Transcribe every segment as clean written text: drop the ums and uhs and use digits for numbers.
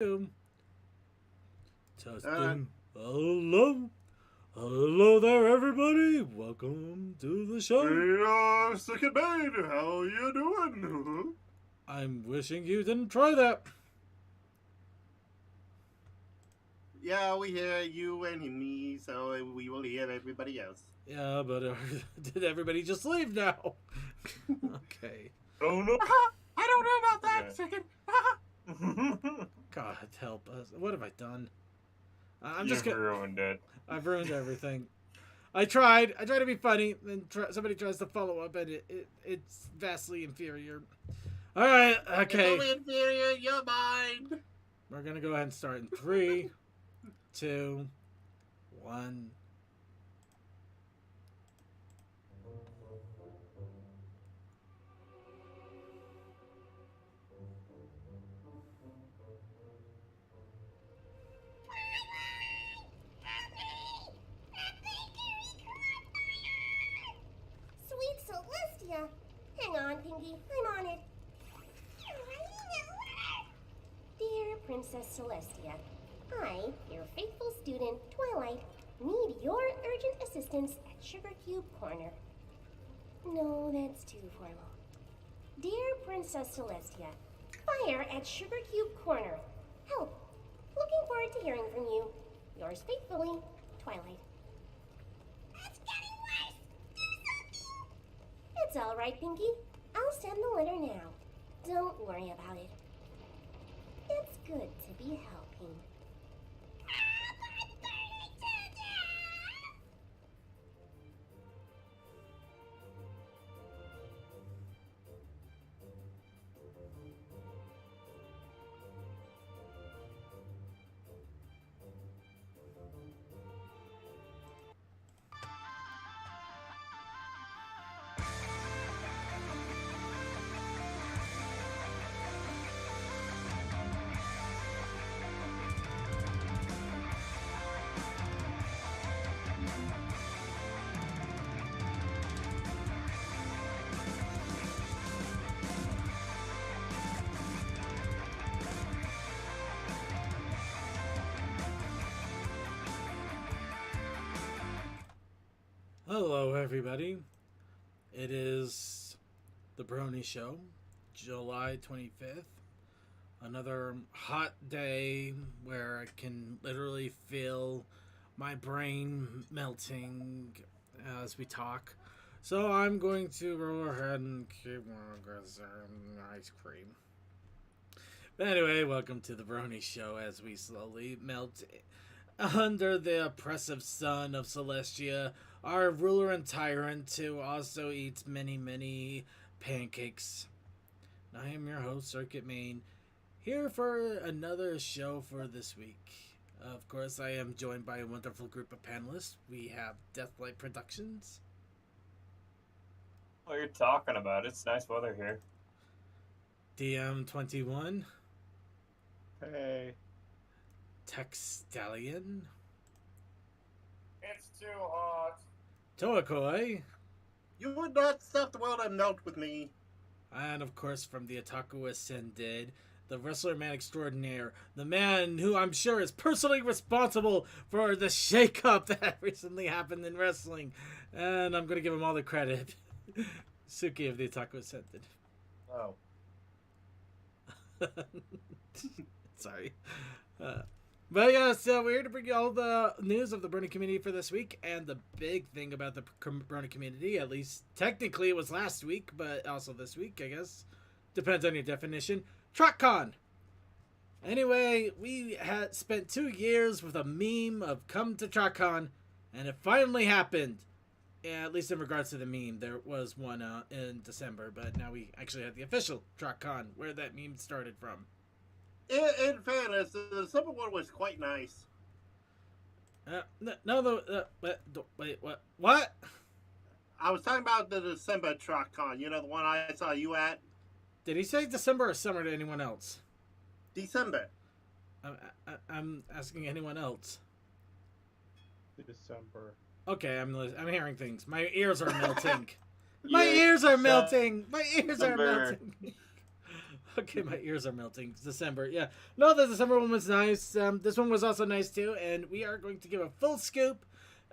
Testing. Hello. Hello there, everybody. Welcome to the show. Hey, Second Maid, how you doing? I'm wishing you didn't try that. Yeah, we hear you and me, so we will hear everybody else. Yeah, but did everybody just leave now? Okay. Oh no! I don't know about that, Okay. Second. God help us. What have I done? I'm You've just gonna. ruined it. I've ruined everything. I tried to be funny, then somebody tries to follow up, and it's vastly inferior. All right, okay. It's only inferior, you're mine. We're gonna go ahead and start in 3, 2, 1. Sweet Celestia! Hang on, Pinky. I'm on it. Dear Princess Celestia, I, your faithful student, Twilight, need your urgent assistance at Sugar Cube Corner. No, that's too formal. Dear Princess Celestia, fire at Sugar Cube Corner. Help! Looking forward to hearing from you. Yours faithfully, Twilight. It's getting worse! Do something! It's all right, Pinky. I'll send the letter now. Don't worry about it. It's good to be helping. Hello, everybody. It is the Brony Show, July 25th. Another hot day where I can literally feel my brain melting as we talk. So I'm going to go ahead and keep on ice cream. But anyway, welcome to the Brony Show as we slowly melt under the oppressive sun of Celestia, our ruler and tyrant who also eats many, many pancakes. I am your host, Circuit Main, here for another show for this week. Of course, I am joined by a wonderful group of panelists. We have Deathlight Productions, What you're talking about? It's nice weather here. DM21, Hey. Tech Stallion, It's too hot. Toakoi, You would not stop the world and melt with me. and of course from the Otaku Ascended, the wrestler man extraordinaire, the man who I'm sure is personally responsible for the shakeup that recently happened in wrestling. And I'm going to give him all the credit. Suki of the Otaku Ascended. Oh. Sorry. But yeah, so we're here to bring you all the news of the Brony community for this week. And the big thing about the Brony community, at least technically it was last week, but also this week, I guess. Depends on your definition. Trotcon! Anyway, we had spent 2 years with a meme of come to Trotcon, and it finally happened. Yeah, at least in regards to the meme. There was one in December, but now we actually had the official Trotcon, where that meme started from. In fairness, the December one was quite nice. Wait, what? What? I was talking about the December Trotcon, you know, the one I saw you at. Did he say December or summer to anyone else? December. I'm asking anyone else. December. Okay, I'm hearing things. My ears are melting. My ears are melting. My ears are melting. Okay, my ears are melting. It's December, yeah. No, the December one was nice. This one was also nice too, and we are going to give a full scoop.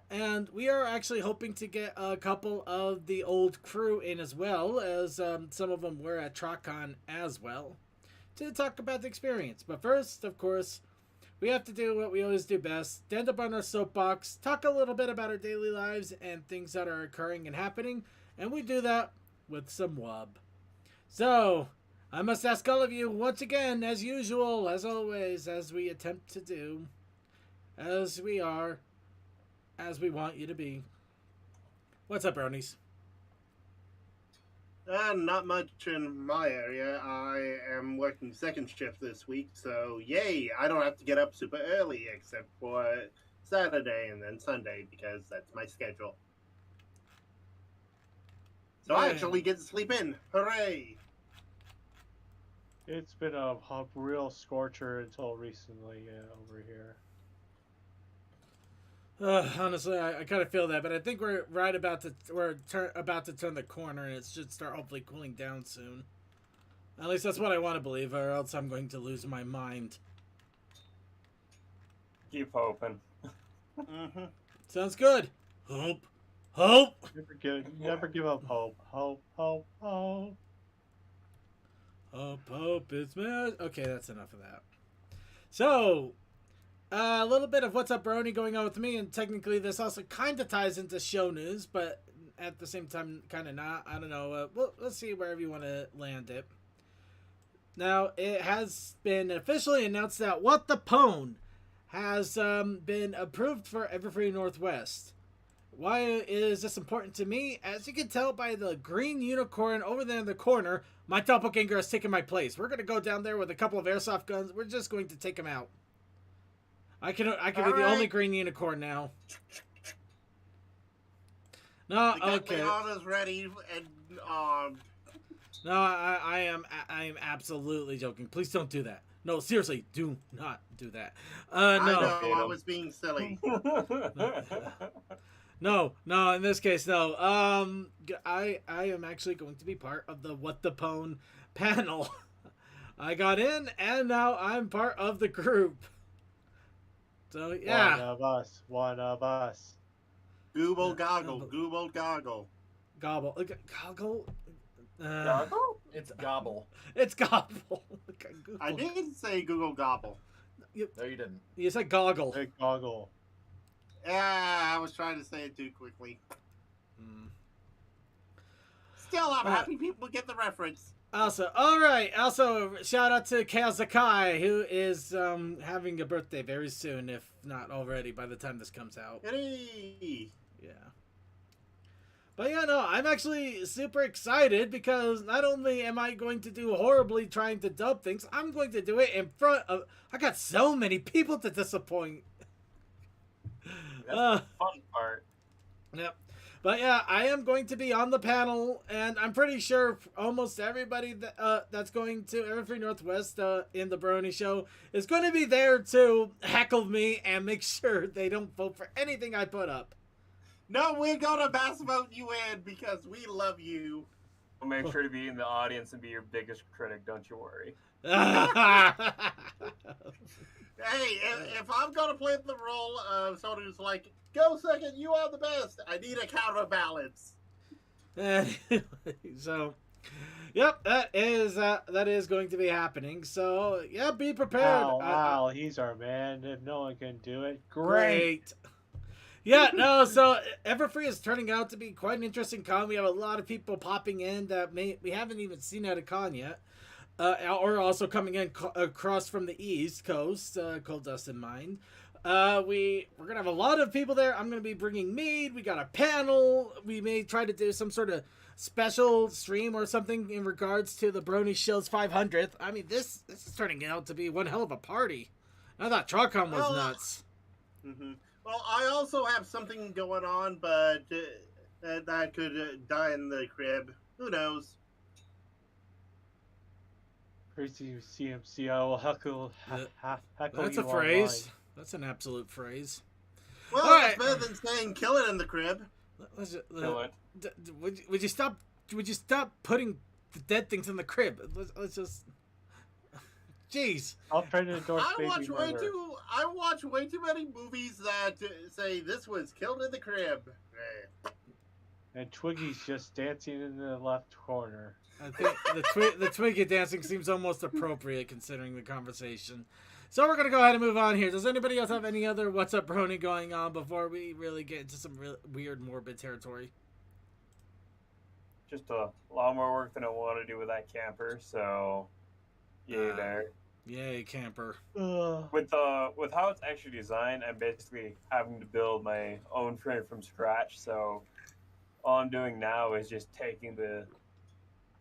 And we are actually hoping to get a couple of the old crew in as well, as some of them were at Trotcon as well, to talk about the experience. But first, of course, we have to do what we always do best, stand up on our soapbox, talk a little bit about our daily lives and things that are occurring and happening, and we do that with some wub. So, I must ask all of you once again, as usual, as always, as we attempt to do, as we are, as we want you to be. What's up, bronies? Not much in my area. I am working second shift this week, so yay! I don't have to get up super early except for Saturday and then Sunday because that's my schedule. So I actually get to sleep in. Hooray! It's been a real scorcher until recently over here. Honestly, I kind of feel that, but I think we're about to turn the corner, and it should start hopefully cooling down soon. At least that's what I want to believe, or else I'm going to lose my mind. Keep hoping. Mm-hmm. Sounds good. Hope. Never give up hope. Hope. Hope is mad. Okay, that's enough of that. So, a little bit of what's up, Brony, going on with me, and technically this also kind of ties into show news, but at the same time, kind of not. I don't know. Let's see wherever you want to land it. Now, it has been officially announced that What the Pwn has been approved for Everfree Northwest. Why is this important to me? As you can tell by the green unicorn over there in the corner, my doppelganger has taken my place. We're going to go down there with a couple of airsoft guns. We're just going to take him out. I can be the only green unicorn now. No, okay. The is ready and No, I am absolutely joking. Please don't do that. No, seriously, do not do that. No. I know, I was being silly. No, in this case, no. I am actually going to be part of the What the Pwn panel. I got in, and now I'm part of the group. So, yeah. One of us. Google goggle. Gobble. Goggle? Goggle? It's gobble. It's gobble. I didn't say Google gobble. No, you didn't. You said goggle. Big goggle. Yeah, I was trying to say it too quickly. Still, I'm happy people get the reference. Also, shout out to Chaos Zakai, who is having a birthday very soon, if not already, by the time this comes out. Hey. Yeah. But yeah, no, I'm actually super excited because not only am I going to do horribly trying to dub things, I'm going to do it in front of... I got so many people to disappoint. That's the fun part. Yep. But yeah, I am going to be on the panel, and I'm pretty sure almost everybody that's going to Everfree Northwest in the Brony Show is going to be there to heckle me and make sure they don't vote for anything I put up. No, we're gonna mass vote you in because we love you. We'll make sure to be in the audience and be your biggest critic, don't you worry. Hey, if I'm gonna play the role of someone who's like, go second, you are the best, I need a counterbalance. So, yep, that is going to be happening. So, yeah, be prepared. Wow, he's our man. If no one can do it, great. Yeah, no, so Everfree is turning out to be quite an interesting con. We have a lot of people popping in that we haven't even seen at a con yet. Or also coming in across from the East Coast, Cold Dust in mind. We're going to have a lot of people there. I'm going to be bringing mead. We got a panel. We may try to do some sort of special stream or something in regards to the Brony Show's 500th. I mean, this is turning out to be one hell of a party. I thought Trotcon was nuts. Mm-hmm. Well, I also have something going on, but that could die in the crib. Who knows? Crazy CMCO heckle. That's a phrase. That's an absolute phrase. Well, All it's better than saying kill it in the crib. Kill it. Would you stop putting the dead things in the crib? Let's just. Jeez. I'll try to endorse Baby Murder. I watch way too many movies that say this was killed in the crib. And Twiggy's just dancing in the left corner. I think the Twiggy dancing seems almost appropriate considering the conversation. So we're going to go ahead and move on here. Does anybody else have any other What's Up Brony going on before we really get into some real weird, morbid territory? Just a lot more work than I want to do with that camper, so yay there. Yay, camper. With how it's actually designed, I'm basically having to build my own frame from scratch, so all I'm doing now is just taking the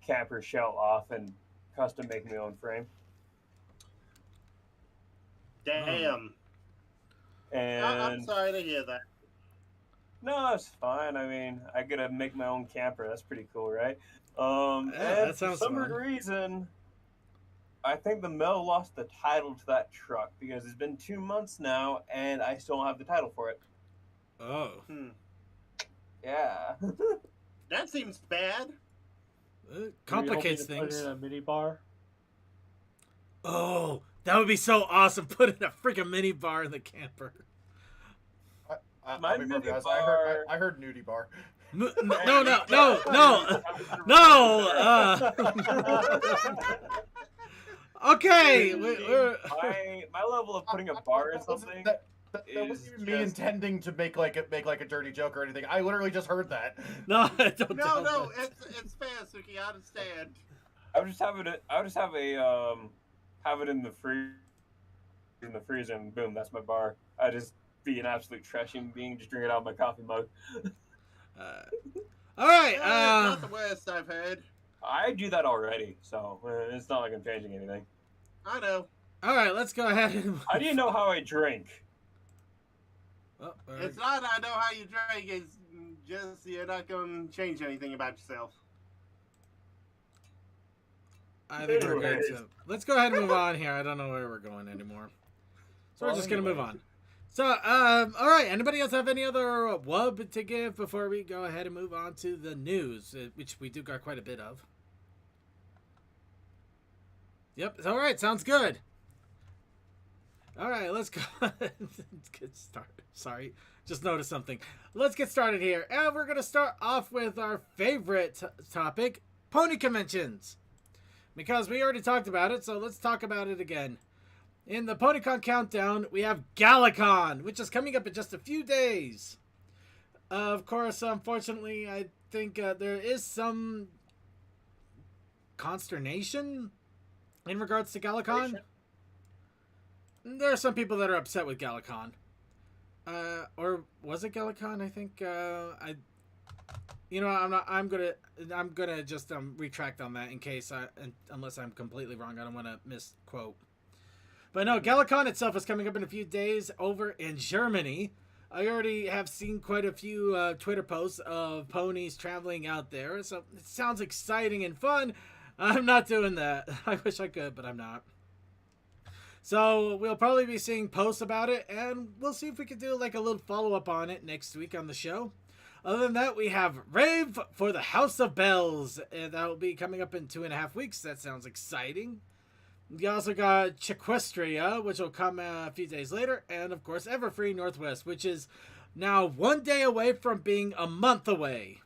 camper shell off and custom making my own frame. Damn. And I'm sorry to hear that. no, it's fine. I mean, I gotta make my own camper. That's pretty cool, right? Yeah, And that sounds for some fun. reason, I think the mill lost the title to that truck because it's been 2 months now, and I still don't have the title for it. Oh. Yeah. That seems bad. Complicates Put things. in a mini bar. Oh, that would be so awesome. Putting a freaking mini bar in the camper. My I'll be perfectly honest, minibar- I heard nudie bar. No. Okay. My level of putting a bar in something. That wasn't even me intending to make like a dirty joke or anything. I literally just heard that. No, don't No, it's fair, Suki. I understand. I would just have it in the freezer, and boom, that's my bar. I just be an absolute trash human being, just drink it out of my coffee mug. All right. Not the worst I've heard. I do that already, so it's not like I'm changing anything. I know. All right. Let's go ahead and. How do you know how I drink? Oh, all right. It's not I know how you drink. It's just you're not going to change anything about yourself. I think we're good. So let's go ahead and move on here. I don't know where we're going anymore. So we're just going to move on. So, all right. Anybody else have any other wub to give before we go ahead and move on to the news, which we do got quite a bit of? Yep. All right. Sounds good. All right. Let's go. Let's get started. Sorry. Just noticed something. Let's get started here. And we're going to start off with our favorite topic, pony conventions. Because we already talked about it, so let's talk about it again. In the PonyCon countdown, we have Galacon, which is coming up in just a few days. Of course, unfortunately, I think there is some consternation in regards to Galacon. There are some people that are upset with Galacon. Or was it Galacon? I think I'm gonna just retract on that in case unless I'm completely wrong. I don't want to misquote. But no, Galacon itself is coming up in a few days over in Germany. I already have seen quite a few Twitter posts of ponies traveling out there, so it sounds exciting and fun. I'm not doing that. I wish I could, but I'm not. So we'll probably be seeing posts about it, and we'll see if we can do like a little follow-up on it next week on the show. Other than that, we have Rave for the House of Bells, and that will be coming up in 2.5 weeks. That sounds exciting. We also got Chequestria, which will come a few days later, and of course Everfree Northwest, which is now 1 day away from being a month away.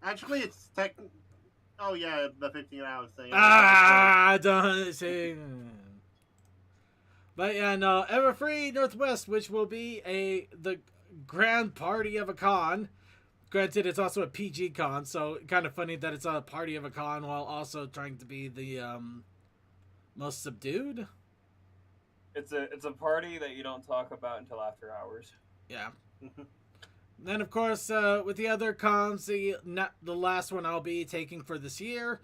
Actually, it's Oh yeah, the 15 hours thing. Don't say. But yeah, no, Everfree Northwest, which will be the grand party of a con. Granted, it's also a PG con, so kind of funny that it's a party of a con while also trying to be the most subdued. It's a party that you don't talk about until after hours. Yeah. Then, of course, with the other cons, the last one I'll be taking for this year,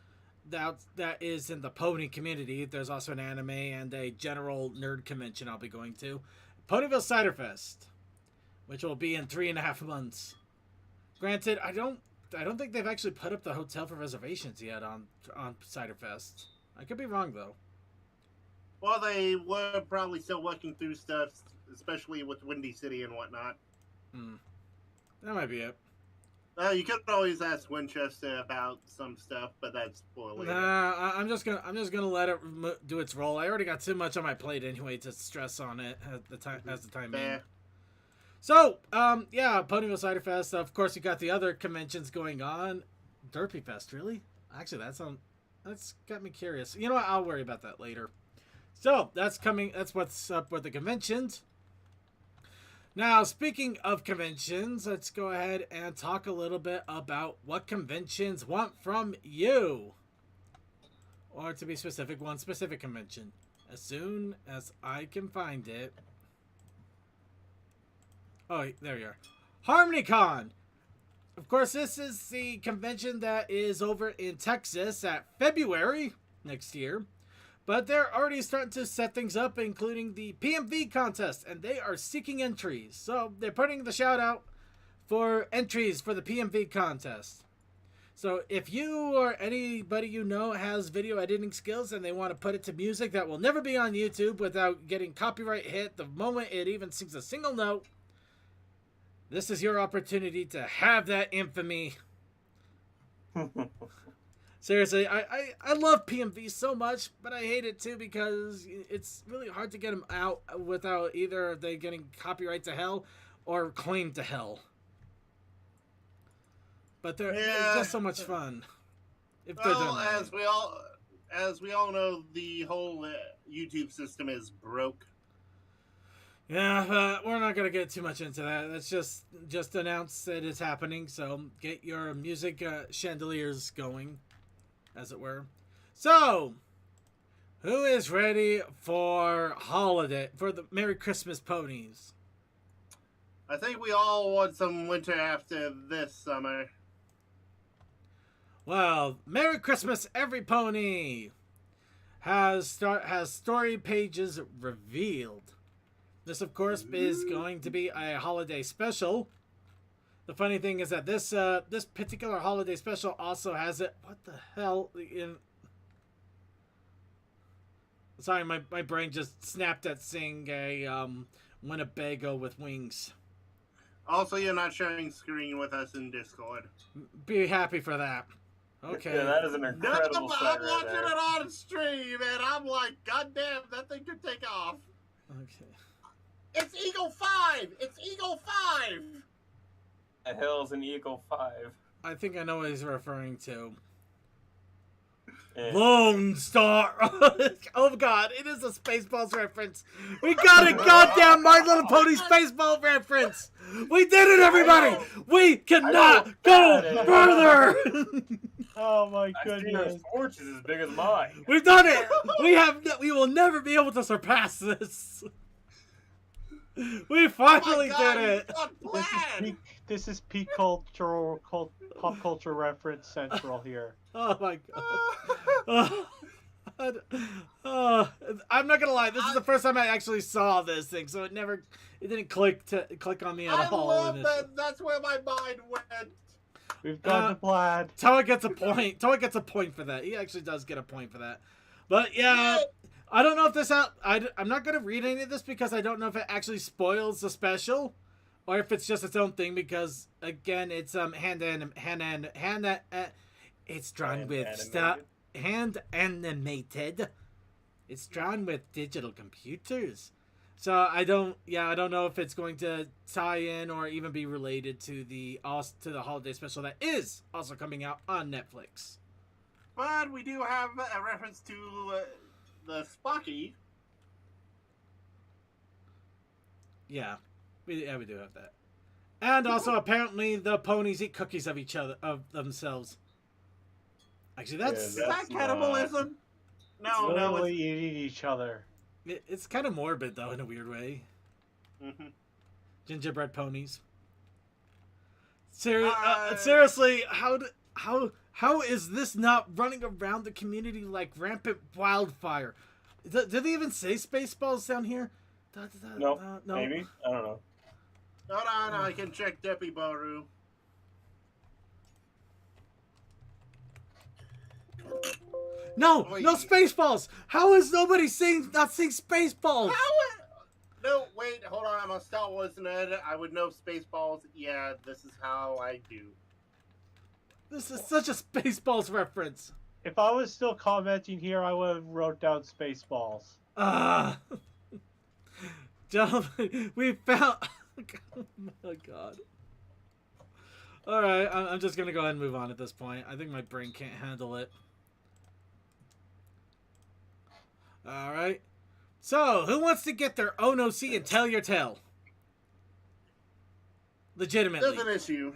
that is in the pony community. There's also an anime and a general nerd convention I'll be going to. Ponyville Cider Fest, which will be in 3.5 months. Granted, I don't think they've actually put up the hotel for reservations yet on Cider Fest. I could be wrong, though. Well, they were probably still working through stuff, especially with Windy City and whatnot. That might be it. You could always ask Winchester about some stuff, but that's for later. I'm just gonna let it do its role. I already got too much on my plate anyway to stress on it at the time being. Fair. So, yeah, Ponyville Cider Fest. Of course, you got the other conventions going on. Derpy Fest, really? Actually, that's got me curious. You know what? I'll worry about that later. So, that's coming. That's what's up with the conventions. Now, speaking of conventions, let's go ahead and talk a little bit about what conventions want from you. Or to be specific, one specific convention. As soon as I can find it. Oh, there you are. HarmonyCon. Of course, this is the convention that is over in Texas at February next year. But they're already starting to set things up, including the PMV contest, and they are seeking entries. So they're putting the shout out for entries for the PMV contest. So if you or anybody you know has video editing skills and they want to put it to music that will never be on YouTube without getting copyright hit the moment it even sings a single note, this is your opportunity to have that infamy. Seriously, I love PMV so much, but I hate it too because it's really hard to get them out without either they getting copyright to hell or claim to hell. But they're just so much fun. If they're done right. as we all know, the whole YouTube system is broke. Yeah, but we're not gonna get too much into that. Let's just announce that it's happening. So get your music chandeliers going, as it were. So, who is ready for the Merry Christmas ponies? I think we all want some winter after this summer. Well, Merry Christmas, every pony has story pages revealed. This, of course, is going to be a holiday special. The funny thing is that this particular holiday special also has it. What the hell? Sorry, my brain just snapped at seeing a Winnebago with wings. Also, you're not sharing screen with us in Discord. Be happy for that. Okay. Yeah, that is an incredible sight I'm right watching there. it on stream, and I'm like, God damn, that thing could take off. Okay. It's Eagle 5! It's Eagle 5! The hell's an Eagle 5. I think I know what he's referring to. And Lone Star. Oh God, it is a Spaceballs reference. We got a goddamn My Little Pony Spaceball reference. We did it, everybody. We cannot go further. Oh my I see your goodness. torch is as big as mine. We've done it. We will never be able to surpass this. We finally did it. This is peak pop culture reference central here. Oh my God. I'm not gonna lie. This is the first time I actually saw this thing, so it didn't click on me at all. I love that. That's where my mind went. We've got the plaid. Toa gets a point. Toa gets a point for that. He actually does get a point for that. But yeah, I don't know if I'm not gonna read any of this because I don't know if it actually spoils the special, or if it's just its own thing. Because again, it's it's drawn with hand animated. It's drawn with digital computers. So I don't know if it's going to tie in or even be related to the holiday special that is also coming out on Netflix. But we do have a reference to the Spocky. Yeah, we do have that. And also apparently the ponies eat cookies of themselves. Actually, Is that cannibalism? No, Literally eating each other. It's kind of morbid though in a weird way. Mm-hmm. Gingerbread ponies. Seriously, how is this not running around the community like rampant wildfire? Did they even say Spaceballs down here? No, no. maybe? I don't know. Hold on, I can check Deppy Baru. No, Wait. no Spaceballs. How is nobody not seeing Spaceballs? No, wait, hold on. I'm a Star Wars nerd. I would know Spaceballs. Yeah, this is how I do. This is such a Spaceballs reference. If I was still commenting here, I would have wrote down Spaceballs. Gentlemen, we found... Oh my god. Alright, I'm just gonna go ahead and move on at this point. I think my brain can't handle it. Alright. So, who wants to get their own OC and tell your tale? Legitimately. There's an issue.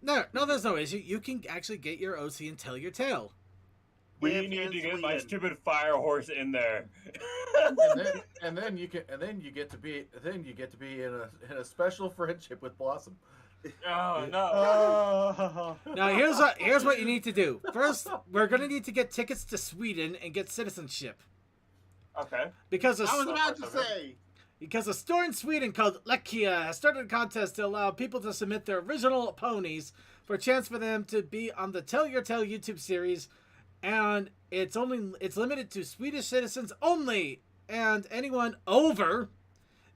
No, there's no issue. You can actually get your OC and tell your tale. We If need in to get my Sweden. stupid fire horse in there. and then you get to be in a special friendship with Blossom. Oh no! Oh. Now, here's what you need to do. First, we're gonna need to get tickets to Sweden and get citizenship. Okay. Because I was about to say. a store in Sweden called Lekia has started a contest to allow people to submit their original ponies for a chance for them to be on the Tell Your Tale YouTube series, and it's limited to Swedish citizens only and anyone over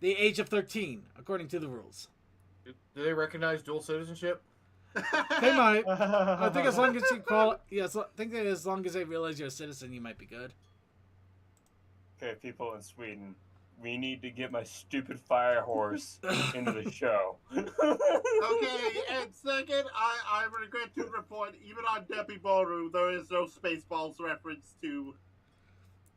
the age of 13, according to the rules. Do they recognize dual citizenship? They might. I think as long as you I think that as long as they realize you're a citizen, you might be good. Okay, people in Sweden, we need to get my stupid fire horse into the show. Okay, and second, I regret to report, even on Deppy Ballroom, there is no Spaceballs reference to...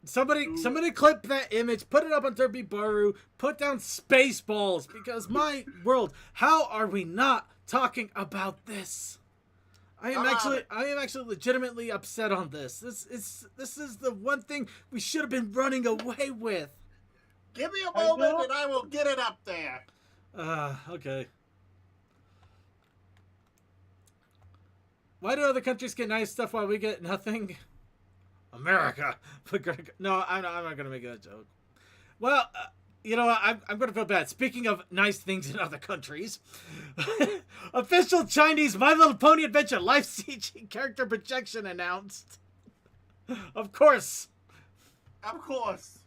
Somebody clip that image, put it up on Derby Baru, put down Spaceballs, because my world, how are we not talking about this? I am actually legitimately upset on this. This is the one thing we should have been running away with. Give me a moment and I will get it up there. Okay. Why do other countries get nice stuff while we get nothing? America. No, I'm not gonna make that joke. Well, you know what? I'm gonna feel bad. Speaking of nice things in other countries, official Chinese My Little Pony Adventure live CG character projection announced. Of course. Of course.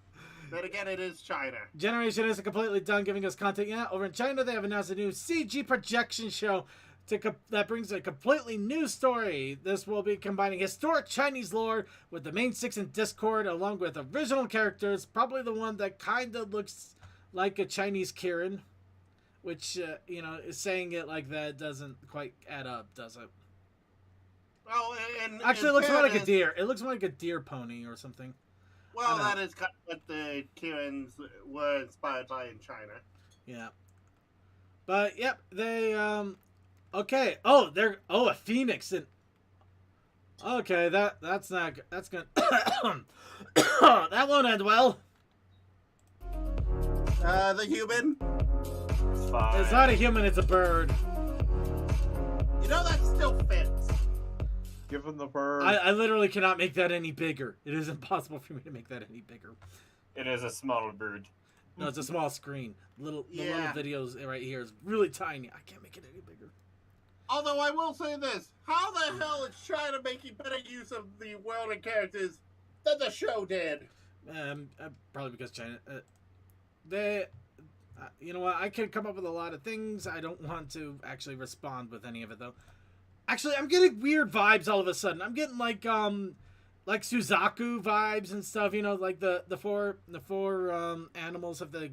But again, it is China. Generation isn't completely done giving us content yet. Over in China, they have announced a new CG projection show that brings a completely new story. This will be combining historic Chinese lore with the main 6 in Discord, along with original characters. Probably the one that kind of looks like a Chinese Kirin, which, is saying it like that doesn't quite add up, does it? Well, Actually, it looks more like a deer. It looks more like a deer pony or something. Well, that is kind of what the Kirins were inspired by in China. Yeah. But, yep, they, okay. Oh, a phoenix. And okay, that's not good. That's gonna that won't end well. The human. It's fine. It's not a human, it's a bird. You know that still fits. Give him the bird. I literally cannot make that any bigger. It is impossible for me to make that any bigger. It is a small bird. No, it's a small screen. The little Yeah. videos right here is really tiny. I can't make it any bigger. Although I will say this, how the hell is China making better use of the world and characters than the show did? Probably because China. You know what? I could come up with a lot of things. I don't want to actually respond with any of it though. Actually, I'm getting weird vibes all of a sudden. I'm getting like Suzaku vibes and stuff. You know, like the four animals of the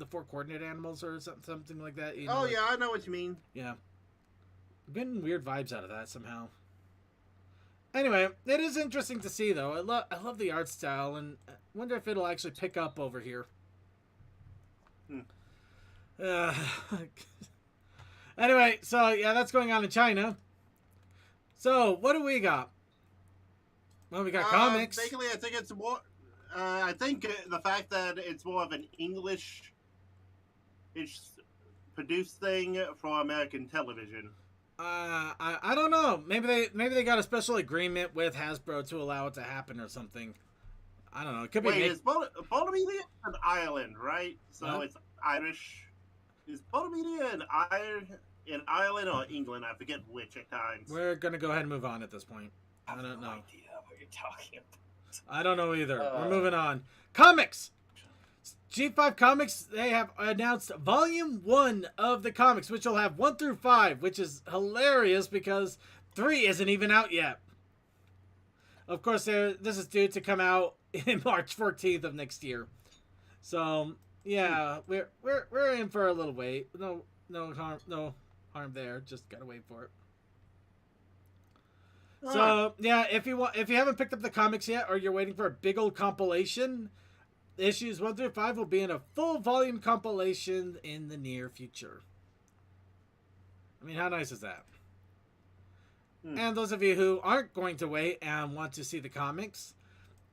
four coordinate animals or something like that. You know, Yeah, I know what you mean. Yeah. I'm getting weird vibes out of that somehow. Anyway, it is interesting to see though. I love the art style, and I wonder if it'll actually pick up over here. Anyway, so yeah, that's going on in China. So what do we got? Well, we got comics. Basically, I think it's more. I think the fact that it's more of an English produced thing for American television. I don't know. Maybe they got a special agreement with Hasbro to allow it to happen or something. I don't know. It could be. Wait, is Bolomedia an island, right? So Huh? it's Irish. Is Bolomedia in Ireland or England? I forget which at times. We're gonna go ahead and move on at this point. I don't know. No idea what you're talking about. I don't know either. We're moving on. Comics. G5 Comics, they have announced Volume 1 of the comics, which will have 1 through 5, which is hilarious because 3 isn't even out yet. Of course, this is due to come out in March 14th of next year. So yeah, we're in for a little wait. No harm there. Just gotta wait for it. So yeah, if you haven't picked up the comics yet, or you're waiting for a big old compilation, issues 1 through 5 will be in a full volume compilation in the near future. I mean, how nice is that? And those of you who aren't going to wait and want to see the comics,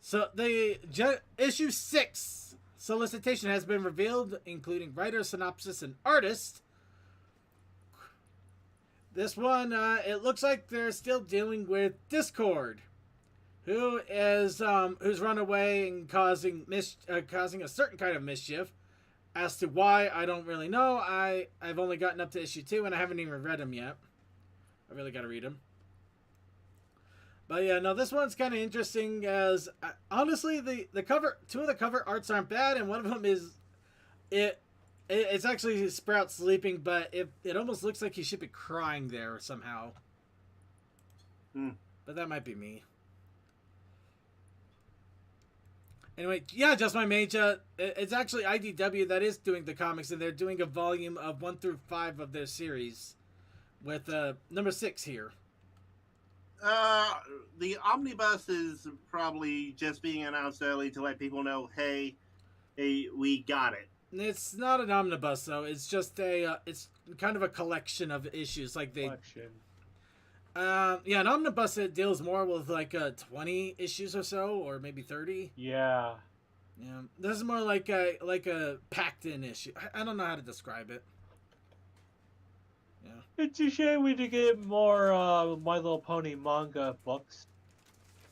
so the issue 6 solicitation has been revealed, including writer, synopsis, and artist. This one, it looks like they're still dealing with Discord, who's run away and causing a certain kind of mischief. As to why, I don't really know. I've only gotten up to issue 2 and I haven't even read them yet. I really got to read them. But yeah, no, this one's kind of interesting. As honestly, the cover, 2 of the cover arts aren't bad, and one of them is it's actually Sprout sleeping, but it almost looks like he should be crying there somehow. But that might be me. Anyway, yeah, Just My Mage. It's actually IDW that is doing the comics, and they're doing a volume of 1 through 5 of their series, with number 6 here. The omnibus is probably just being announced early to let people know, hey, we got it. It's not an omnibus though. It's just it's kind of a collection of issues. Like yeah, an omnibus, it deals more with like 20 issues or so, or maybe 30. Yeah. Yeah, this is more like a packed-in issue. I don't know how to describe it. Yeah. It's a shame we didn't get more My Little Pony manga books.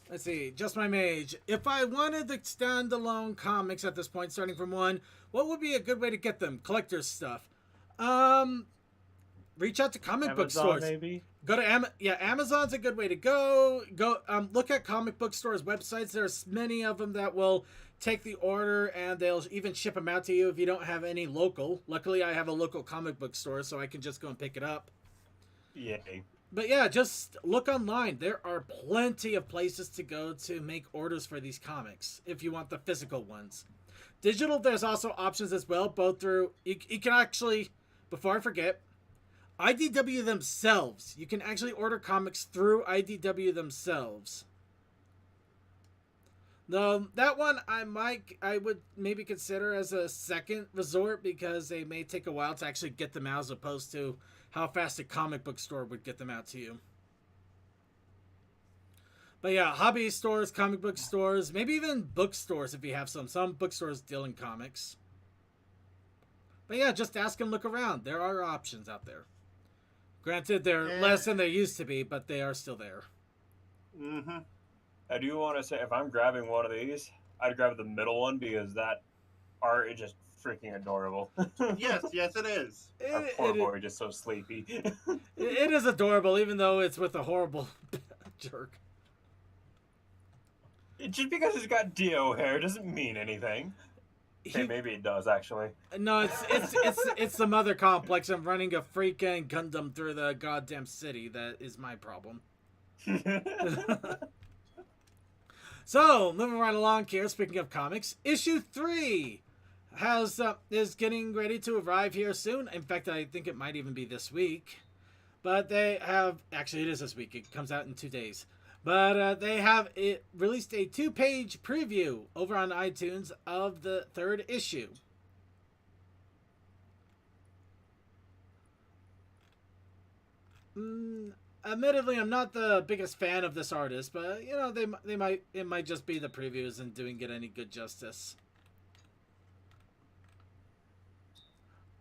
Let's see, Just My Mage. If I wanted the standalone comics at this point, starting from 1, what would be a good way to get them? Collector's stuff. Reach out to comic book stores. Maybe. Go to Amazon's a good way to go. Look at comic book stores' websites. There's many of them that will take the order, and they'll even ship them out to you if you don't have any local. Luckily, I have a local comic book store, so I can just go and pick it up. Yay. But yeah, just look online. There are plenty of places to go to make orders for these comics if you want the physical ones. Digital, there's also options as well, both through... You can actually, before I forget, IDW themselves. You can actually order comics through IDW themselves. No, that one I would maybe consider as a second resort, because they may take a while to actually get them out, as opposed to how fast a comic book store would get them out to you. But yeah, hobby stores, comic book stores, maybe even bookstores if you have some. Some bookstores deal in comics. But yeah, just ask and look around. There are options out there. Granted, they're less than they used to be, but they are still there. Mm-hmm. I do want to say, if I'm grabbing one of these, I'd grab the middle one, because that art is just freaking adorable. Yes, it is. Our poor boy just so sleepy. It is adorable, even though it's with a horrible jerk. Just because it's got Dio hair doesn't mean anything. Okay, maybe it does, actually. No, it's the mother complex of running a freaking Gundam through the goddamn city that is my problem. So, moving right along here, speaking of comics, issue 3 is getting ready to arrive here soon. In fact, I think it might even be this week. But they have... Actually, it is this week. It comes out in 2 days. But they have released a 2-page preview over on iTunes of the 3rd issue. Admittedly, I'm not the biggest fan of this artist, but you know, it might just be the previews and doing it any good justice.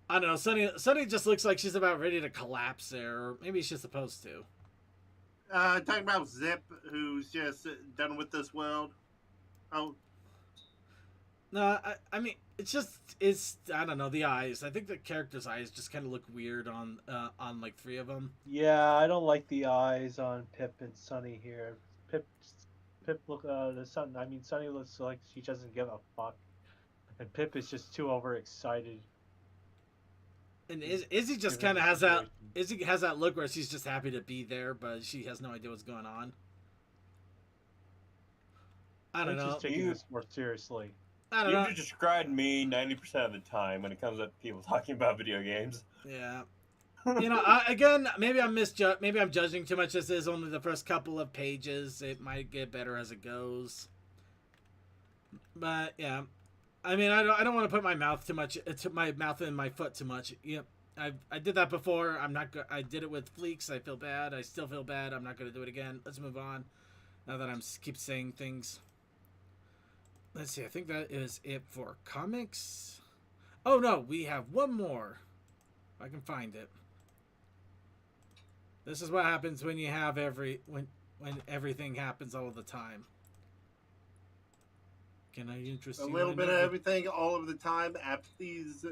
I don't know. Sunny just looks like she's about ready to collapse there, or maybe she's supposed to. Talking about Zip, who's just done with this world. Oh. No, I mean, it's I don't know, the eyes. I think the character's eyes just kind of look weird on like 3 of them. Yeah, I don't like the eyes on Pip and Sunny here. Pip look Sunny looks like she doesn't give a fuck, and Pip is just too overexcited. And Izzy just kind of has that. Izzy has that look where she's just happy to be there, but she has no idea what's going on. I don't know. She's taking this more seriously. I don't You know. just described me 90% of the time when it comes up to people talking about video games. Yeah. Maybe I'm judging too much. This is only the first couple of pages. It might get better as it goes. But yeah, I mean, I don't want to put my mouth in my foot too much. Yeah, I did that before. I did it with Fleeks. I feel bad. I still feel bad. I'm not gonna do it again. Let's move on. Now that I'm keep saying things. Let's see. I think that is it for comics. Oh no, we have one more. If I can find it. This is what happens when you have when everything happens all the time. Can I interest you? A little bit of everything all of the time. These.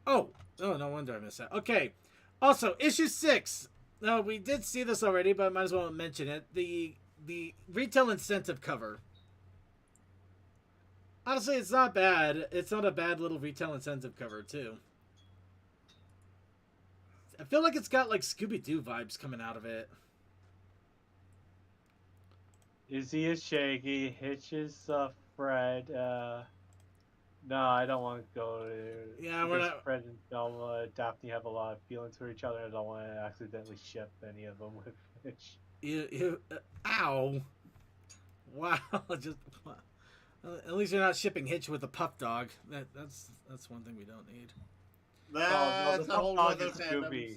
Oh, no wonder I missed that. Okay. Also, issue 6. No, we did see this already, but I might as well mention it. The retail incentive cover. Honestly, it's not bad. It's not a bad little retail incentive cover, too. I feel like it's got like Scooby-Doo vibes coming out of it. Izzy is Shaggy, Hitch is Fred. No, I don't want to go to. Yeah, we're because not. Fred and Daphne have a lot of feelings for each other. I don't want to accidentally ship any of them with Hitch. Ow! Wow, just. At least you're not shipping Hitch with a pup dog. That's one thing we don't need. That's a whole other Scooby.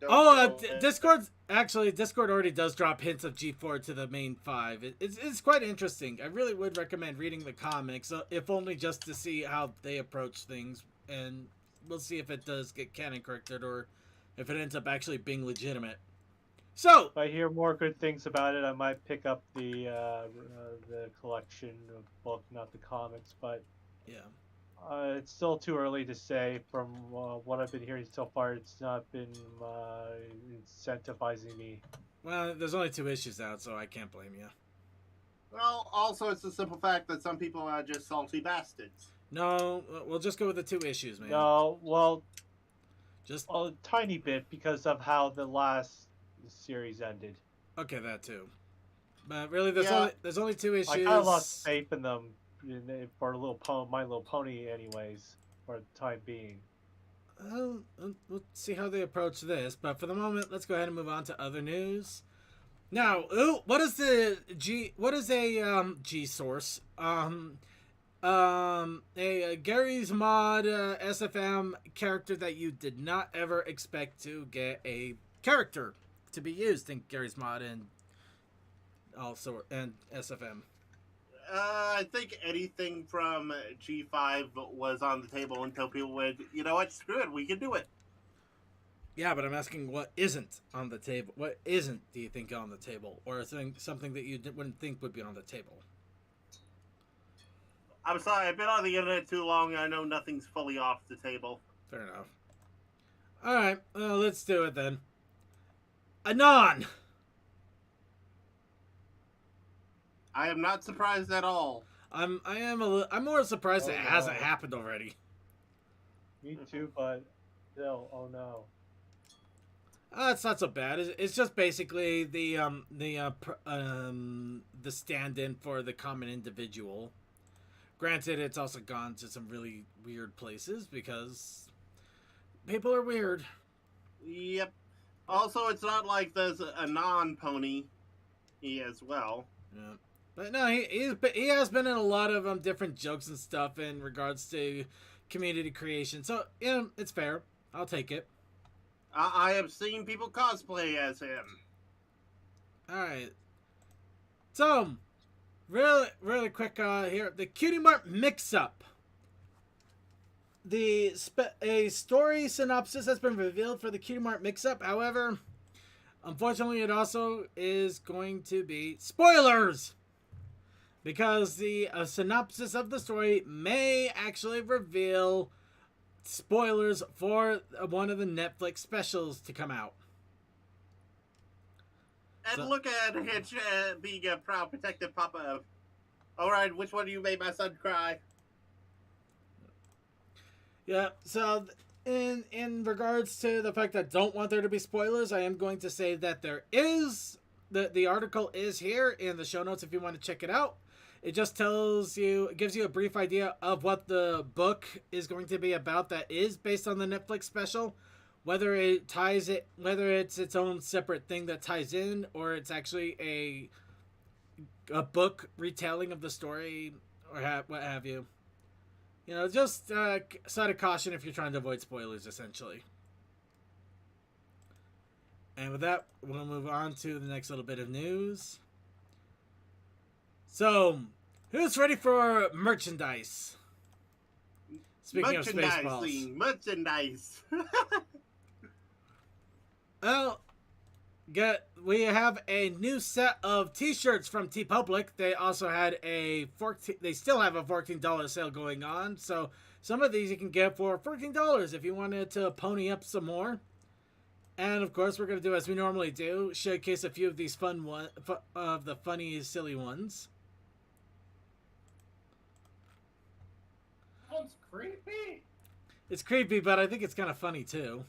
fandom. Discord already does drop hints of G4 to the main 5. It's quite interesting. I really would recommend reading the comics, if only just to see how they approach things, and we'll see if it does get canon corrected or if it ends up actually being legitimate. So, if I hear more good things about it, I might pick up the collection of book, not the comics. But yeah. It's still too early to say. From what I've been hearing so far, it's not been incentivizing me. Well, there's only 2 issues out, so I can't blame you. Well, also it's the simple fact that some people are just salty bastards. No, we'll just go with the 2 issues, man. No, well, just a tiny bit because of how the last series ended. Okay, that too. But really, there's only 2 issues. I kind of lost faith in them for My Little Pony, anyways, for the time being. Well, we'll see how they approach this. But for the moment, let's go ahead and move on to other news. Now, what is a G source? A Gary's Mod SFM character that you did not ever expect to get a character to be used in Gary's Mod and SFM. I think anything from G5 was on the table until people went, you know what, screw it, we can do it. Yeah, but I'm asking what isn't on the table. What isn't, do you think, on the table? Or something that you wouldn't think would be on the table? I'm sorry, I've been on the internet too long, I know nothing's fully off the table. Fair enough. Alright, well, let's do it then. Anon! I am not surprised at all. I'm more surprised it hasn't happened already. Me too, but still, oh no. It's not so bad. It's just basically the stand-in for the common individual. Granted, it's also gone to some really weird places because people are weird. Yep. Also, it's not like there's a non-pony as well. Yeah. But no, he has been in a lot of different jokes and stuff in regards to community creation. So, yeah, it's fair. I'll take it. I have seen people cosplay as him. Alright. So, really quick here. The Cutie Mart mix-up. A story synopsis has been revealed for the Cutie Mart mix-up. However, unfortunately, it also is going to be spoilers! Because the synopsis of the story may actually reveal spoilers for one of the Netflix specials to come out. And look at Hitch being a proud protective papa of, alright, which one of you made my son cry? Yeah, so in regards to the fact that I don't want there to be spoilers, I am going to say that there is the article is here in the show notes if you want to check it out. It just gives you a brief idea of what the book is going to be about that is based on the Netflix special. Whether it's its own separate thing that ties in, or it's actually a book retelling of the story, or what have you. You know, just side of caution if you're trying to avoid spoilers, essentially. And with that, we'll move on to the next little bit of news. So, who's ready for merchandise? Speaking of Spaceballs. Merchandise. Well, we have a new set of T-shirts from TeePublic. They also had they still have a $14 sale going on. So some of these you can get for $14 if you wanted to pony up some more. And of course, we're gonna do as we normally do, showcase a few of these of the funny, silly ones. Sounds creepy. It's creepy, but I think it's kind of funny too.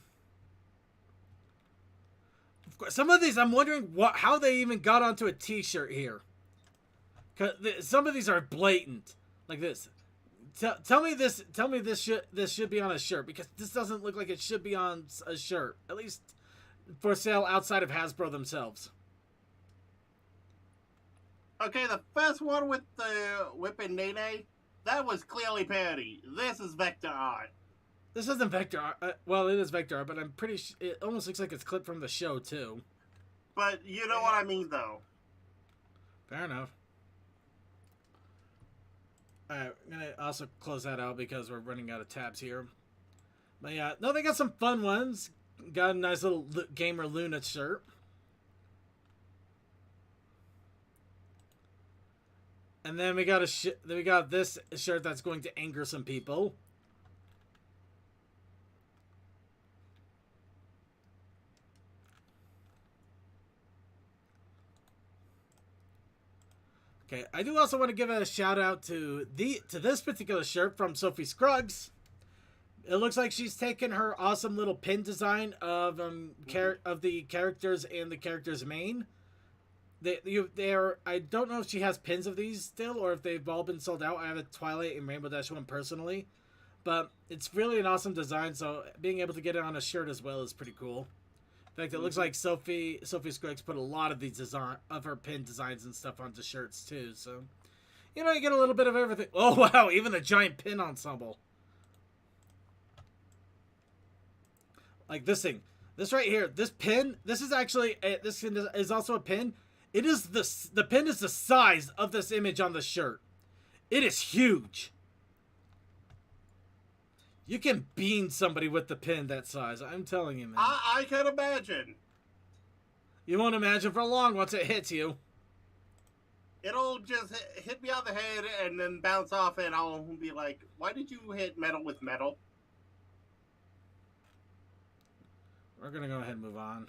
Of course, some of these I'm wondering how they even got onto a T-shirt here. Cause some of these are blatant, like this. Tell me this should be on a shirt, because this doesn't look like it should be on a shirt, at least for sale outside of Hasbro themselves. Okay, the first one with the whipping Nene, that was clearly parody. This is vector art. This isn't vector art. Well, it is vector art, but I'm pretty sure it almost looks like it's clipped from the show too. But you know what I mean, though. Fair enough. Alright, I'm gonna also close that out because we're running out of tabs here. But yeah, no, they got some fun ones. Got a nice little Gamer Luna shirt. And then we got this shirt that's going to anger some people. Okay, I do also want to give a shout out to this particular shirt from Sophie Scruggs. It looks like she's taken her awesome little pin design of the characters and the character's mane. I don't know if she has pins of these still or if they've all been sold out. I have a Twilight and Rainbow Dash one personally, but it's really an awesome design. So being able to get it on a shirt as well is pretty cool. In fact, it looks like Sophie Scruggs put a lot of these of her pin designs and stuff onto shirts too. So, you know, you get a little bit of everything. Oh wow, even the giant pin ensemble. Like this thing, this right here, this pin. This is actually this is also a pin. It is the pin is the size of this image on the shirt. It is huge. You can bean somebody with the pin that size. I'm telling you, man. I can imagine. You won't imagine for long once it hits you. It'll just hit me on the head and then bounce off, and I'll be like, why did you hit metal with metal? We're going to go ahead and move on.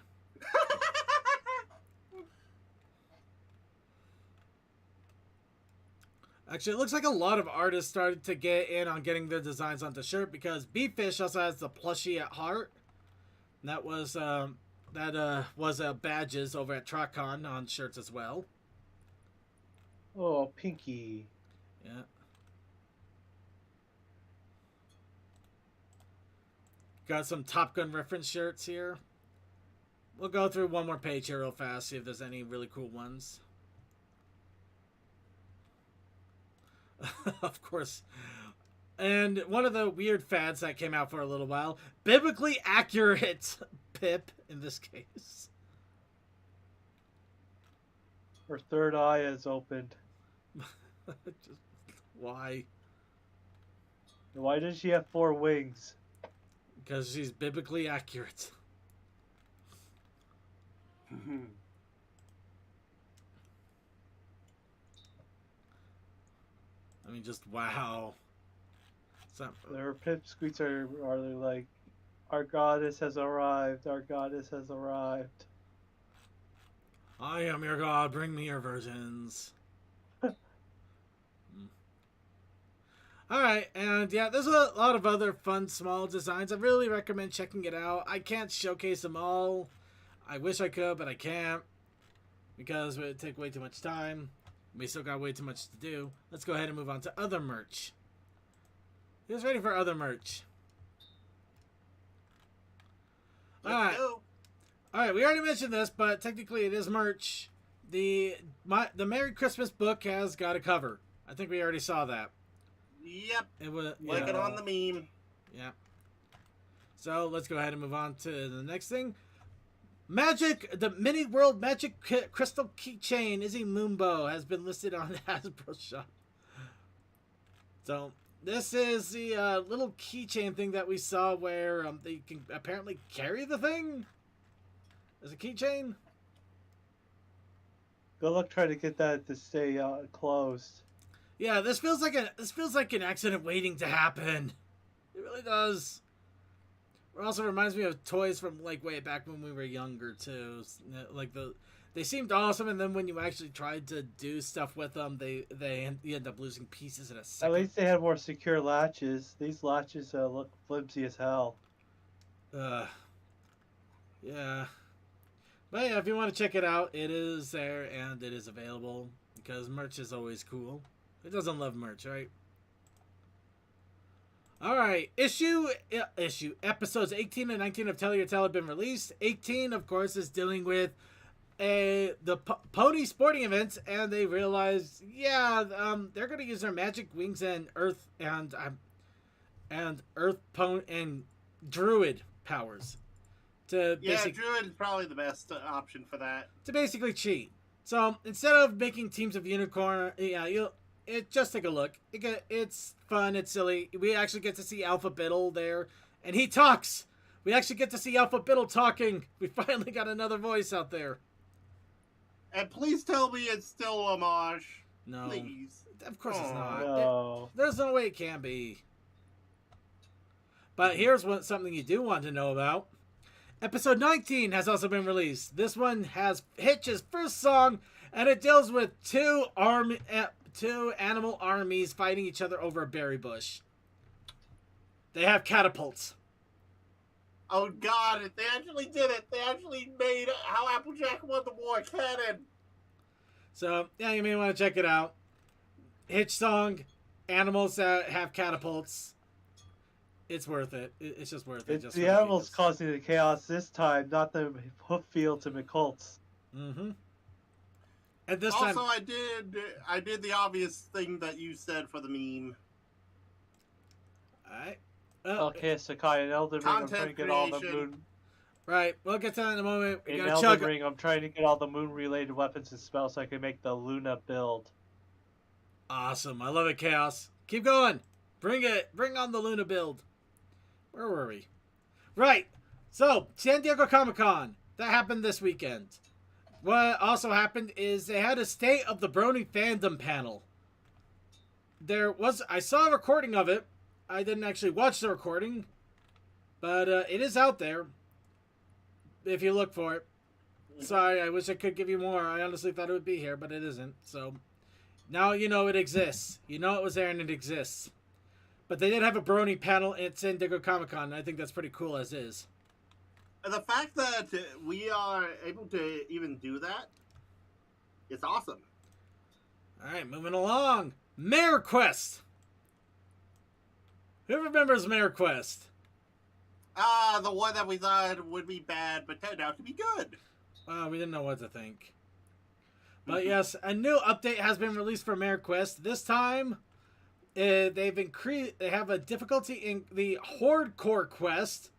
Actually, it looks like a lot of artists started to get in on getting their designs onto shirt, because Beeffish also has the plushie at heart. And that was badges over at Trotcon on shirts as well. Oh, Pinky. Yeah. Got some Top Gun reference shirts here. We'll go through one more page here real fast, see if there's any really cool ones. Of course. And one of the weird fads that came out for a little while, biblically accurate Pip in this case. Her third eye is opened. Just, why? Why does she have 4 wings? Because she's biblically accurate. I mean, just wow. Their pipsqueaks are like, our goddess has arrived. Our goddess has arrived. I am your god. Bring me your virgins. All right, and yeah, there's a lot of other fun small designs. I really recommend checking it out. I can't showcase them all. I wish I could, but I can't because it would take way too much time. We still got way too much to do. Let's go ahead and move on to other merch. Who's ready for other merch? All Let's right. go. All right, we already mentioned this, but technically it is merch. The Merry Christmas book has got a cover. I think we already saw that. Yep. It was Working on the meme. Yeah. So let's go ahead and move on to the next thing. Magic, the Mini World Magic Crystal Keychain Izzy Moonbow has been listed on Hasbro Shop. So this is the little keychain thing that we saw where they can apparently carry the thing as a keychain. Good luck trying to get that to stay closed. Yeah, this feels like an accident waiting to happen. It really does. It also reminds me of toys from like way back when we were younger too. Like they seemed awesome, and then when you actually tried to do stuff with them, you end up losing pieces in a At second. least they had more secure latches. These latches look flimsy as hell. Yeah. But yeah, if you want to check it out, it is there and it is available because merch is always cool. Who doesn't love merch, right? All right, episodes 18 and 19 of Tell Your Tale have been released. 18, of course, is dealing with the pony sporting events, and they realized, they're gonna use their magic wings and earth and pony and druid powers to Druid is probably the best option for that. to basically cheat. So instead of making teams of unicorn, just take a look. It's fun. It's silly. We actually get to see Alpha Biddle there, and he talks. We actually get to see Alpha Biddle talking. We finally got another voice out there. And please tell me it's still homage. No, Please. of course it's not. No. There's no way it can be. But here's something you do want to know about. Episode 19 has also been released. This one has Hitch's first song, and it deals with two animal armies fighting each other over a berry bush. They have catapults. Oh God! They actually did it. They actually made how Applejack won the war canon. So yeah, you may want to check it out. Hitch song, animals that have catapults. It's worth it. It's just worth it. It's the animals causing the chaos this time, not the Hooffields and McColts. Mm-hmm. And this Also, time, I did the obvious thing that you said for the meme. alright. Okay, Sakai, in Elden Ring, I'm trying to get all the creation. moon. Right, we'll get to that in a moment. We In gotta Elden chug. Ring, I'm trying to get all the moon-related weapons and spells so I can make the Luna build. Awesome. I love it, Chaos. Keep going. Bring it. Bring on the Luna build. Where were we? Right. So, San Diego Comic-Con. That happened this weekend. What also happened is they had a State of the Brony fandom panel. I saw a recording of it. I didn't actually watch the recording. But it is out there. If you look for it. Sorry, I wish I could give you more. I honestly thought it would be here, but it isn't. So, now you know it exists. You know it was there and it exists. But they did have a Brony panel at San Diego Comic-Con, and I think that's pretty cool as is. And the fact that we are able to even do that, it's awesome. Alright, moving along. Mare Quest! Who remembers Mare Quest? The one that we thought would be bad, but turned out to be good. We didn't know what to think. But yes, a new update has been released for Mare Quest. This time, they have a difficulty in the Hardcore quest,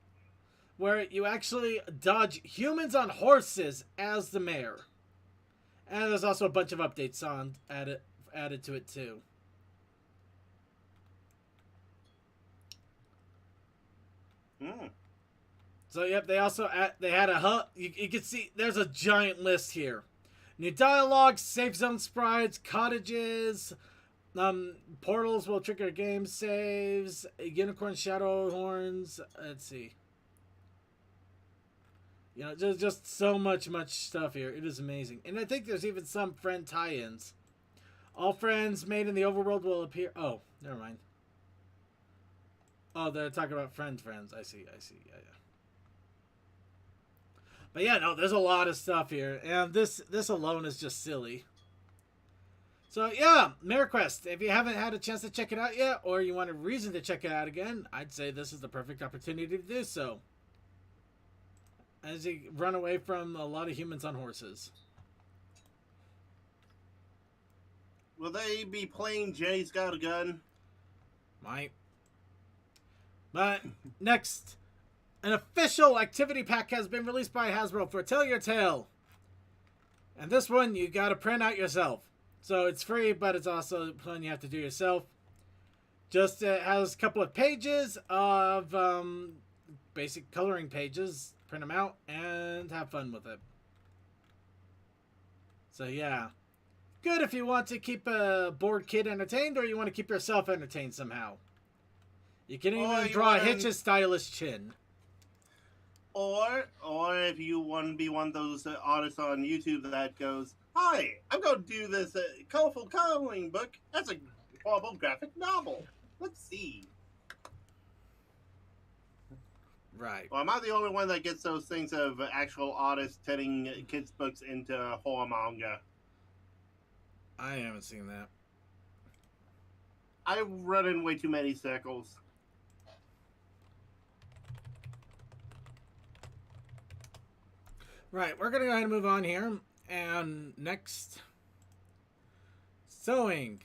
where you actually dodge humans on horses as the mare. And there's also a bunch of updates added to it too. So yep, they also they had a hub. You can see there's a giant list here. New dialogue, safe zone sprites, cottages, portals will trigger game saves, unicorn shadow horns. Let's see. You know, there's just so much stuff here. It is amazing. And I think there's even some friend tie-ins. All friends made in the overworld will appear. Oh, never mind. Oh, they're talking about friends. I see. Yeah. But yeah, no, there's a lot of stuff here, and this alone is just silly. So yeah, MiraQuest. If you haven't had a chance to check it out yet, or you want a reason to check it out again, I'd say this is the perfect opportunity to do so. As you run away from a lot of humans on horses. Will they be playing Jay's Got a Gun? Might. But next, an official activity pack has been released by Hasbro for Tell Your Tale. And this one you gotta print out yourself. So it's free, but it's also one you have to do yourself. Just has a couple of pages of basic coloring pages. Print them out and have fun with it. So yeah. Good if you want to keep a bored kid entertained, or you want to keep yourself entertained somehow. You can even draw Hitch's stylish chin. Or if you want to be one of those artists on YouTube that goes, "Hi, I'm going to do this colorful coloring book as a horrible graphic novel. Let's see." Right. Or am I the only one that gets those things of actual artists turning kids' books into horror manga? I haven't seen that. I run in way too many circles. Right, we're going to go ahead and move on here. And next, sewing.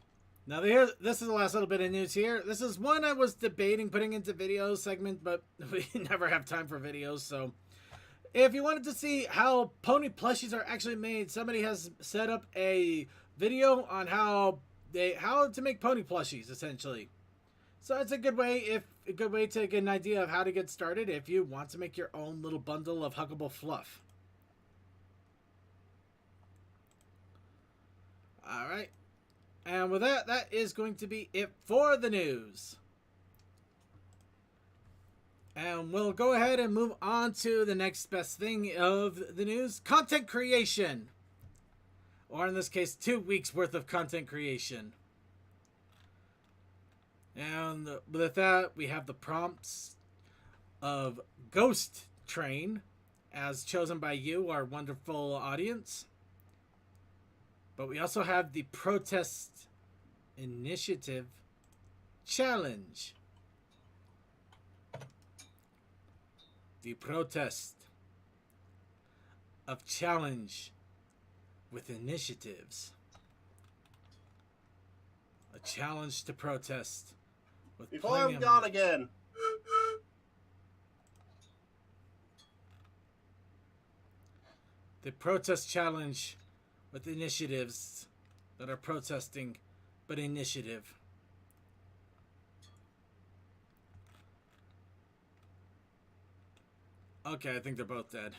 Now, this is the last little bit of news here. This is one I was debating putting into video segment, but we never have time for videos. So, if you wanted to see how pony plushies are actually made, somebody has set up a video on how to make pony plushies, essentially. So it's a good way to get an idea of how to get started if you want to make your own little bundle of huggable fluff. All right. And with that, that is going to be it for the news. And we'll go ahead and move on to the next best thing of the news. Content creation. Or in this case, 2 weeks worth of content creation. And with that, we have the prompts of Ghost Train, as chosen by you, our wonderful audience. But we also have the Protest Initiative Challenge. The protest of challenge with initiatives. A challenge to protest with Before I'm gone again. The protest challenge with initiatives that are protesting but initiative. Okay, I think they're both dead.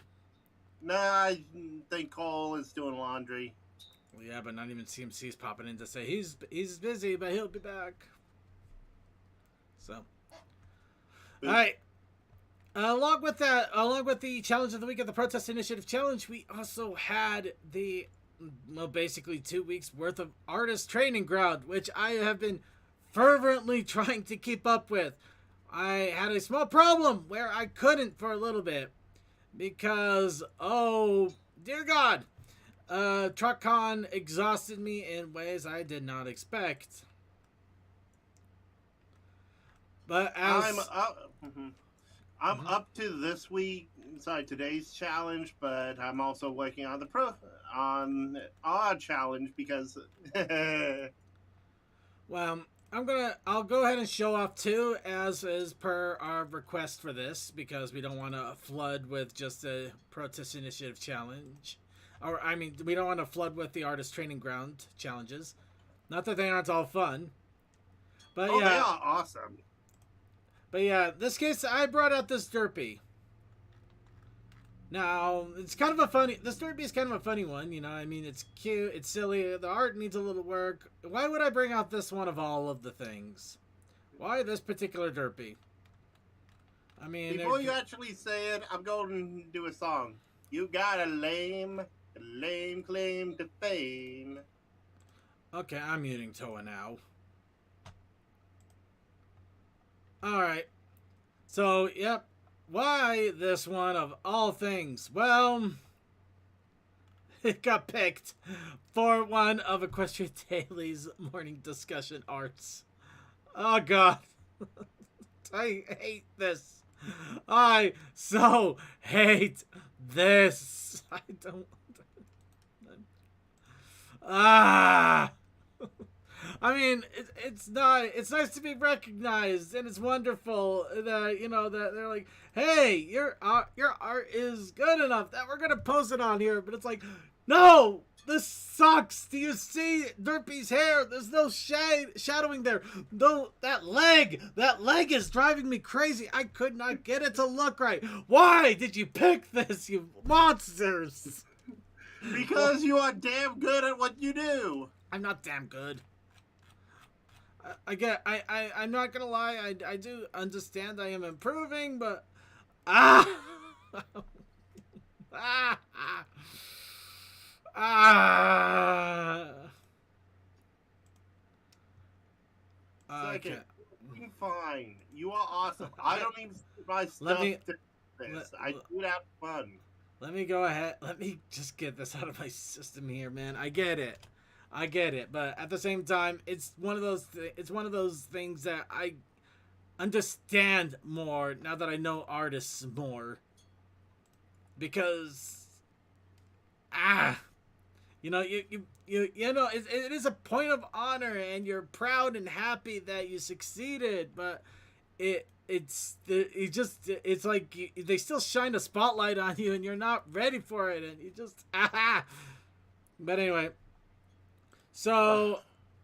Nah, I think Cole is doing laundry. Well, yeah, but not even CMC's popping in to say he's busy, but he'll be back. So, all right. Along with the challenge of the week of the Protest Initiative Challenge, we also had the basically 2 weeks worth of artist training ground, which I have been fervently trying to keep up with. I had a small problem where I couldn't for a little bit because, oh dear God, Trotcon exhausted me in ways I did not expect. But as I'm up to today's challenge, but I'm also working on on our challenge because well, I'll go ahead and show off too, as is per our request for this, because we don't want to flood with just a Protest Initiative challenge. Or, I mean, we don't want to flood with the artist training ground challenges. Not that they aren't all fun. But yeah. They are awesome. But yeah, this case, I brought out this Derpy. Now, it's kind of a funny... This Derpy is kind of a funny one, you know. I mean, it's cute, it's silly, the art needs a little work. Why would I bring out this one of all of the things? Why this particular Derpy? I mean... Before you actually say it, I'm going to do a song. You got a lame claim to fame. Okay, I'm muting Toa now. Alright. So, yep. Why this one of all things? Well, it got picked for one of Equestria Daily's morning discussion arts. Oh, God. I hate this. I so hate this. I don't. Ah. I mean, it's not. It's nice to be recognized, and it's wonderful that that they're like, "Hey, your art is good enough that we're gonna post it on here." But it's like, no, this sucks. Do you see Derpy's hair? There's no shadowing there. No, that leg is driving me crazy. I could not get it to look right. Why did you pick this, you monsters? Because you are damn good at what you do. I'm not damn good. I'm not gonna lie, I do understand I am improving, but ah ah Second, you're fine. You are awesome. I don't even see my stuff to this. I do it out fun. Let me go ahead. Let me just get this out of my system here, man. I get it, but at the same time, it's one of those things that I understand more now that I know artists more. Because you know, it is a point of honor, and you're proud and happy that you succeeded, but it's like they still shine a spotlight on you, and you're not ready for it, and you just But anyway, so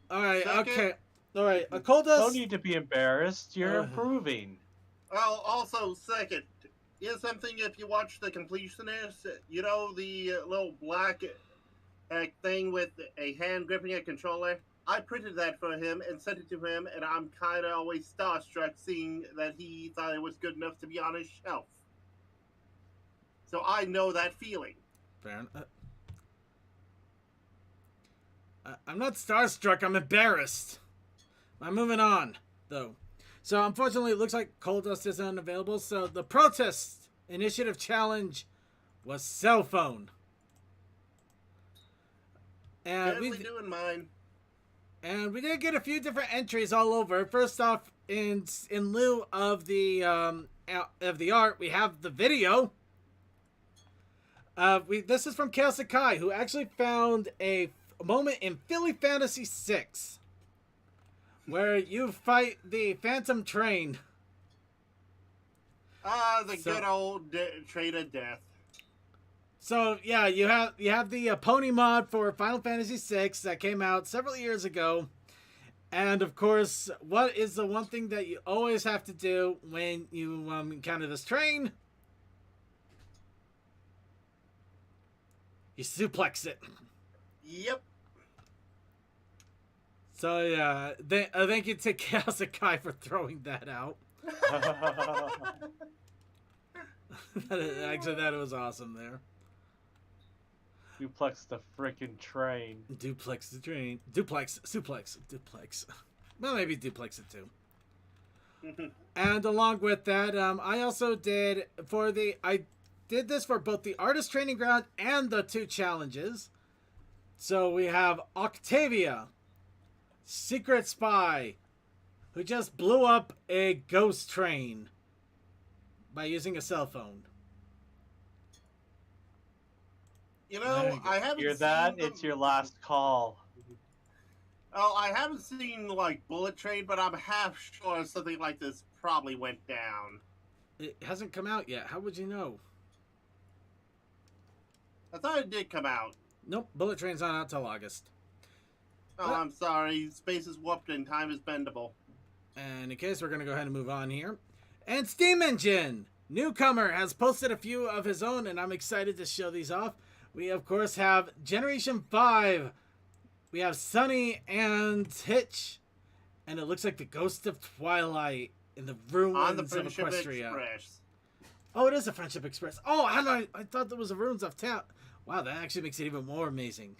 all right, Second, okay, all right. Akoldas, Don't need to be embarrassed. You're improving. Well, also, second, here's something if you watch The Completionist, you know the little black thing with a hand gripping a controller? I printed that for him and sent it to him, and I'm kind of always starstruck seeing that he thought it was good enough to be on his shelf. So I know that feeling. Fair enough. I'm not starstruck, I'm embarrassed. I'm moving on, though. So, unfortunately, it looks like Coal Dust is unavailable, so the protest initiative challenge was cell phone. And Definitely doing mine. And we did get a few different entries all over. First off, in lieu of the art, we have the video. This is from Kale Sakai, who actually found a moment in Philly Fantasy VI where you fight the Phantom Train. Good old Train of Death. So yeah, you have the pony mod for Final Fantasy VI that came out several years ago, and of course, what is the one thing that you always have to do when you encounter this train? You suplex it. Yep. So yeah, thank you to Chaos Sakai for throwing that out. Actually, that was awesome there. Duplex the frickin' train. Duplex the train. Duplex. Suplex. Duplex. Well, maybe duplex it too. And along with that, I also did I did this for both the artist training ground and the 2 challenges. So we have Octavia, secret spy, who just blew up a ghost train by using a cell phone. You know, I haven't Hear seen that? them. It's your last call. Oh, I haven't seen, like, Bullet Train, but I'm half sure something like this probably went down. It hasn't come out yet. How would you know? I thought it did come out. Nope, Bullet Train's not out till August. Oh, I'm sorry. Space is warped and time is bendable. And in case, we're going to go ahead and move on here. And Steam Engine! Newcomer has posted a few of his own, and I'm excited to show these off. We, of course, have Generation 5. We have Sunny and Hitch. And it looks like the Ghost of Twilight in the ruins On the of Friendship Equestria. Express. Oh, it is a Friendship Express. Oh, I thought there was the ruins of town. Wow, that actually makes it even more amazing.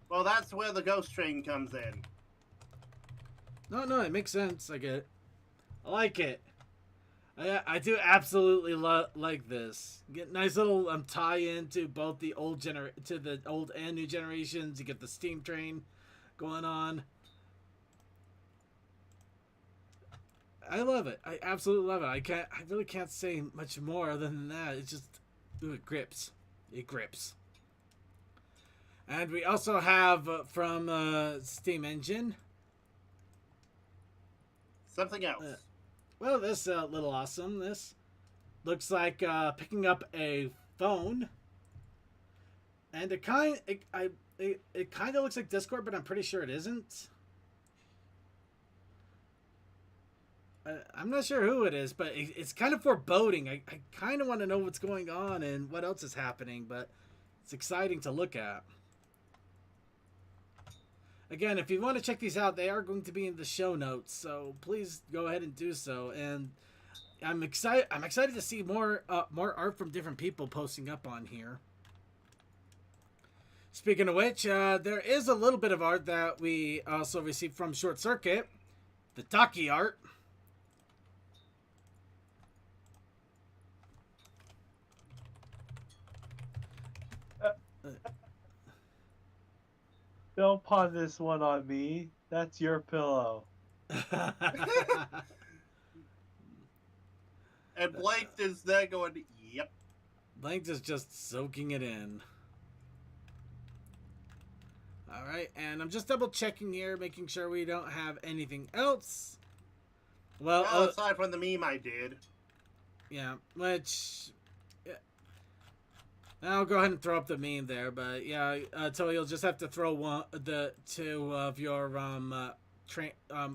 Well, that's where the Ghost Train comes in. No, it makes sense. I get it. I like it. I do absolutely like this. Get nice little tie-in to both the old to the old and new generations. You get the steam train going on. I love it. I absolutely love it. I really can't say much more other than that. It's just, ooh, it grips. It grips. And we also have from Steam Engine. Something else. Well, this little awesome. This looks like picking up a phone, and it kind of looks like Discord, but I'm pretty sure it isn't. I'm not sure who it is, but it's kind of foreboding. I kind of want to know what's going on and what else is happening, but it's exciting to look at. Again, if you want to check these out, they are going to be in the show notes, so please go ahead and do so. And I'm excited to see more art from different people posting up on here. Speaking of which, there is a little bit of art that we also received from Short Circuit, the Taki art. Don't pawn this one on me. That's your pillow. And Blake is there going, yep. Blank is just soaking it in. Alright, and I'm just double checking here, making sure we don't have anything else. Well, aside from the meme I did. Yeah, which... Yeah. I'll go ahead and throw up the meme there, but yeah, so you'll just have to throw the two of your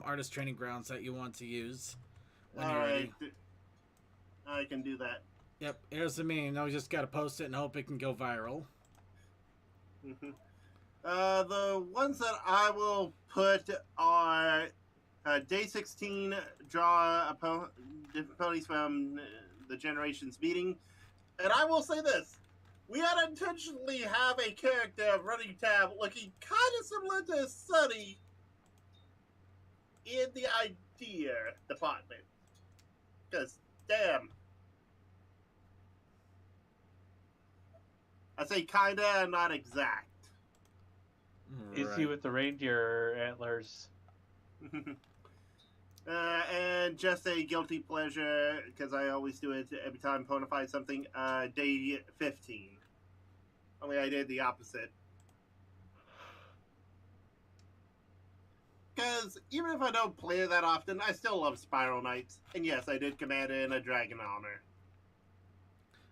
artist training grounds that you want to use. Alright. I can do that. Yep, here's the meme. Now we just gotta post it and hope it can go viral. The ones that I will put are Day 16, draw different ponies from the Generations meeting. And I will say this. We unintentionally have a character of Running Tab looking kind of similar to Sunny in the idea department. Because, damn. I say kinda and not exact. Is he with the reindeer antlers? And just a guilty pleasure, because I always do it every time Ponify something, Day 15. Only I did the opposite. Because even if I don't play that often, I still love Spiral Knights. And yes, I did Commander in a Dragon Honor.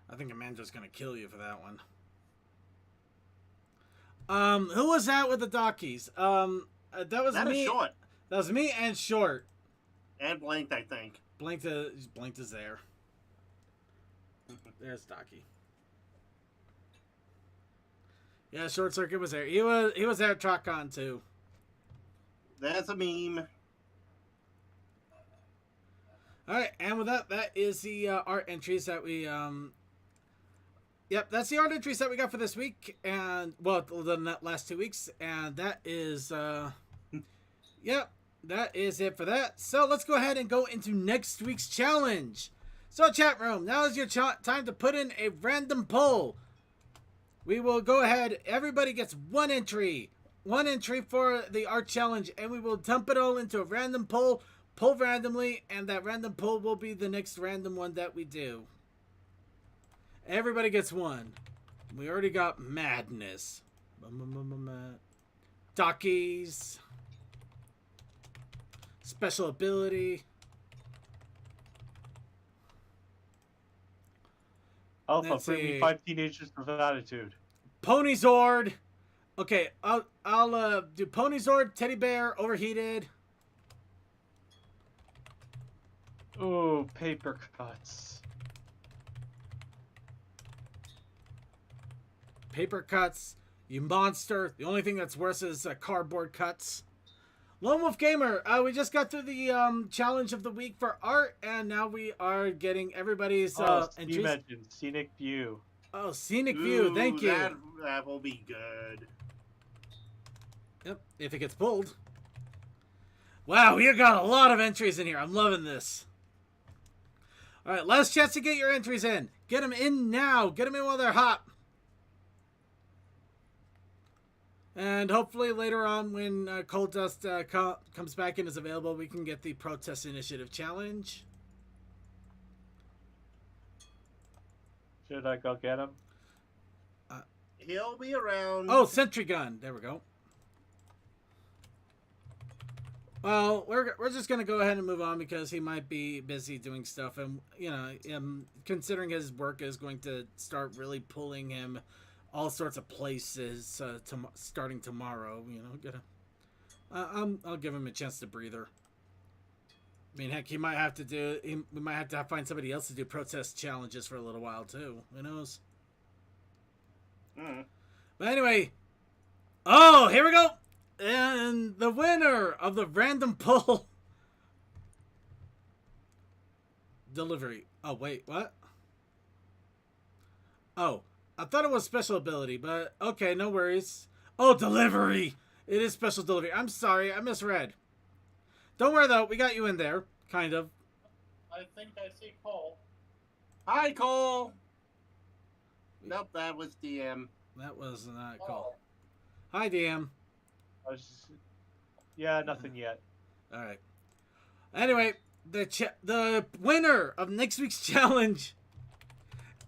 I think Amanda's gonna kill you for that one. Who was that with the Dockies? That was me. Short. That was me and Short. And Blanked, I think. Blanked is there. There's Docky. Yeah, Short Circuit was there. He was there at Trotcon too. That's a meme. All right, and with that is the art entries that we Yep, that's the art entries that we got for this week, and well, the last 2 weeks, and that is yep, that is it for that. So let's go ahead and go into next week's challenge. So chat room, now is your time to put in a random poll. We will go ahead. Everybody gets one entry for the art challenge, and we will dump it all into a random poll, pull randomly, and that random poll will be the next random one that we do. Everybody gets one. We already got Madness. Dockies. Special ability. Alpha, Let's bring see. me 5 teenagers with attitude. Ponyzord. Okay, I'll do Ponyzord, Teddy Bear, Overheated. Ooh, paper cuts. Paper cuts. You monster. The only thing that's worse is cardboard cuts. Lone Wolf Gamer, we just got through the challenge of the week for art, and now we are getting everybody's entries. You mentioned Scenic View. Oh, Scenic View, thank you. That will be good. Yep, if it gets pulled. Wow, we got a lot of entries in here. I'm loving this. All right, last chance to get your entries in. Get them in now. Get them in while they're hot. And hopefully later on when Cold Dust comes back and is available, we can get the Protest Initiative Challenge. Should I go get him? He'll be around. Oh, Sentry Gun. There we go. Well, we're just going to go ahead and move on because he might be busy doing stuff. And, you know, considering his work is going to start really pulling him all sorts of places starting tomorrow, you know. I'll give him a chance to breather. I mean, heck, we might have to find somebody else to do protest challenges for a little while, too. Who knows? But anyway, oh, here we go. And the winner of the random pull delivery. Oh, wait, what? Oh, I thought it was special ability, but okay, no worries. Oh, delivery. It is special delivery. I'm sorry, I misread. Don't worry, though. We got you in there, kind of. I think I see Cole. Hi, Cole. Nope, that was DM. That was not Cole. Hi, DM. Yeah, nothing yet. All right. Anyway, the winner of next week's challenge,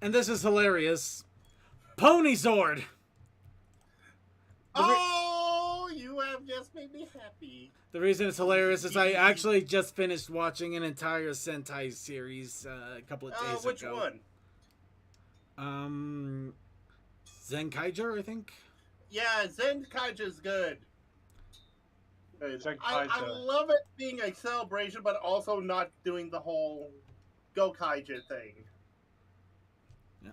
and this is hilarious, Pony Zord. Oh, you have just made me happy. The reason it's hilarious is I actually just finished watching an entire Sentai series a couple of days which ago. Which one? Zenkaiger, I think. Yeah, Zenkaiger's good. I love it being a celebration, but also not doing the whole Go-Kaija thing. Yeah.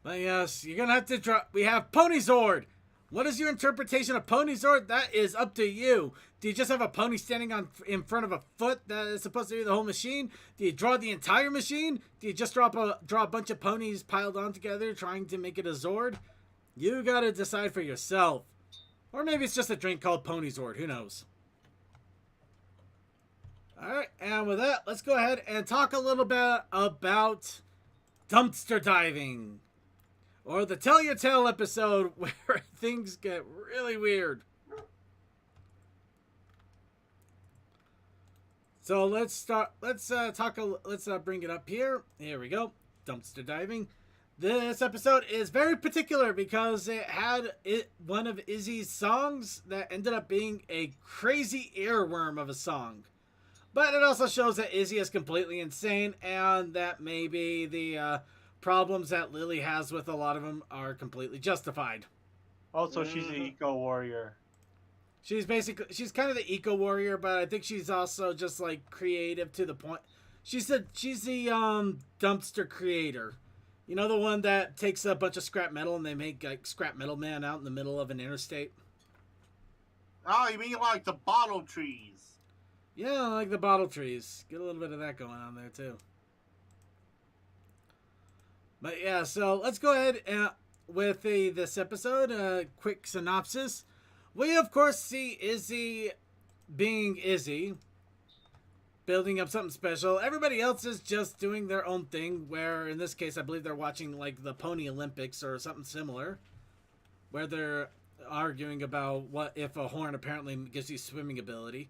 But yes, you're gonna have to drop. We have Pony Zord. What is your interpretation of Pony Zord? That is up to you. Do you just have a pony standing in front of a foot that is supposed to be the whole machine? Do you draw the entire machine? Do you just draw a bunch of ponies piled on together trying to make it a Zord? You gotta decide for yourself. Or maybe it's just a drink called Pony Zord. Who knows? Alright, and with that, let's go ahead and talk a little bit about dumpster diving. Or the Tell Your Tale episode where things get really weird. So let's bring it up here. Here we go. Dumpster diving. This episode is very particular because it had one of Izzy's songs that ended up being a crazy earworm of a song. But it also shows that Izzy is completely insane and that maybe the problems that Lily has with a lot of them are completely justified. Also, she's an eco warrior. She's kind of the eco warrior, but I think she's also just like creative to the point. She's the dumpster creator. You know, the one that takes a bunch of scrap metal and they make like scrap metal man out in the middle of an interstate? Oh, you mean like the bottle trees? Yeah, like the bottle trees. Get a little bit of that going on there too. But yeah, so let's go ahead with this episode. Quick synopsis. We, of course, see Izzy being Izzy, building up something special. Everybody else is just doing their own thing, where, in this case, I believe they're watching, like, the Pony Olympics or something similar, where they're arguing about what if a horn apparently gives you swimming ability.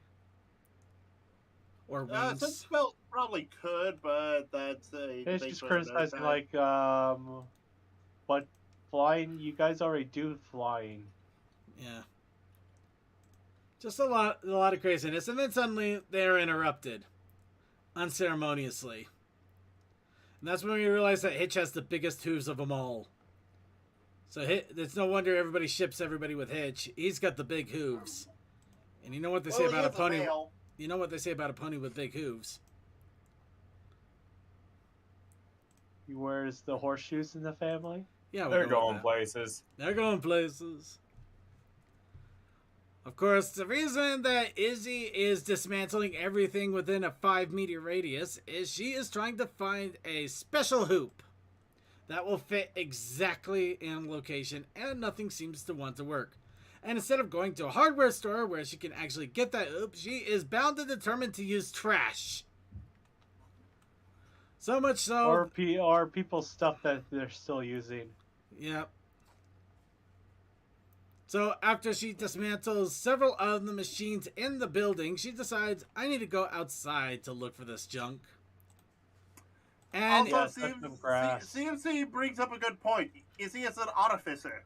Or wings. Since probably could, but that's a... It's just criticizing, like, but flying, you guys already do flying. Yeah. Just a lot of craziness, and then suddenly they're interrupted, unceremoniously. And that's when we realize that Hitch has the biggest hooves of them all. So it's no wonder everybody ships everybody with Hitch. He's got the big hooves. And you know what they say about a pony? You know what they say about a pony with big hooves? He wears the horseshoes in the family? Yeah, they're going places. They're going places. Of course, the reason that Izzy is dismantling everything within a 5-meter radius is she is trying to find a special hoop that will fit exactly in location, and nothing seems to want to work. And instead of going to a hardware store where she can actually get that hoop, she is bound and determined to use trash. So much so. Or people's stuff that they're still using. Yep. So after she dismantles several of the machines in the building, she decides, I need to go outside to look for this junk. And Also, touch some grass. CMC brings up a good point. Izzy is an artificer.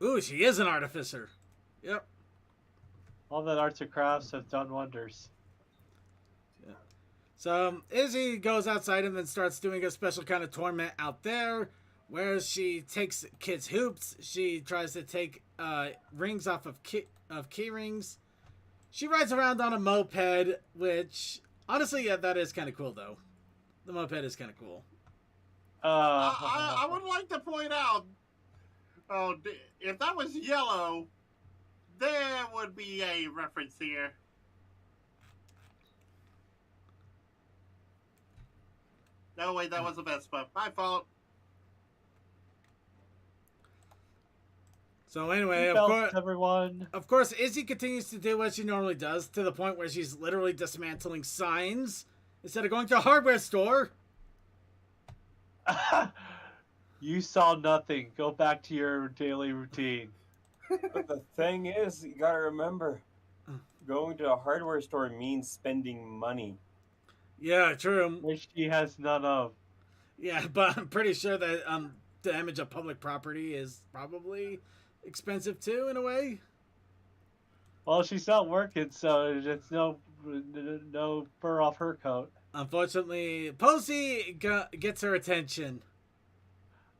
ooh, she is an artificer. Yep. All that arts and crafts have done wonders. So Izzy goes outside and then starts doing a special kind of torment out there, where she takes kids' hoops. She tries to take rings off of key rings. She rides around on a moped, which honestly, yeah, that is kind of cool though. The moped is kind of cool. I would like to point out, if that was yellow, there would be a reference here. No, wait, that was a Vespa. My fault. So anyway, everyone. of course, Izzy continues to do what she normally does, to the point where she's literally dismantling signs instead of going to a hardware store. You saw nothing. Go back to your daily routine. But the thing is, you gotta remember, going to a hardware store means spending money. Yeah, true. Which she has none of. Yeah, but I'm pretty sure that damage of public property is probably expensive too, in a way. Well, she's not working, so it's no fur off her coat. Unfortunately, Posey gets her attention.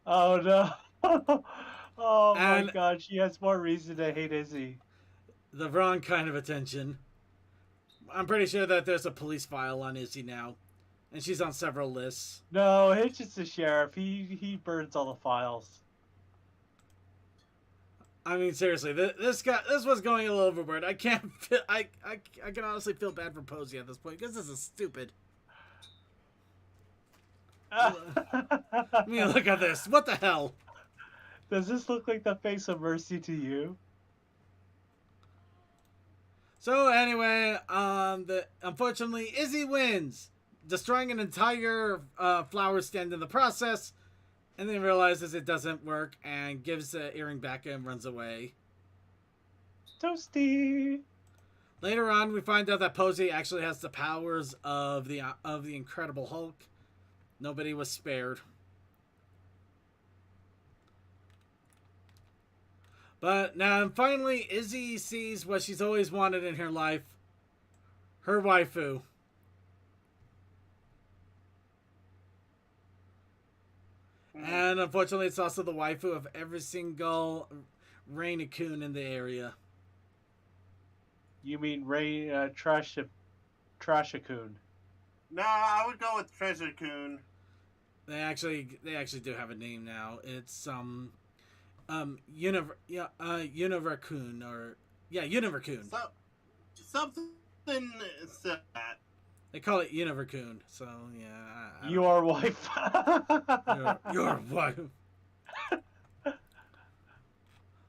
Oh no! Oh my And- god, she has more reason to hate Izzy. The wrong kind of attention. I'm pretty sure that there's a police file on Izzy now, and she's on several lists. No, it's just the sheriff. He burns all the files. I mean, seriously, this was going a little overboard. I can't feel, I can honestly feel bad for Posey at this point, because this is stupid. I mean, look at this. What the hell? Does this look like the face of mercy to you? So anyway, unfortunately, Izzy wins, destroying an entire flower stand in the process, and then realizes it doesn't work and gives the earring back and runs away. Toasty. Later on, we find out that Posey actually has the powers of the Incredible Hulk. Nobody was spared. But now, finally, Izzy sees what she's always wanted in her life. Her waifu. And unfortunately, it's also the waifu of every single Rain-kun in the area. You mean Ray Trashakun? No, I would go with Treasure Coon. They actually do have a name now. It's Univerkun, or Univerkun. So, something so that. They call it Univerkun. So yeah. Your wife. Your wife.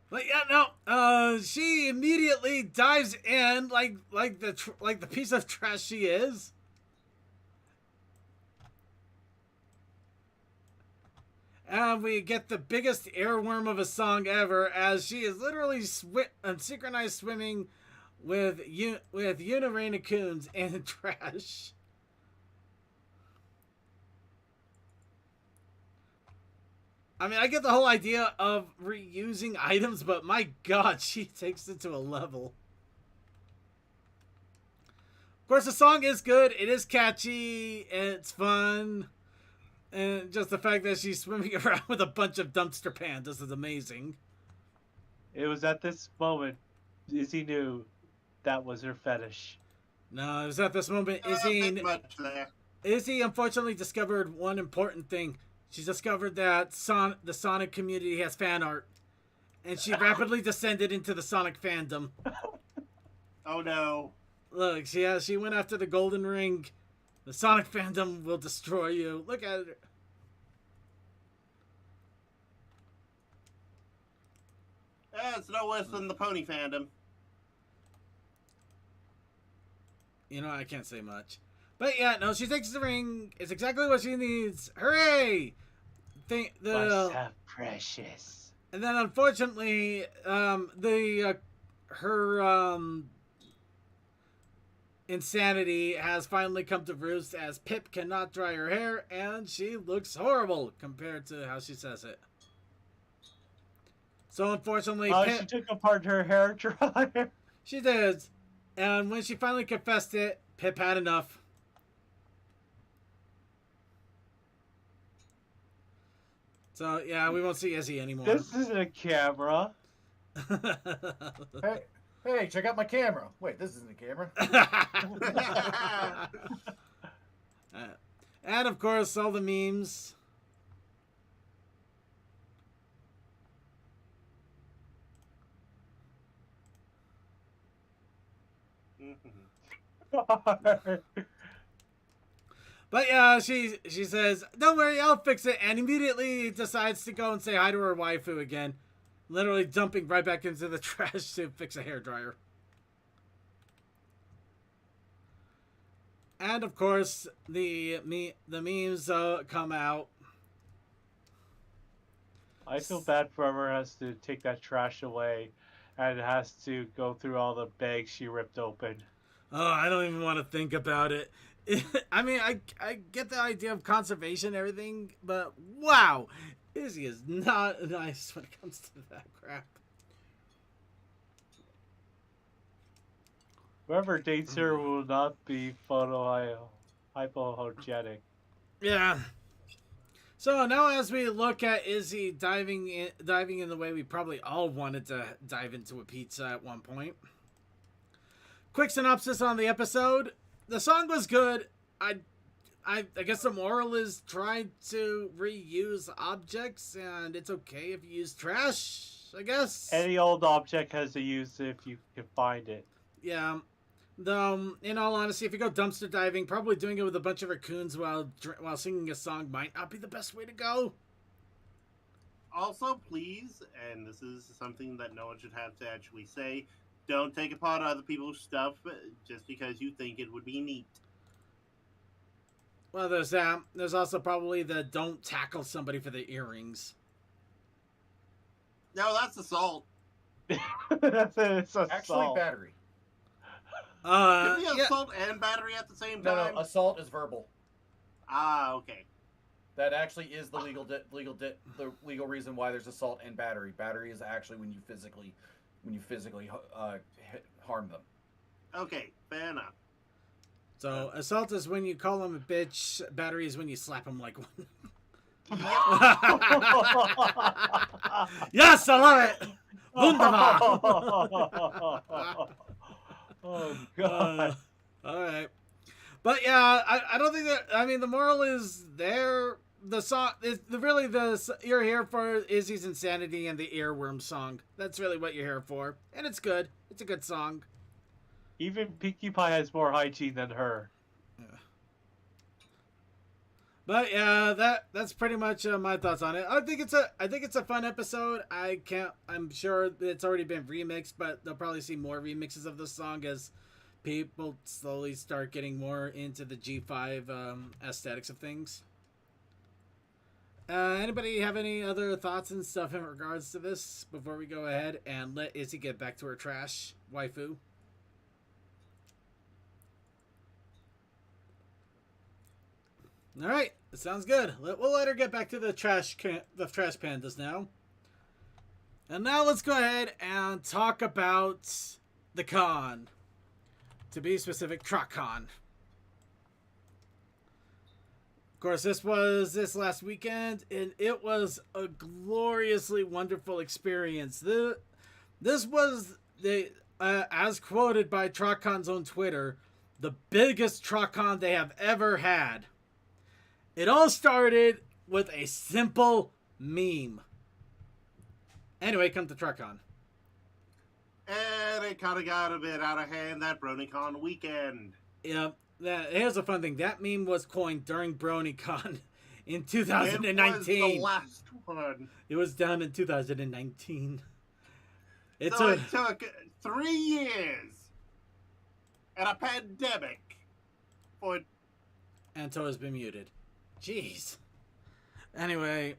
But yeah, no. She immediately dives in like the piece of trash she is. And we get the biggest earworm of a song ever, as she is literally synchronized swimming with Uniraina-kuns in trash. I mean, I get the whole idea of reusing items, but my god, she takes it to a level. Of course, the song is good. It is catchy. It's fun. And just the fact that she's swimming around with a bunch of dumpster pandas is amazing. It was at this moment Izzy knew that was her fetish. No, it was at this moment Izzy unfortunately discovered one important thing. She discovered that the Sonic community has fan art. And she rapidly descended into the Sonic fandom. Oh no. Look, she went after the golden ring. The Sonic fandom will destroy you. Look at it. It's no worse than the pony fandom. You know, I can't say much. But yeah, no, she takes the ring. It's exactly what she needs. Hooray! Must have precious. And then unfortunately, her insanity has finally come to roost as Pip cannot dry her hair and she looks horrible compared to how she says it. So unfortunately, Pip, she took apart her hair dryer. She did. And when she finally confessed it, Pip had enough. So yeah, we won't see Izzy anymore. This isn't a camera. Hey, check out my camera. Wait, this isn't a camera. And of course, all the memes. But yeah, she says, "Don't worry, I'll fix it," and immediately decides to go and say hi to her waifu again, literally dumping right back into the trash to fix a hairdryer. And of course, the memes come out. I feel bad for whoever has to take that trash away and has to go through all the bags she ripped open. Oh, I don't even want to think about it. I mean, I get the idea of conservation and everything, but wow, Izzy is not nice when it comes to that crap. Whoever dates her will not be hypohygienic. Yeah. So now as we look at Izzy diving in the way we probably all wanted to dive into a pizza at one point. Quick synopsis on the episode. The song was good. I guess the moral is try to reuse objects, and it's okay if you use trash, I guess. Any old object has a use if you can find it. Yeah. In all honesty, if you go dumpster diving, probably doing it with a bunch of raccoons while singing a song might not be the best way to go. Also, please, and this is something that no one should have to actually say, don't take apart other people's stuff just because you think it would be neat. Well, there's that. There's also probably the don't tackle somebody for the earrings. No, that's assault. It's assault. Actually, battery. Can we Yeah. assault and battery at the same time? No, assault is verbal. Ah, okay. That actually is the the legal reason why there's assault and battery. Battery is actually when you physically harm them. Okay, fair enough. So assault is when you call them a bitch. Battery is when you slap them like one. Yes, I love it. Wunderbar. Oh god. All right, but yeah, I don't think that. I mean, the moral is there. The song is you're here for Izzy's insanity and the earworm song. That's really what you're here for, and it's good. It's a good song. Even Pinkie Pie has more hygiene than her. Yeah. But yeah, that's pretty much my thoughts on it. I think it's a fun episode. I'm sure it's already been remixed, but they'll probably see more remixes of the song as people slowly start getting more into the G5 aesthetics of things. Anybody have any other thoughts and stuff in regards to this before we go ahead and let Izzy get back to her trash waifu? All right, it sounds good. We'll let her get back to the trash pandas now. And now let's go ahead and talk about the con. To be specific, Trotcon. Of course, this was this last weekend, and it was a gloriously wonderful experience. This was as quoted by Trotcon's own Twitter, the biggest Trotcon they have ever had. It all started with a simple meme. Anyway, come to Trotcon. And it kind of got a bit out of hand that BronyCon weekend. Yeah, here's a fun thing. That meme was coined during BronyCon in 2019. It was the last one. It was done in 2019. It took 3 years and a pandemic for Anto has been muted. Jeez. Anyway,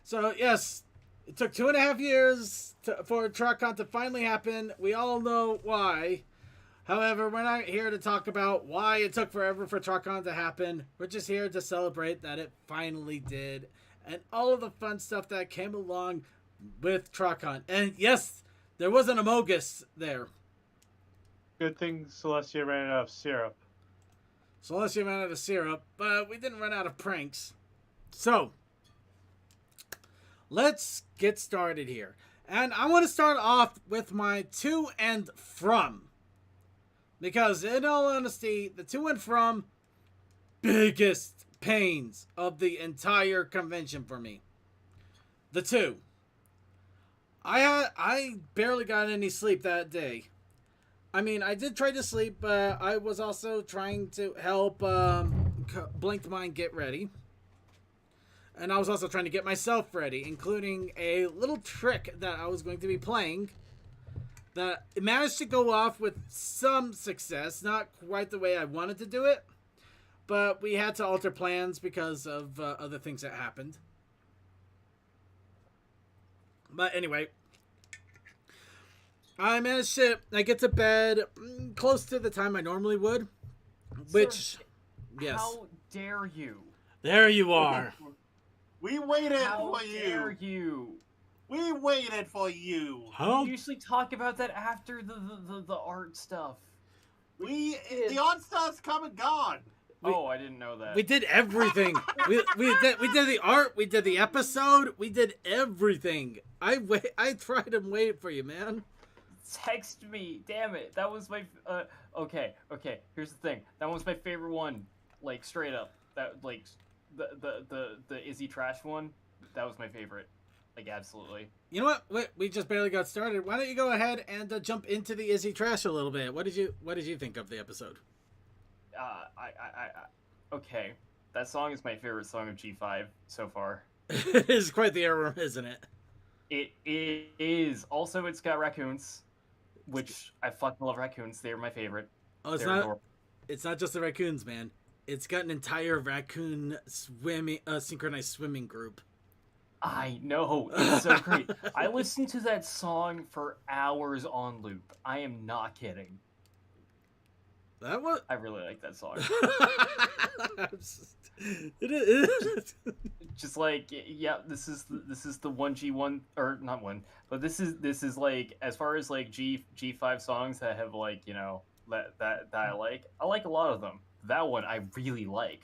so yes, it took 2.5 years for Trotcon to finally happen. We all know why. However, we're not here to talk about why it took forever for Trotcon to happen. We're just here to celebrate that it finally did, and all of the fun stuff that came along with Trotcon. And yes, there was an Amogus there. Good thing Celestia ran out of syrup. Celestia ran out of syrup, but we didn't run out of pranks. So, let's get started here. And I want to start off with my to and from. Because, in all honesty, the to and from, biggest pains of the entire convention for me. The to. I barely got any sleep that day. I mean, I did try to sleep, but I was also trying to help Blinked Mind get ready. And I was also trying to get myself ready, including a little trick that I was going to be playing that managed to go off with some success. Not quite the way I wanted to do it, but we had to alter plans because of other things that happened. But anyway, I managed to get to bed close to the time I normally would, which, Sir, yes. How dare you? There you are. We waited How for dare you. you? We waited for you. How? We usually talk about that after the art stuff. The art stuff's come and gone. Oh, I didn't know that. We did everything. we did the art. We did the episode. We did everything. I tried and waited for you, man. Text me, damn it. That was my okay. Here's the thing. That was my favorite one. Like straight up. That like the Izzy Trash one. That was my favorite. Like absolutely. You know what? We just barely got started. Why don't you go ahead and jump into the Izzy Trash a little bit? What did you think of the episode? Okay. That song is my favorite song of G5 so far. It is quite the error, isn't it? It is. Also, it's got raccoons, which I fucking love raccoons. They're my favorite. Oh, it's They're not. adorable. It's not just the raccoons, man. It's got an entire raccoon synchronized swimming group. I know. It's so great. I listened to that song for hours on loop. I am not kidding. That was. I really like that song. It is. Just like, yeah, this is the 1G1 or not one, but this is like as far as like G5 songs that have like, you know, that I like a lot of them. That one I really like.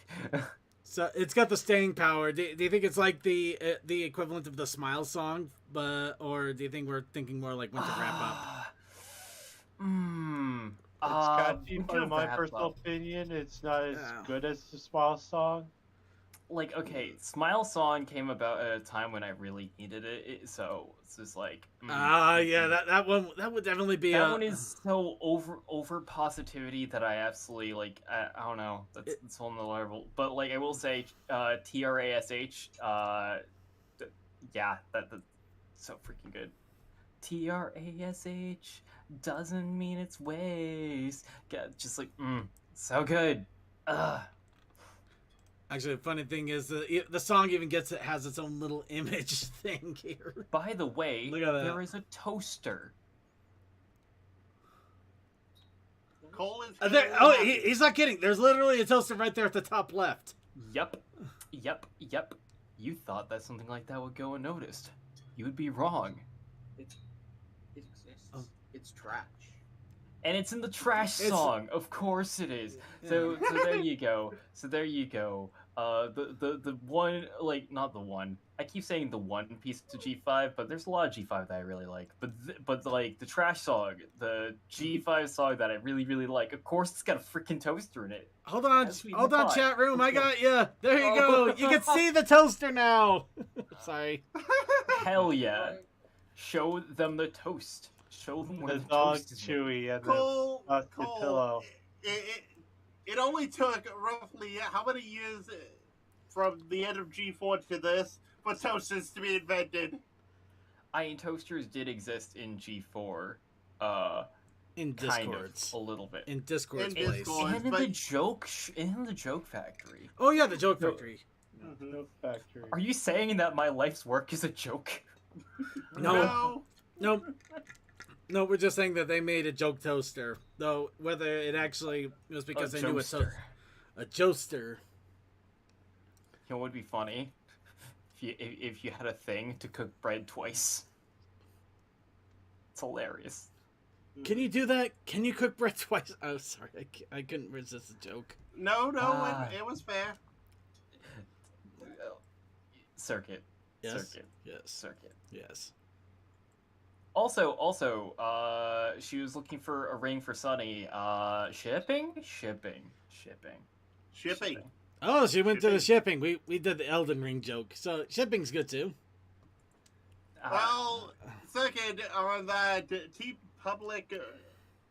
So it's got the staying power. Do you think it's like the equivalent of the Smile song, or do you think we're thinking more like When to Wrap Up? It's got, When to in my Wrap personal Up. opinion, it's not as Oh. good as the Smile song. Like, okay, Smile song came about at a time when I really needed it, so it's just like Yeah, that one would definitely be that one is so over positivity that I absolutely like. I don't know. That's whole nother level. But like I will say, TRASH. Yeah, that's so freaking good. TRASH doesn't mean it's waste. Just like so good. Actually, the funny thing is the song even has its own little image thing here. By the way, Look at that. there is a toaster. Cole is He's not kidding. There's literally a toaster right there at the top left. Yep. You thought that something like that would go unnoticed. You would be wrong. It exists. Oh. It's trash. And it's in the trash song. Of course it is. So there you go. The one, like, not the one. I keep saying the one piece of G5, but there's a lot of G5 that I really like. But like the trash song, the G5 song that I really really like. Of course, it's got a freaking toaster in it. Hold on, As we hold on, thought. chat room. I got you. There you go. You can see the toaster now. Sorry. Hell yeah! Show them the toast. Show them where The the dog toast is. Chewy and the Cole. busted Cole. pillow. It only took roughly how many years from the end of G4 to this for toasters to be invented? I mean, toasters did exist in G4. In kind Discords. of, a little bit. In Discord's In place. Discord. And in but- the joke factory. Oh yeah, the Joke No. Factory. Mhm. No factory. Are you saying that my life's work is a joke? No. No, we're just saying that they made a joke toaster. Though whether it actually was because they knew jokester. a joaster. You know what would be funny? If you had a thing to cook bread twice. It's hilarious. Can you do that? Can you cook bread twice? Oh, sorry, I couldn't resist the joke. No, Ah. it was fair. Circuit. Yes. Circuit. Yes. Circuit. Yes. Also, she was looking for a ring for Sunny. Shipping. Shipping. Oh, she went to the shipping. We did the Elden Ring joke, so shipping's good too. Well, second on that Public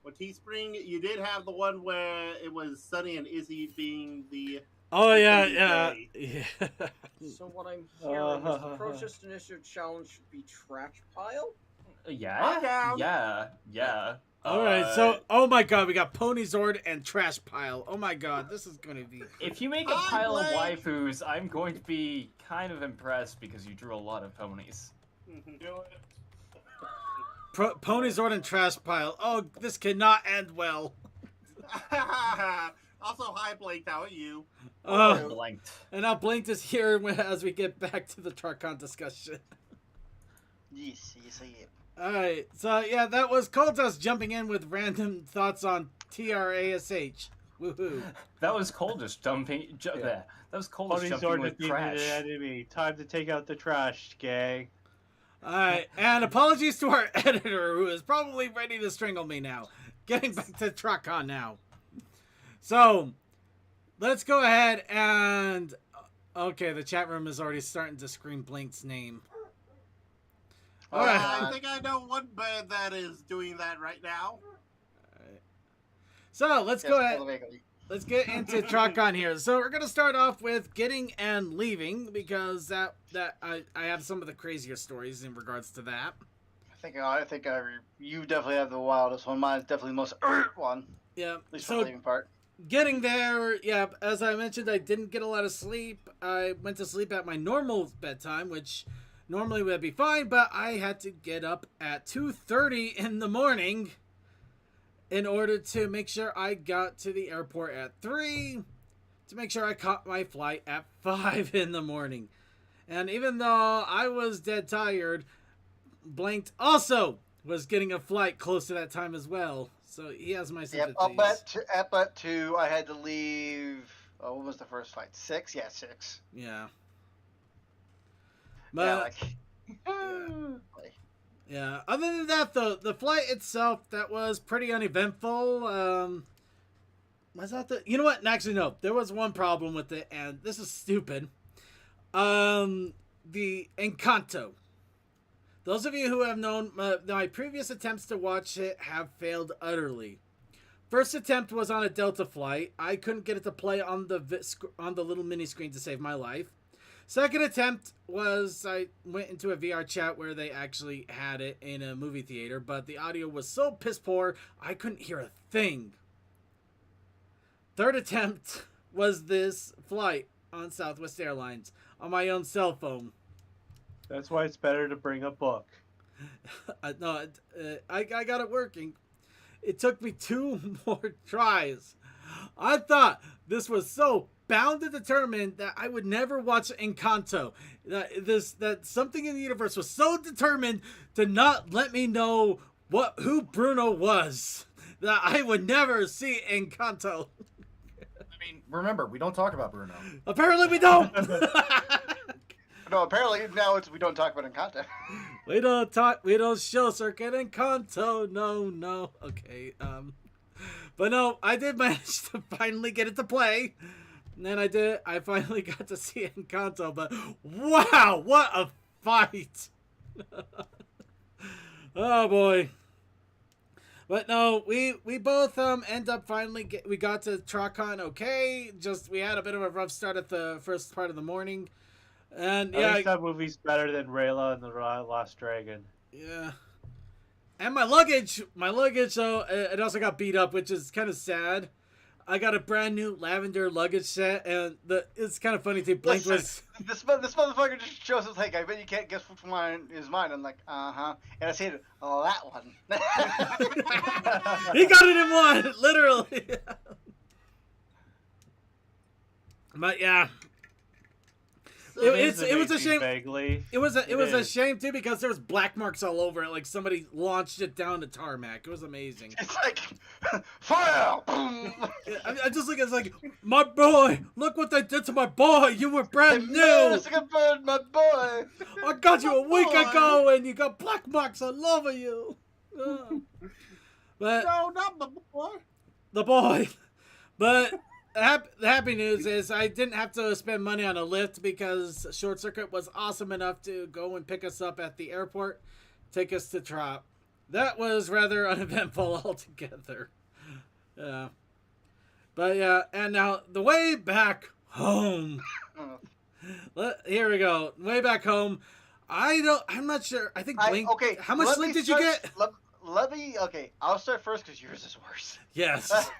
or Teespring, you did have the one where it was Sunny and Izzy being the. Oh yeah, Okay. yeah. So what I'm hearing is the Protest Initiative challenge should be trash pile. Yeah. down. Yeah. All right, so oh my god, we got Pony Zord and Trash Pile. Oh my god, this is gonna be. If you make a Hi, pile of Blake. waifus, I'm going to be kind of impressed because you drew a lot of ponies. Pony Zord and Trash Pile. Oh, this cannot end well. Also, hi Blake, how are you? Blanked. And now Blinked is here as we get back to the Trotcon discussion. Yes, I am. Alright, so yeah, that was Coldust jumping in with random thoughts on TRASH. Woohoo. That was Cole just jumping. That was Cole just Pony jumping Zord with defeated trash. an enemy. Time to take out the trash, gang. Alright, and apologies to our editor who is probably ready to strangle me now. Getting back to Trotcon now. So, let's go ahead and... Okay, the chat room is already starting to scream Blinked's name. Alright. I think I know one bird that is doing that right now. So, let's Yes, go ahead. vaguely. Let's get into Trotcon here. So we're gonna start off with getting and leaving because I have some of the crazier stories in regards to that. I think you definitely have the wildest one. Mine is definitely the most one. Yeah. At least for the So leaving part. getting there, yeah. As I mentioned, I didn't get a lot of sleep. I went to sleep at my normal bedtime, which normally would be fine, but I had to get up at 2:30 in the morning in order to make sure I got to the airport at 3, to make sure I caught my flight at 5 in the morning. And even though I was dead tired, Blanked also was getting a flight close to that time as well. So he has my Yep, sympathies. up at 2, I had to leave. Oh, what was the first flight? 6? Yeah, 6. Yeah. Yeah, But, like. yeah. Other than that, though, the flight itself, that was pretty uneventful. Was that the... You know what? Actually, no. There was one problem with it, and this is stupid. The Encanto. Those of you who have known my previous attempts to watch it have failed utterly. First attempt was on a Delta flight. I couldn't get it to play on the little mini screen to save my life. Second attempt was I went into a VR chat where they actually had it in a movie theater, but the audio was so piss poor I couldn't hear a thing. Third attempt was this flight on Southwest Airlines on my own cell phone. That's why it's better to bring a book. I got it working. It took me 2 more tries. I thought this was so bound and determined that I would never watch Encanto. That something in the universe was so determined to not let me know who Bruno was that I would never see Encanto. I mean, remember, we don't talk about Bruno. Apparently we don't. No, apparently now we don't talk about Encanto. We don't show Circuit Encanto. No. Okay. But no, I did manage to finally get it to play. And then I finally got to see Encanto, but wow, what a fight. Oh boy. But no, we both end up finally we got to Trotcon okay. Just we had a bit of a rough start at the first part of the morning. And At yeah, least that movie's better than Rayla and the Last Dragon. yeah. And my luggage, it also got beat up, which is kind of sad. I got a brand new lavender luggage set, and it's kind of funny too. Blink was this motherfucker just shows us like, I bet you can't guess which one is mine. I'm like, and I said, oh, that one. he got it in one, literally. But yeah. It was a shame. Vaguely. It was a shame too because there was black marks all over it. Like somebody launched it down the tarmac. It was amazing. It's like fire. I just look. It's like my boy. Look what they did to my boy. You were brand new. My boy. I got you a week ago, and you got black marks all over you. But No, not the boy. the boy. But the happy news is I didn't have to spend money on a lift because Short Circuit was awesome enough to go and pick us up at the airport, take us to Trop. That was rather uneventful altogether. Yeah. But yeah, and now the way back home. Here we go. Way back home. I'm not sure. I think Blink. Okay. How much sleep did you get? Let me. Okay, I'll start first because yours is worse. Yes.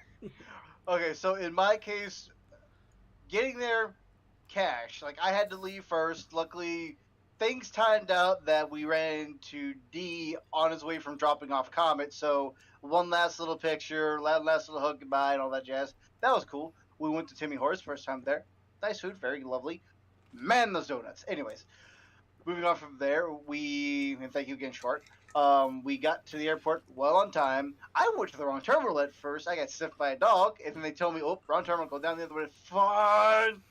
Okay, so in my case, getting there, cash. Like, I had to leave first. Luckily, things timed out that we ran into D on his way from dropping off Comet. So, one last little picture, last little hug goodbye, and all that jazz. That was cool. We went to Timmy Horse, first time there. Nice food, very lovely. Man, those donuts. Anyways, moving on from there, and thank you again, Short. We got to the airport well on time. I went to the wrong terminal at first. I got sniffed by a dog, and then they told me, "Oh, wrong terminal, go down the other way." Fine.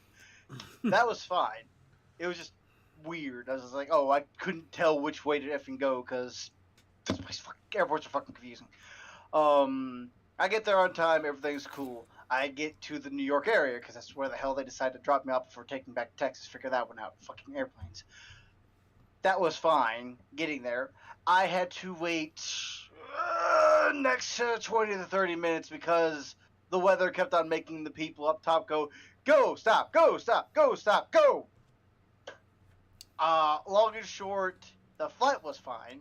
That was fine. It was just weird. I was just like, "Oh, I couldn't tell which way to effing go because airports are fucking confusing." I get there on time. Everything's cool. I get to the New York area because that's where the hell they decided to drop me off before taking back to Texas. Figure that one out. Fucking airplanes. That was fine. Getting there. I had to wait next to 20 to 30 minutes because the weather kept on making the people up top go, stop, go, stop, go, stop, go. Long and short, the flight was fine.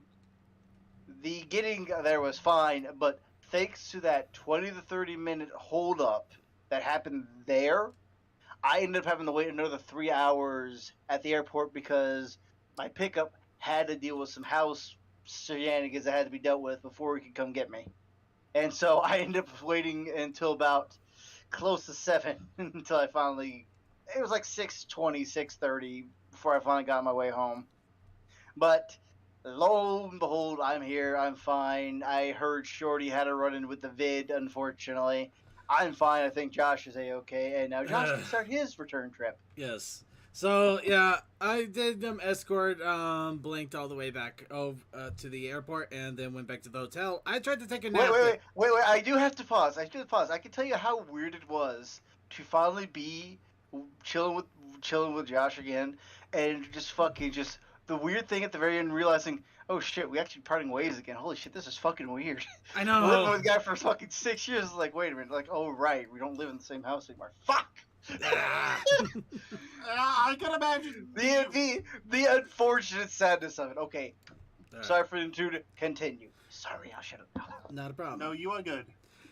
The getting there was fine, but thanks to that 20 to 30 minute hold up that happened there, I ended up having to wait another 3 hours at the airport because my pickup had to deal with some house shenanigans that had to be dealt with before he could come get me. And so I ended up waiting until about close to 7 until I finally, it was like 6:20, 6:30 before I finally got my way home. But lo and behold, I'm here. I'm fine. I heard Shorty had a run-in with the vid, unfortunately. I'm fine. I think Josh is A-okay. And now Josh can start his return trip. Yes. So, yeah, I did escort Blinked all the way back to the airport and then went back to the hotel. I tried to take a nap. Wait. I do have to pause. I can tell you how weird it was to finally be chilling with Josh again and just the weird thing at the very end, realizing, oh shit, we actually parting ways again. Holy shit, this is fucking weird. I know. Living with a guy for fucking 6 years is like, wait a minute, like, oh right, we don't live in the same house anymore. Fuck! I can imagine. The unfortunate sadness of it. Okay. Sorry for the intruder. Continue. Sorry, I'll shut up now. Not a problem. No, you are good.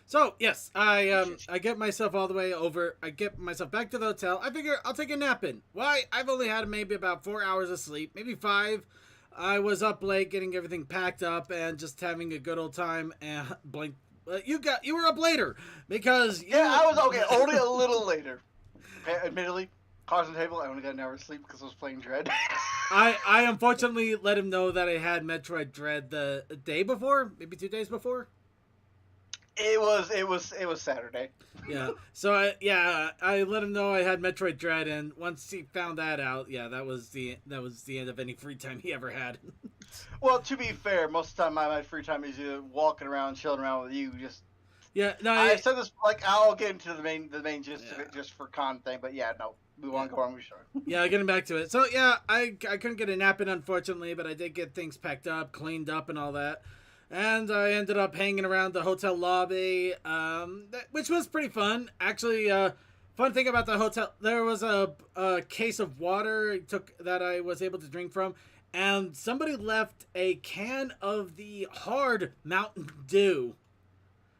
So, yes, I get myself all the way over. I get myself back to the hotel. I figure I'll take a nap in. Why? I've only had maybe about 4 hours of sleep, maybe 5. I was up late getting everything packed up and just having a good old time. And Blink, you were up later because I was okay. Only a little later. Admittedly, cards on the table. I only got an hour of sleep because I was playing Dread. I unfortunately let him know that I had Metroid Dread the day before, maybe 2 days before. It was Saturday. Yeah. So I let him know I had Metroid Dread, and once he found that out, that was the end of any free time he ever had. Well, to be fair, most of the time my free time is either walking around, chilling around with you. I said this I'll get into the main just for con thing, but we want to go on. Sure. Yeah, getting back to it. So I couldn't get a nap in unfortunately, but I did get things packed up, cleaned up, and all that. And I ended up hanging around the hotel lobby, which was pretty fun. Actually, fun thing about the hotel, there was a case of water that I was able to drink from. and somebody left a can of the hard Mountain Dew.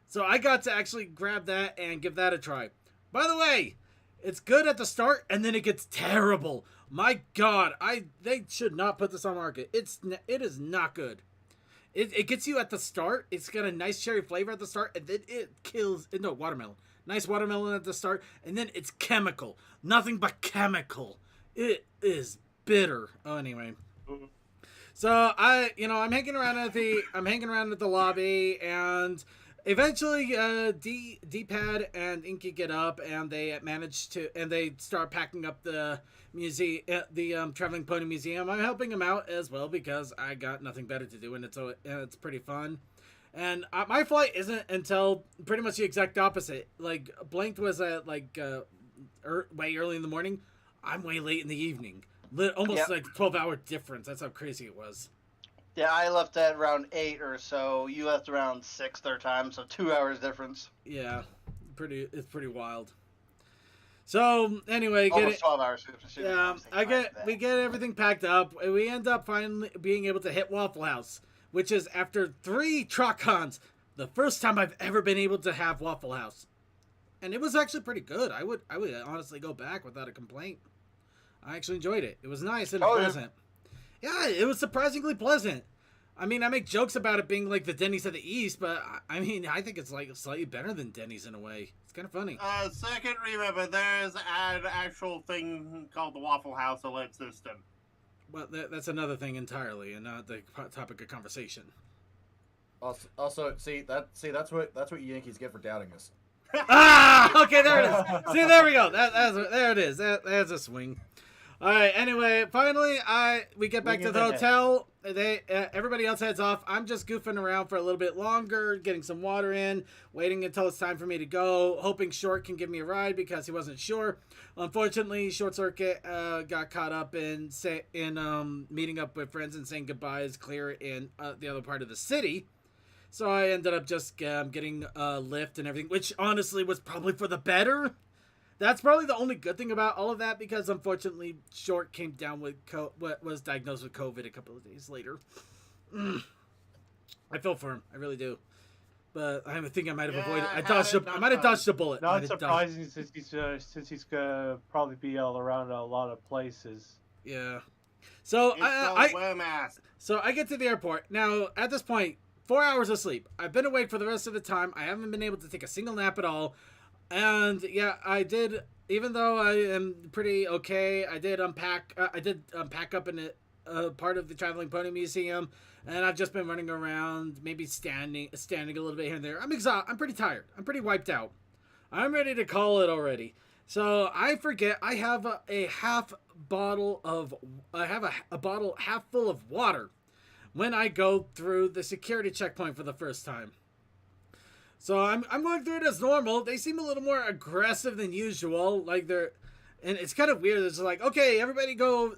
So I got to actually grab that and give that a try. By the way, it's good at the start, and then it gets terrible. My God, they should not put this on market. It is not good. It gets you at the start. It's got a nice cherry flavor at the start, and then it kills. No, watermelon. Nice watermelon at the start, and then it's chemical. Nothing but chemical. It is bitter. Oh, anyway. So I'm hanging around at the lobby, and eventually, D-Pad and Inky get up, and they they start packing up the museum, the Traveling Pony Museum. I'm helping them out as well because I got nothing better to do, and it's pretty fun. And my flight isn't until pretty much the exact opposite. Like, Blanked was at way early in the morning. I'm way late in the evening. Almost like 12-hour difference. That's how crazy it was. Yeah, I left at around 8 or so. You left around 6 their time, so 2 hours difference. Yeah, it's pretty wild. So anyway, almost 12 hours. Yeah, we get everything packed up. We end up finally being able to hit Waffle House, which is after 3 Trotcons, the first time I've ever been able to have Waffle House, and it was actually pretty good. I would honestly go back without a complaint. I actually enjoyed it. It was nice and pleasant. Yeah, it was surprisingly pleasant. I mean, I make jokes about it being like the Denny's of the East, but I mean, I think it's like slightly better than Denny's in a way. It's kind of funny. Second, remember, there's an actual thing called the Waffle House alert system. Well, that's another thing entirely, and not the topic of conversation. Also, that's what you Yankees get for doubting us. Okay, there it is. See, there we go. There it is. There's a swing. All right. Anyway, finally, we get back to the hotel. Everybody else heads off. I'm just goofing around for a little bit longer, getting some water in, waiting until it's time for me to go, hoping Short can give me a ride because he wasn't sure. Unfortunately, Short Circuit got caught up in meeting up with friends and saying goodbyes clear in the other part of the city. So I ended up just getting a lift and everything, which honestly was probably for the better. That's probably the only good thing about all of that, because unfortunately Short came down with was diagnosed with COVID a couple of days later. I feel for him, I really do. But I think I might have avoided. I might have dodged a bullet. Not surprising since he's gonna probably be all around a lot of places. Yeah. So I get to the airport now. At this point, 4 hours of sleep. I've been awake for the rest of the time. I haven't been able to take a single nap at all. And yeah, I did. Even though I am pretty okay, I did unpack. I did pack up in a part of the Traveling Pony Museum, and I've just been running around, maybe standing a little bit here and there. I'm exhausted. I'm pretty tired. I'm pretty wiped out. I'm ready to call it already. So I forget I have a bottle half full of water when I go through the security checkpoint for the first time. So I'm going through it as normal. They seem a little more aggressive than usual. And it's kind of weird. It's like, okay, everybody go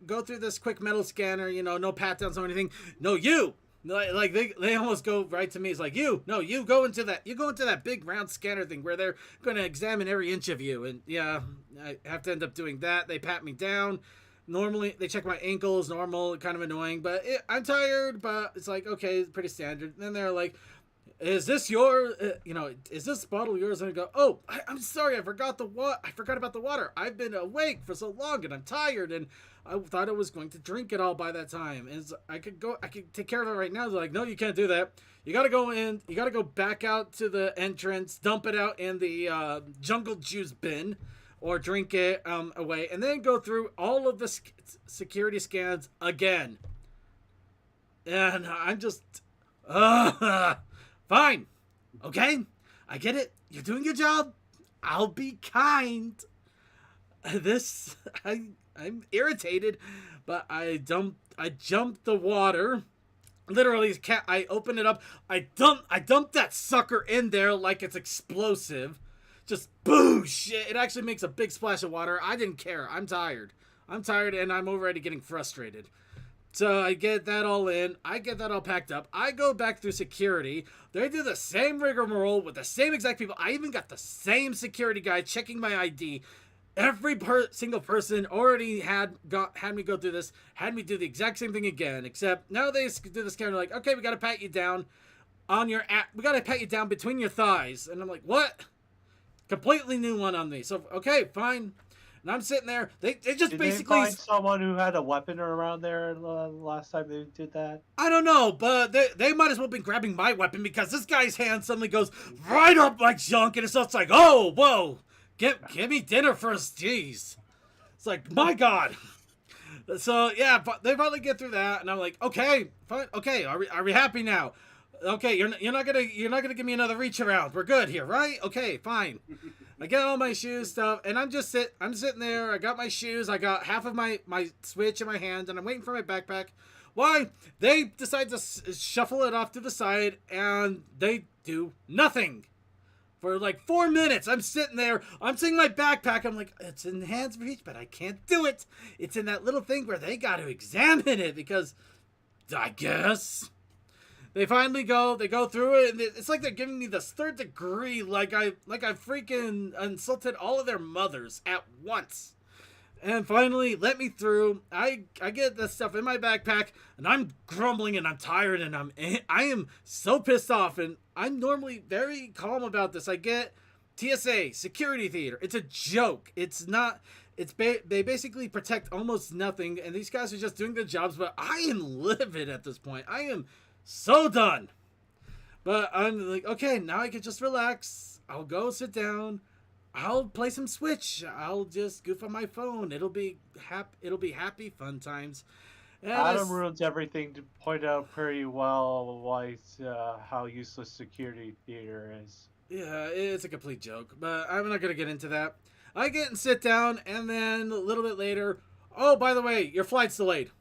through this quick metal scanner. No pat downs or anything. No, you. Like they almost go right to me. It's like, you go into that. You go into that big round scanner thing where they're going to examine every inch of you. And yeah, I have to end up doing that. They pat me down. Normally they check my ankles. Normal, kind of annoying. But I'm tired. But it's like, okay, it's pretty standard. And then they're like, is this your, is this bottle yours? And I go, oh, I'm sorry, I forgot about the water. I've been awake for so long and I'm tired, and I thought I was going to drink it all by that time. And I could take care of it right now. They're like, no, you can't do that. You gotta go back out to the entrance, dump it out in the jungle juice bin, or drink it away, and then go through all of the security scans again. And I'm just, fine. Okay? I get it. You're doing your job. I'll be kind. I'm irritated, but I jumped the water. Literally, I open it up. I dump that sucker in there like it's explosive. Just boosh! It actually makes a big splash of water. I didn't care. I'm tired, and I'm already getting frustrated. So I get that all in. I get that all packed up. I go back through security. They do the same rigmarole with the same exact people. I even got the same security guy checking my ID. Single person already had me go through this, had me do the exact same thing again, except now they do this kind of like, okay, we got to pat you down we got to pat you down between your thighs. And I'm like, what? Completely new one on me. So, okay, fine. And I'm sitting there. They just Did basically they find someone who had a weapon around there last time they did that? I don't know, but they might as well have been grabbing my weapon, because this guy's hand suddenly goes right up like junk, and it's just like, oh, whoa, give me dinner first, jeez. It's like, my God. So yeah, they finally get through that, and I'm like, okay, fine, okay, are we happy now? Okay, you're not gonna give me another reach around. We're good here, right? Okay, fine. I get all my shoes stuff, and I'm sitting there. I got my shoes. I got half of my Switch in my hand, and I'm waiting for my backpack. Why? They decide to shuffle it off to the side, and they do nothing. For like 4 minutes, I'm sitting there. I'm seeing my backpack. I'm like, it's in hand's reach, but I can't do it. It's in that little thing where they got to examine it, because I guess... They finally go through it, and it's like they're giving me this third degree, like I freaking insulted all of their mothers at once. And finally, let me through. I get the stuff in my backpack, and I'm grumbling, and I'm tired, and I am so pissed off, and I'm normally very calm about this. I get TSA, security theater. It's a joke. It's not... They basically protect almost nothing, and these guys are just doing their jobs, but I am livid at this point. I am... so done. But I'm like, okay, now I can just relax. I'll go sit down. I'll play some Switch. I'll just goof on my phone. It'll be happy fun times. And Adam ruins everything to point out pretty well how useless security theater is. Yeah, it's a complete joke, but I'm not gonna get into that. I get and sit down, and then a little bit later, oh, by the way, your flight's delayed.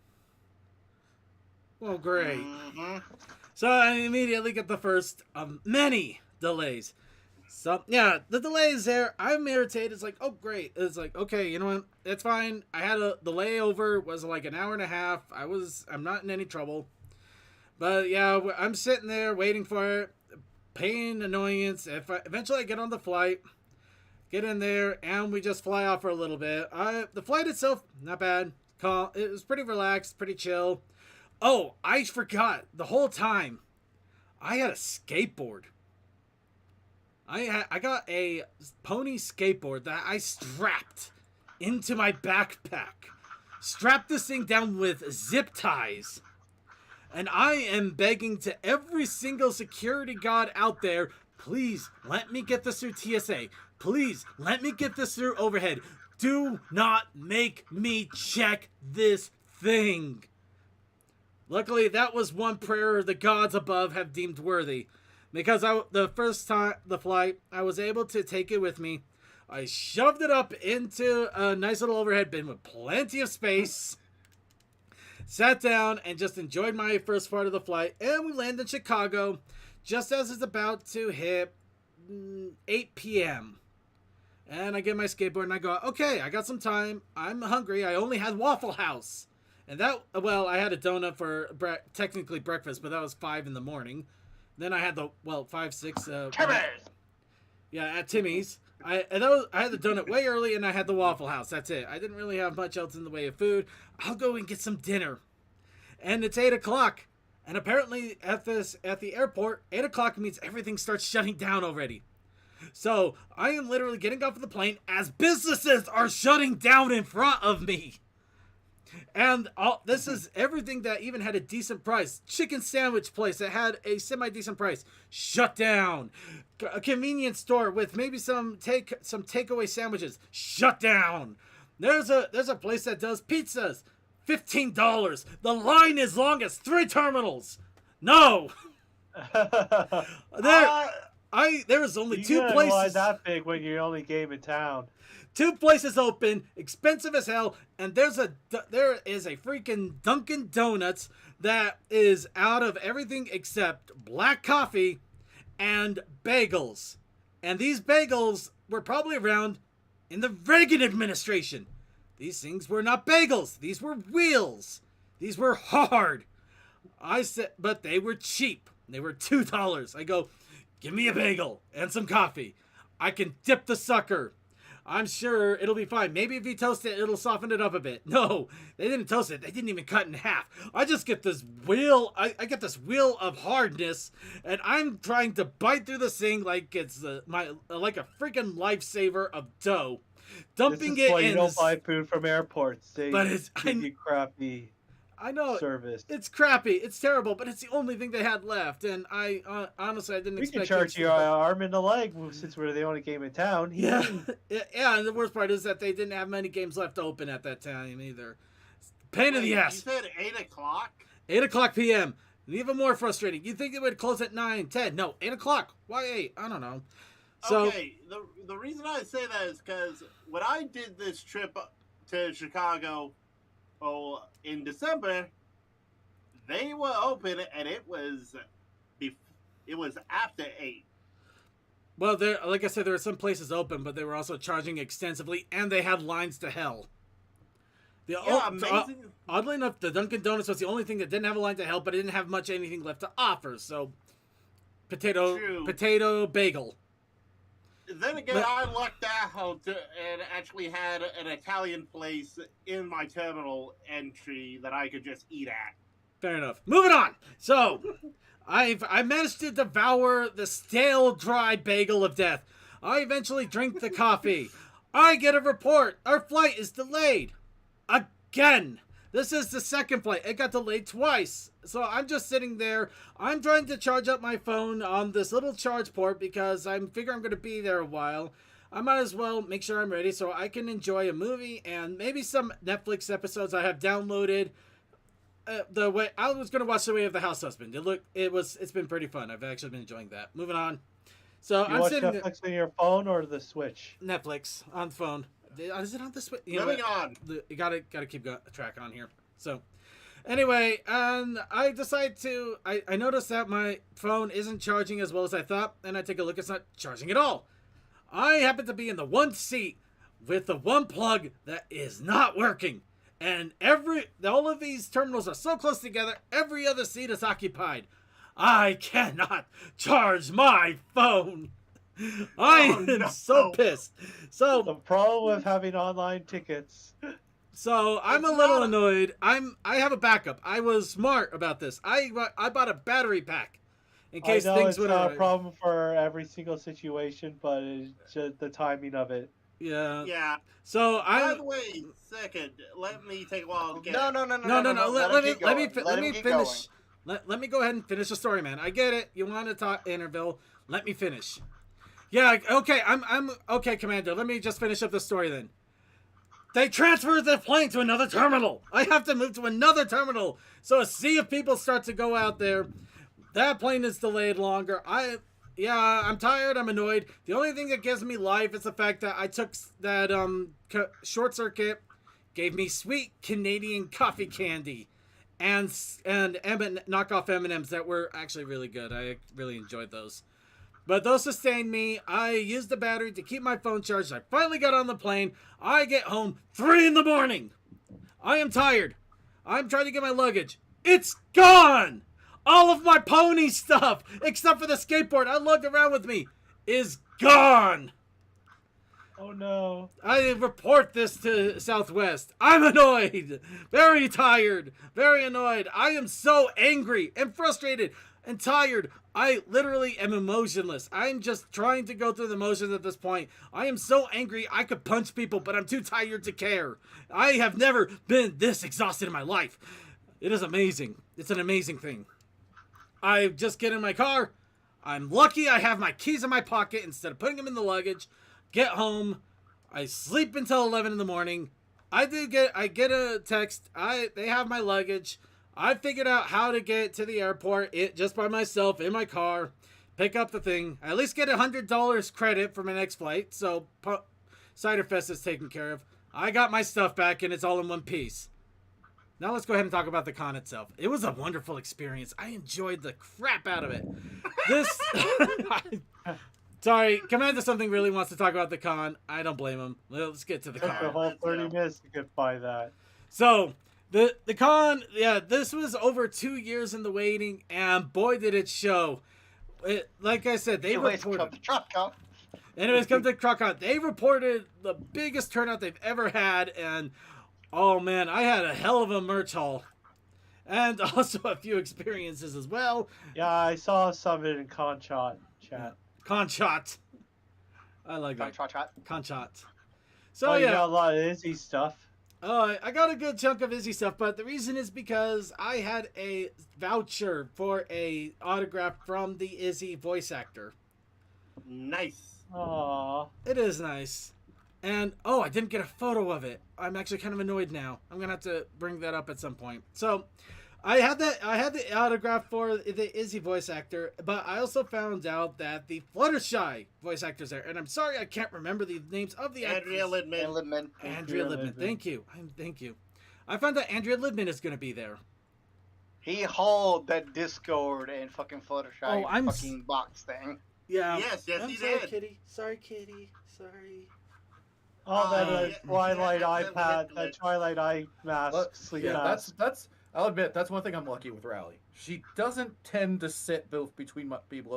Well, great. So I immediately get the first of many delays. So, yeah, the delay is there. I'm irritated. It's like, oh, great. It's like, okay, you know what? It's fine. I had the layover was like an hour and a half. I'm not in any trouble. But, yeah, I'm sitting there waiting for it. Pain, annoyance. Eventually I get on the flight, get in there, and we just fly off for a little bit. The flight itself, not bad. Calm. It was pretty relaxed, pretty chill. Oh, I forgot the whole time. I had a skateboard. I got a pony skateboard that I strapped into my backpack. Strapped this thing down with zip ties. And I am begging to every single security guard out there, please let me get this through TSA. Please let me get this through overhead. Do not make me check this thing. Luckily, that was one prayer the gods above have deemed worthy. Because the first time, the flight, I was able to take it with me. I shoved it up into a nice little overhead bin with plenty of space. Sat down and just enjoyed my first part of the flight. And we landed in Chicago just as it's about to hit 8 p.m. And I get my skateboard and I go, okay, I got some time. I'm hungry. I only had Waffle House. And that, well, I had a donut for technically breakfast, but that was 5 in the morning. Then I had 5, 6. Timmy's! Yeah, at Timmy's. I had the donut way early, and I had the Waffle House. That's it. I didn't really have much else in the way of food. I'll go and get some dinner. And it's 8 o'clock. And apparently at the airport, 8 o'clock means everything starts shutting down already. So I am literally getting off of the plane as businesses are shutting down in front of me. And this is everything that even had a decent price. Chicken sandwich place that had a semi-decent price shut down. A convenience store with maybe some takeaway sandwiches shut down. There's a place that does pizzas, $15. The line is long as 3 terminals. No. There was only 2 places. Why that big when you're only game in town? 2 places open, expensive as hell, and there is a freaking Dunkin' Donuts that is out of everything except black coffee and bagels. And these bagels were probably around in the Reagan administration. These things were not bagels. These were wheels. These were hard. I said, but they were cheap. They were $2. I go, give me a bagel and some coffee. I can dip the sucker. I'm sure it'll be fine. Maybe if you toast it, it'll soften it up a bit. No, they didn't toast it. They didn't even cut in half. I just get this wheel. I get this wheel of hardness, and I'm trying to bite through this thing like it's like a freaking lifesaver of dough. Dumping this is it why in. you don't buy food from airports. They But it's give you crappy I know service. it's crappy. It's terrible, but it's the only thing they had left, and I honestly I didn't We expect. can charge it you to- an arm and a leg since we're the only game in town. Yeah, yeah, and the worst part is that they didn't have many games left open at that time either. Pain in the Wait, ass. You said 8 o'clock? 8 o'clock p.m. And even more frustrating. You'd think it would close at 9, 10. No, 8 o'clock. Why 8? I don't know. So, Okay, the reason I say that is because when I did this trip to Chicago in December, they were open and it was after 8. well, there, like I said, there were some places open, but they were also charging extensively, and they had lines to hell. Yeah, amazing. Oddly enough, the Dunkin' Donuts was the only thing that didn't have a line to hell, but it didn't have much anything left to offer. So, True. potato bagel. Then again, But- I lucked out and actually had an Italian place in my terminal entry that I could just eat at. Fair enough. Moving on. So, I managed to devour the stale, dry bagel of death. I eventually drink the coffee. I get a report. Our flight is delayed. Again. This is the second flight. It got delayed twice. So I'm just sitting there. I'm trying to charge up my phone on this little charge port because I figure I'm going to be there a while. I might as well make sure I'm ready so I can enjoy a movie and maybe some Netflix episodes I have downloaded. The way I was going to watch The Way of the House Husband. It's been pretty fun. I've actually been enjoying that. Moving on. So You I'm watch sitting Netflix on your phone or the Switch? Netflix on the phone. Is it on the Switch? Moving on. You gotta keep track on here. So, anyway, and I decide to. I noticed that my phone isn't charging as well as I thought, and I take a look. It's not charging at all. I happen to be in the one seat with the one plug that is not working, and all of these terminals are so close together. Every other seat is occupied. I cannot charge my phone. I am so pissed. So The problem with having online tickets. So I'm a little annoyed. I have a backup. I was smart about this. I bought a battery pack in case I know things it's would. not a problem for every single situation, but it's just the timing of it. Yeah. Yeah. So By the way, second, let me take a while to get. No. Let me keep finish. Let me go ahead and finish the story, man. I get it. You want to talk interval? Let me finish. Yeah. Okay. I'm okay, Commander. Let me just finish up the story then. They transferred the plane to another terminal. I have to move to another terminal. So a sea of people start to go out there. That plane is delayed longer. I'm tired. I'm annoyed. The only thing that gives me life is the fact that I took that short circuit, gave me sweet Canadian coffee candy, and knockoff M&Ms that were actually really good. I really enjoyed those. But those sustained me. I used the battery to keep my phone charged. I finally got on the plane. I get home 3 a.m. I am tired. I'm trying to get my luggage. It's gone! All of my pony stuff, except for the skateboard I lugged around with me, is gone! Oh no. I report this to Southwest. I'm annoyed. Very tired. Very annoyed. I am so angry and frustrated and tired. I literally am emotionless. I'm just trying to go through the motions at this point. I am so angry I could punch people, but I'm too tired to care. I have never been this exhausted in my life. It is amazing. It's an amazing thing. I just get in my car. I'm lucky I have my keys in my pocket instead of putting them in the luggage. Get home. I sleep until 11 in the morning. I get a text. They have my luggage. I figured out how to get to the airport just by myself in my car, pick up the thing, at least get $100 credit for my next flight. So Ciderfest is taken care of. I got my stuff back and it's all in one piece. Now let's go ahead and talk about the con itself. It was a wonderful experience. I enjoyed the crap out of it. Sorry, Commander Something really wants to talk about the con. I don't blame him. Let's get to the Took the con. whole 30 minutes to get by that. So, the con, yeah, this was over 2 years in the waiting, and boy did it show. Like I said, they Anyways, reported. come to Trotcon. Anyways, come to Trotcon. They reported the biggest turnout they've ever had, and oh man, I had a hell of a merch haul. And also a few experiences as well. Yeah, I saw some in Conchot chat. Conchot. I like that. Conchot. Conchot. So Oh, you yeah. got a lot of Izzy stuff. I got a good chunk of Izzy stuff, but the reason is because I had a voucher for a autograph from the Izzy voice actor. Nice. Aww. It is nice. And, oh, I didn't get a photo of it. I'm actually kind of annoyed now. I'm going to have to bring that up at some point. So, I had the autograph for the Izzy voice actor, but I also found out that the Fluttershy voice actor's there. And I'm sorry I can't remember the names of the Andrea actors. Lidman. Andrea Libman. Thank you. Thank you. I found out Andrea Libman is going to be there. He hauled that Discord and fucking Fluttershy fucking box thing. Yeah. Yes, I'm he sorry, did. Kitty. Sorry, Kitty. Sorry. Oh, that yeah, Twilight yeah, eye that pad, was that it. Twilight eye mask, sleep Yeah, mask. that's. I'll admit that's one thing I'm lucky with Rally. She doesn't tend to sit below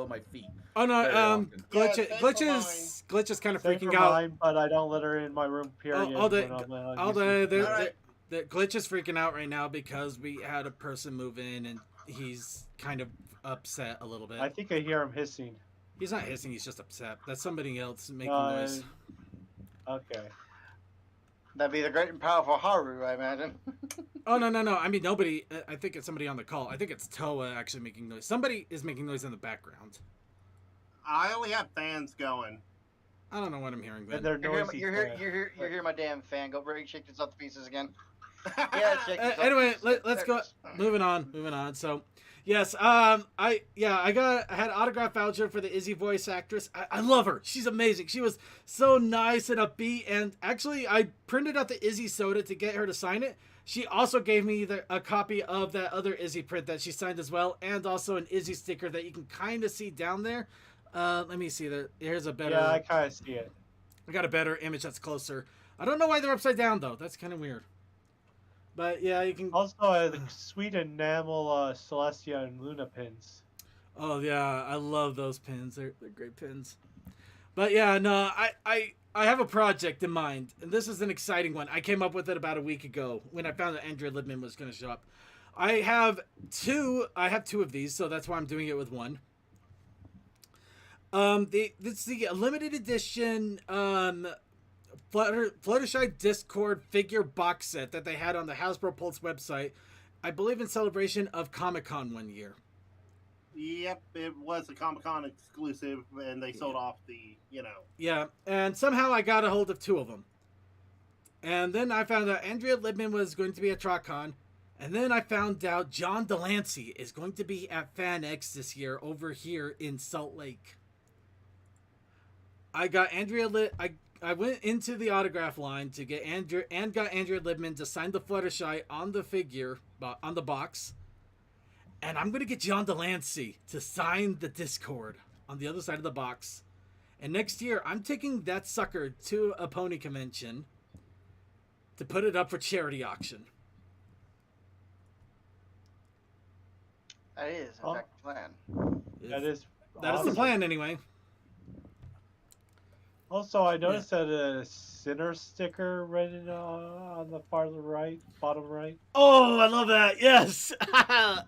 my feet. Oh no, Very often. Glitch is kind of Same freaking for out. mine, but I don't let her in my room. Period. all the- when I'm, All using- the Glitch is freaking out right now because we had a person move in and he's kind of upset a little bit. I think I hear him hissing. He's not hissing, he's just upset. That's somebody else making Uh, noise. Okay. That'd be the great and powerful Haru, I imagine. Oh, no. I mean, nobody. I think it's somebody on the call. I think it's Toa actually making noise. Somebody is making noise in the background. I only have fans going. I don't know what I'm hearing, And but they're You're noisy. here, you're here, my damn fan. Go shake this up to pieces again. Yeah, shake this up to anyway, pieces. let's go. There it is. Moving on. So, yes, I had autograph voucher for the Izzy voice actress. I love her. She's amazing. She was so nice and upbeat. And actually, I printed out the Izzy soda to get her to sign it. She also gave me a copy of that other Izzy print that she signed as well, and also an Izzy sticker that you can kind of see down there. Let me see. Here's a better. Yeah, I kind of see it. I got a better image that's closer. I don't know why they're upside down though. That's kind of weird. But yeah, you can. Also, the sweet enamel Celestia and Luna pins. Oh yeah, I love those pins. They're great pins. But yeah, no, I have a project in mind, and this is an exciting one. I came up with it about a week ago when I found that Andrea Libman was going to show up. I have two of these, so that's why I'm doing it with one. It's the limited edition Fluttershy Discord figure box set that they had on the Hasbro Pulse website, I believe in celebration of Comic-Con one year. Yep, it was a Comic-Con exclusive, and they sold off the, Yeah, and somehow I got a hold of two of them. And then I found out Andrea Libman was going to be at Trotcon, and then I found out John Delancey is going to be at FanX this year over here in Salt Lake. I got I went into the autograph line to get Andrea Libman to sign the Fluttershy on the figure, on the box. And I'm going to get John Delancey to sign the Discord on the other side of the box. And next year, I'm taking that sucker to a pony convention to put it up for charity auction. That is, in fact, the plan. That is the awesome. plan, anyway. Also, I noticed that a Sinner sticker right on the bottom right. Oh, I love that. Yes.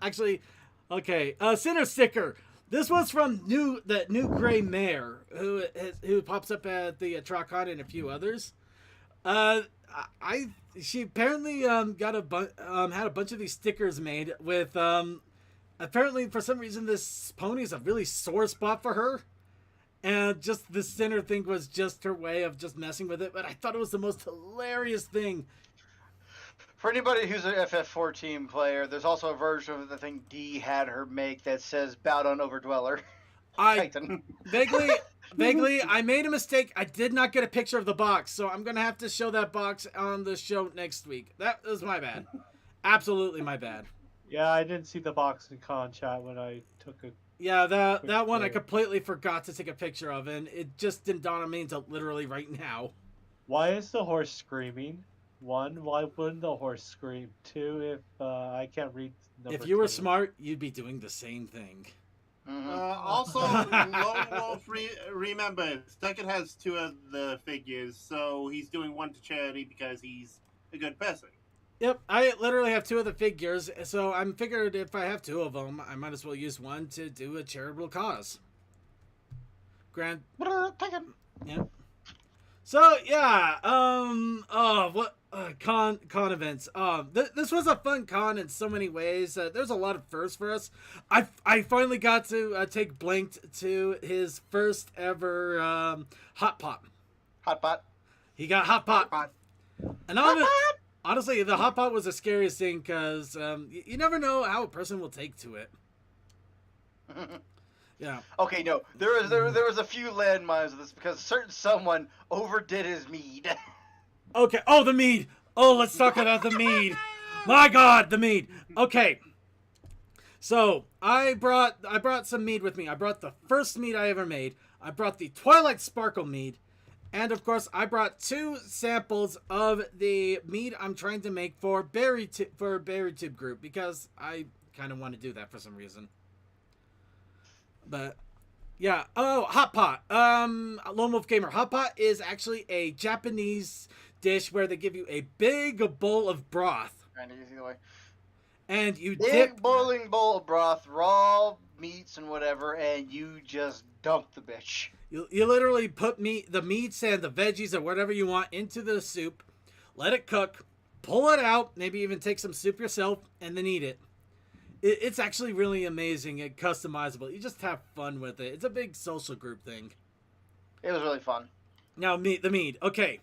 Actually, okay. Sinner sticker. This was from that new Gray Mare who pops up at the Trotcon and a few others. She apparently had a bunch of these stickers made with apparently for some reason this pony is a really sore spot for her. And just the Sinner thing was just her way of just messing with it. But I thought it was the most hilarious thing. For anybody who's an FF14 player, there's also a version of the thing D had her make that says "Bow down, Overdweller." Titan. Vaguely, I made a mistake. I did not get a picture of the box, so I'm gonna have to show that box on the show next week. That was my bad. Absolutely my bad. Yeah, I didn't see the box in con chat when I took it. Yeah, that one I completely forgot to take a picture of, and it just didn't dawn on me until literally right now. Why is the horse screaming? One, why wouldn't the horse scream? Two, if I can't read. If you were smart, you'd be doing the same thing. Also, Lone Wolf, remember, Stuckett has 2 of the figures, so he's doing 1 to charity because he's a good person. Yep, I literally have 2 of the figures, so I'm figured if I have 2 of them, I might as well use 1 to do a charitable cause. Grant. Yep. So yeah, con events. This was a fun con in so many ways. There's a lot of firsts for us. I finally got to take Blinked to his first ever hot pot. Hot pot. He got hot pot. Hot And honestly, the hot pot was the scariest thing because you never know how a person will take to it. Yeah. Okay, no, there was a few landmines of this because certain someone overdid his mead. Okay. Oh, the mead. Oh, let's talk about the mead. My God, the mead. Okay. So I brought some mead with me. I brought the first mead I ever made. I brought the Twilight Sparkle mead, and of course I brought 2 samples of the mead I'm trying to make for Berry Tube Group because I kind of want to do that for some reason. But yeah. Oh, hot pot. Lone Wolf Gamer. Hot pot is actually a Japanese dish where they give you a big bowl of broth. Kind of easy way. And you Big dip boiling bowl of broth, raw meats and whatever, and you just dump the bitch. You literally put the meats and the veggies or whatever you want into the soup, let it cook, pull it out, maybe even take some soup yourself, and then eat it. It's actually really amazing and customizable. You just have fun with it. It's a big social group thing. It was really fun. Now, the mead. Okay.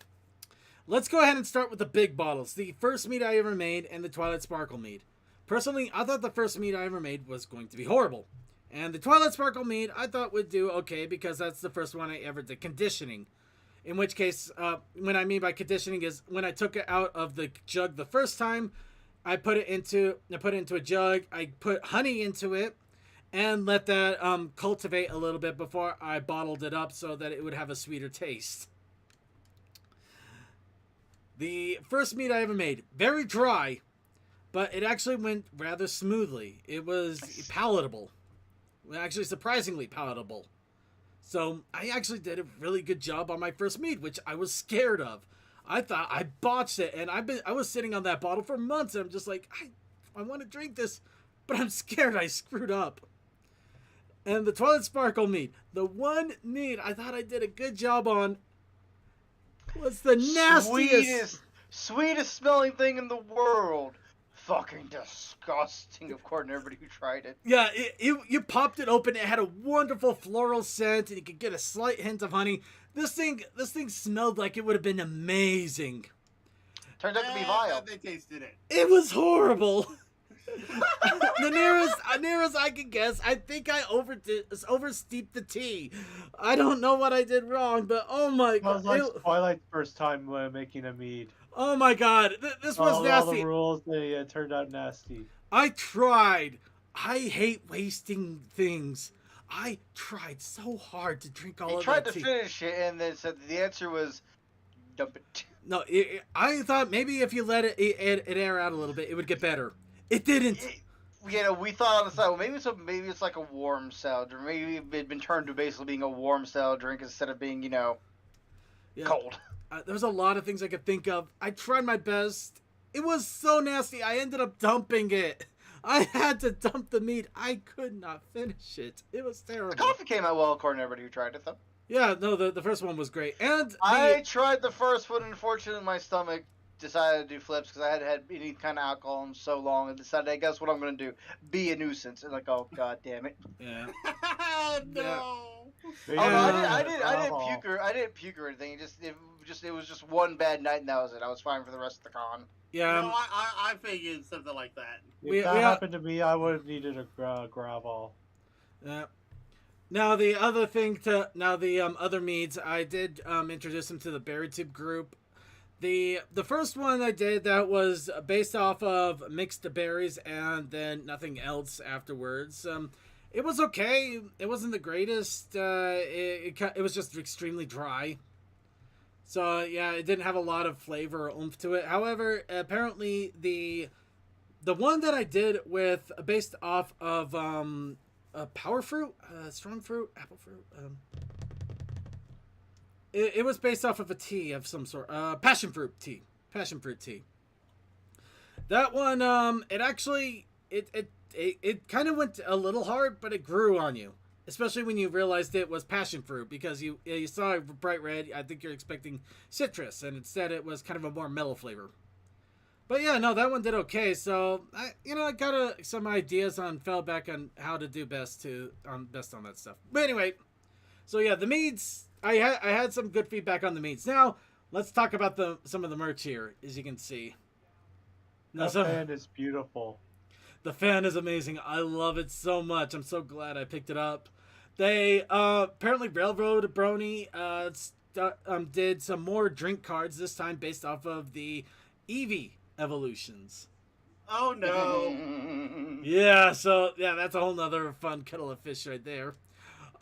Let's go ahead and start with the big bottles. The first mead I ever made and the Twilight Sparkle mead. Personally, I thought the first mead I ever made was going to be horrible. And the Twilight Sparkle mead I thought would do okay because that's the first one I ever did conditioning. In which case, what I mean by conditioning is when I took it out of the jug the first time, I put it into a jug. I put honey into it and let that cultivate a little bit before I bottled it up so that it would have a sweeter taste. The first mead I ever made, very dry, but it actually went rather smoothly. It was palatable. Actually, surprisingly palatable. So I actually did a really good job on my first mead, which I was scared of. I thought I botched it, and I was sitting on that bottle for months, and I'm just like, I want to drink this, but I'm scared I screwed up. And the Twilight Sparkle mead, the one mead I thought I did a good job on, was the nastiest, sweetest smelling thing in the world. Fucking disgusting, according to everybody who tried it. Yeah, you popped it open. It had a wonderful floral scent, and you could get a slight hint of honey. This thing smelled like it would have been amazing. Turned out to be vile. They tasted it. It was horrible. The nearest I can guess, I think I oversteeped the tea. I don't know what I did wrong, but oh my god. It was like Twilight's first time making a mead. Oh my god, this was nasty. All the rules, they turned out nasty. I tried. I hate wasting things. I tried so hard to drink all of that tea. He tried to finish it, and then said the answer was, dump it. No, I thought maybe if you let it air out a little bit, it would get better. It didn't. We thought on the side, well, maybe it's like a warm style drink. Maybe it had been turned to basically being a warm style drink instead of being, cold. There's a lot of things I could think of. I tried my best. It was so nasty. I ended up dumping it. I had to dump the meat. I could not finish it. It was terrible. The coffee came out well, according to everybody who tried it, though. Yeah, no, the first one was great. And I tried the first one, and unfortunately my stomach decided to do flips because I hadn't had any kind of alcohol in so long, and decided, I guess what I'm going to do, be a nuisance. And like, oh, god damn it. Yeah. No. Yeah. I didn't puke or anything. It was just one bad night, and that was it. I was fine for the rest of the con. Yeah. No, I figured something like that. If that happened to me, I would have needed a gravel. Yeah. Now the other meads, I did introduce them to the Berry Tube group. The first one I did that was based off of mixed berries and then nothing else afterwards. It was okay. It wasn't the greatest. It was just extremely dry. So yeah, it didn't have a lot of flavor or oomph to it. However, apparently the one that I did with based off of power fruit, strong fruit, apple fruit. It was based off of a tea of some sort. Passion fruit tea. Passion fruit tea. That one, it actually it kind of went a little hard, but it grew on you. Especially when you realized it was passion fruit, because you saw bright red. I think you're expecting citrus, and instead it was kind of a more mellow flavor. But yeah, no, that one did okay. So I got some ideas fell back on how to do best on that stuff. But anyway, so yeah, the meads. I had some good feedback on the meads. Now let's talk about some of the merch here, as you can see. The fan is beautiful. The fan is amazing. I love it so much. I'm so glad I picked it up. They apparently Railroad Brony did some more drink cards this time based off of the Eevee evolutions. Oh no. Yeah, so yeah, that's a whole nother fun kettle of fish right there.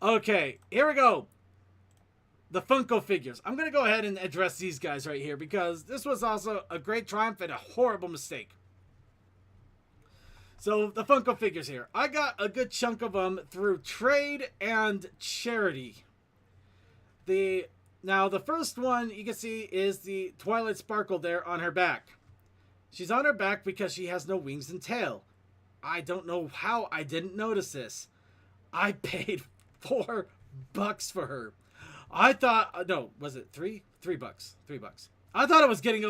Okay, here we go. The Funko figures. I'm going to go ahead and address these guys right here because this was also a great triumph and a horrible mistake. So the Funko figures here. I got a good chunk of them through trade and charity. Now the first one you can see is the Twilight Sparkle there on her back. She's on her back because she has no wings and tail. I don't know how I didn't notice this. I paid $4 for her. I thought, no, was it $3? $3. $3. I thought I was getting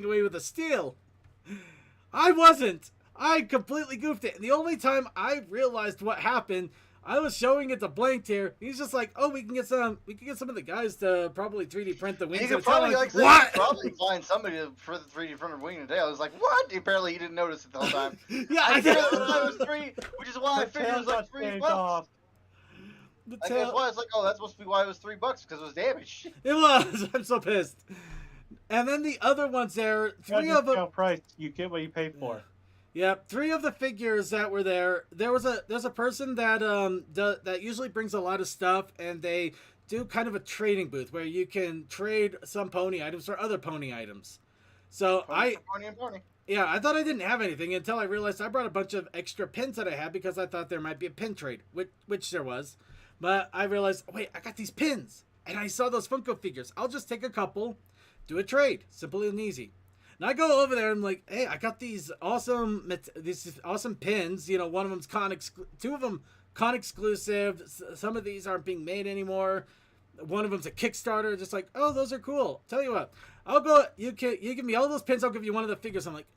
away with a steal. I wasn't. I completely goofed it. And the only time I realized what happened, I was showing it to Blanked here. He's just like, "Oh, we can get some of the guys to probably 3D print the wings." You could probably probably find somebody for the 3D printed wing today. I was like, "What?" Apparently, he didn't notice it the whole time. Yeah, I did. It was $3, which is why I figured it was like $3. I guess why it's like, oh, that's supposed to be why it was $3 because it was damaged. It was. I'm so pissed. And then the other ones there, three of them. Price. You get what you pay for. Yeah, 3 of the figures that were there. There's a person that that usually brings a lot of stuff, and they do kind of a trading booth where you can trade some pony items for other pony items. So Pony. Yeah, I thought I didn't have anything until I realized I brought a bunch of extra pins that I had because I thought there might be a pin trade, which there was. But I realized, wait, I got these pins, and I saw those Funko figures. I'll just take a couple, do a trade, simple and easy. And I go over there and I'm like, hey, I got these awesome pins. You know, one of them's two of them con exclusive. Some of these aren't being made anymore. One of them's a Kickstarter. Just like, oh, those are cool. Tell you what, I'll go. You give me all those pins. I'll give you one of the figures. I'm like,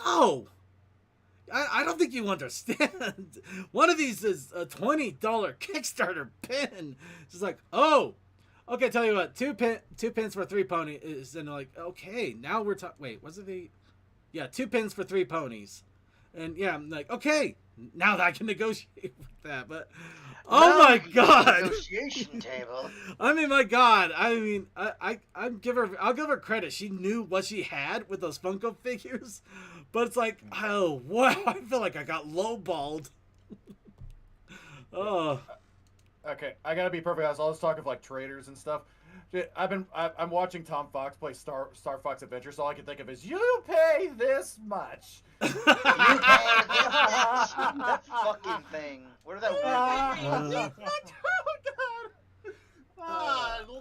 no, I don't think you understand. One of these is a $20 Kickstarter pin. It's just like, oh. Okay, tell you what, two pins for 3 ponies, and like, okay, now we're talking. Wait, was it 2 pins for 3 ponies, and yeah, I'm like, okay, now that I can negotiate with that, but oh my god, negotiation table. I mean, my god, I mean, I'll give her credit. She knew what she had with those Funko figures, but it's like, oh wow, I feel like I got lowballed. Oh. Okay, I gotta be perfect honest. All this talk of like traders and stuff. I'm watching Tom Fox play Star Fox Adventure, so all I can think of is you pay this much. You pay this much. That fucking thing. What are that weird thing?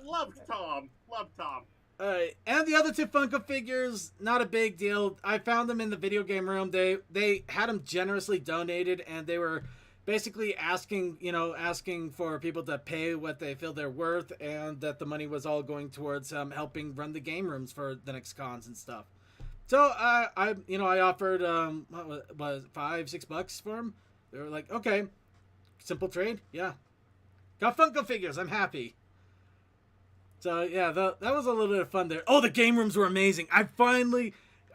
Love Tom. Love Tom. Alright, and the other 2 Funko figures, not a big deal. I found them in the video game room. They had them generously donated, and they were basically asking for people to pay what they feel they're worth, and that the money was all going towards helping run the game rooms for the next cons and stuff. So I offered what was it, $5-6 for them. They were like, okay, simple trade, yeah. Got Funko figures, I'm happy. So yeah, that was a little bit of fun there. Oh, the game rooms were amazing.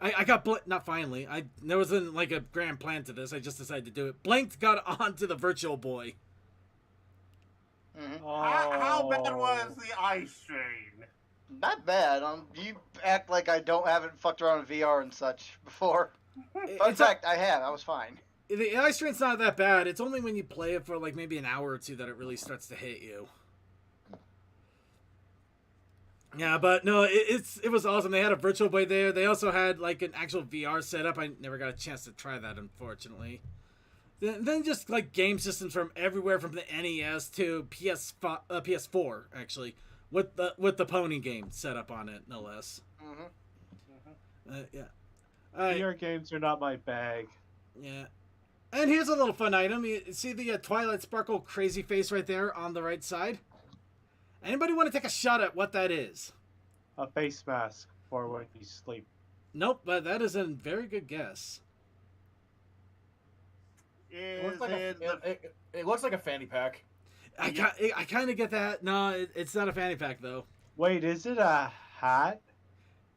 There wasn't like a grand plan to this. I just decided to do it. Blanked got onto the Virtual Boy. Mm-hmm. How bad was the ice train? Not bad. You act like I haven't fucked around with VR and such before. In fact, I have. I was fine. The ice train's not that bad. It's only when you play it for like maybe an hour or 2 that it really starts to hit you. Yeah, but no, it was awesome. They had a Virtual Boy there. They also had like an actual VR setup. I never got a chance to try that, unfortunately. Then just like game systems from everywhere from the NES to PS4 actually, with the pony game set up on it, no less. Yeah. VR games are not my bag. Yeah. And here's a little fun item. You see the Twilight Sparkle crazy face right there on the right side? Anybody want to take a shot at what that is? A face mask for when you sleep. Nope, but that is a very good guess. It looks like a fanny pack. I kind of get that. No, it's not a fanny pack, though. Wait, is it a hat?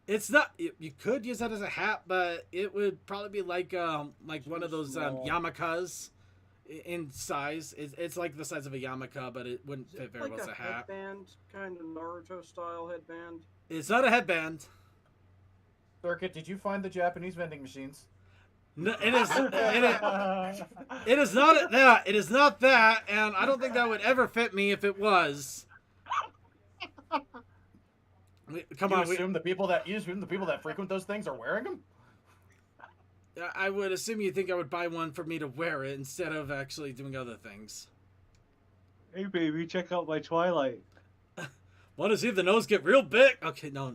It's not. You could use that as a hat, but it would probably be like one of those yarmulkes in size. It's like the size of a yarmulke, but it wouldn't fit very well as a hat. Headband, kind of Naruto style headband. It's not a headband. Circuit, did you find the Japanese vending machines? No, it is. It is not that. It is not that, and I don't think that would ever fit me if it was. Come on, you assume the people that frequent those things are wearing them? I would assume you think I would buy one for me to wear it instead of actually doing other things. Hey, baby, check out my Twilight. Want to see the nose get real big? Okay, no.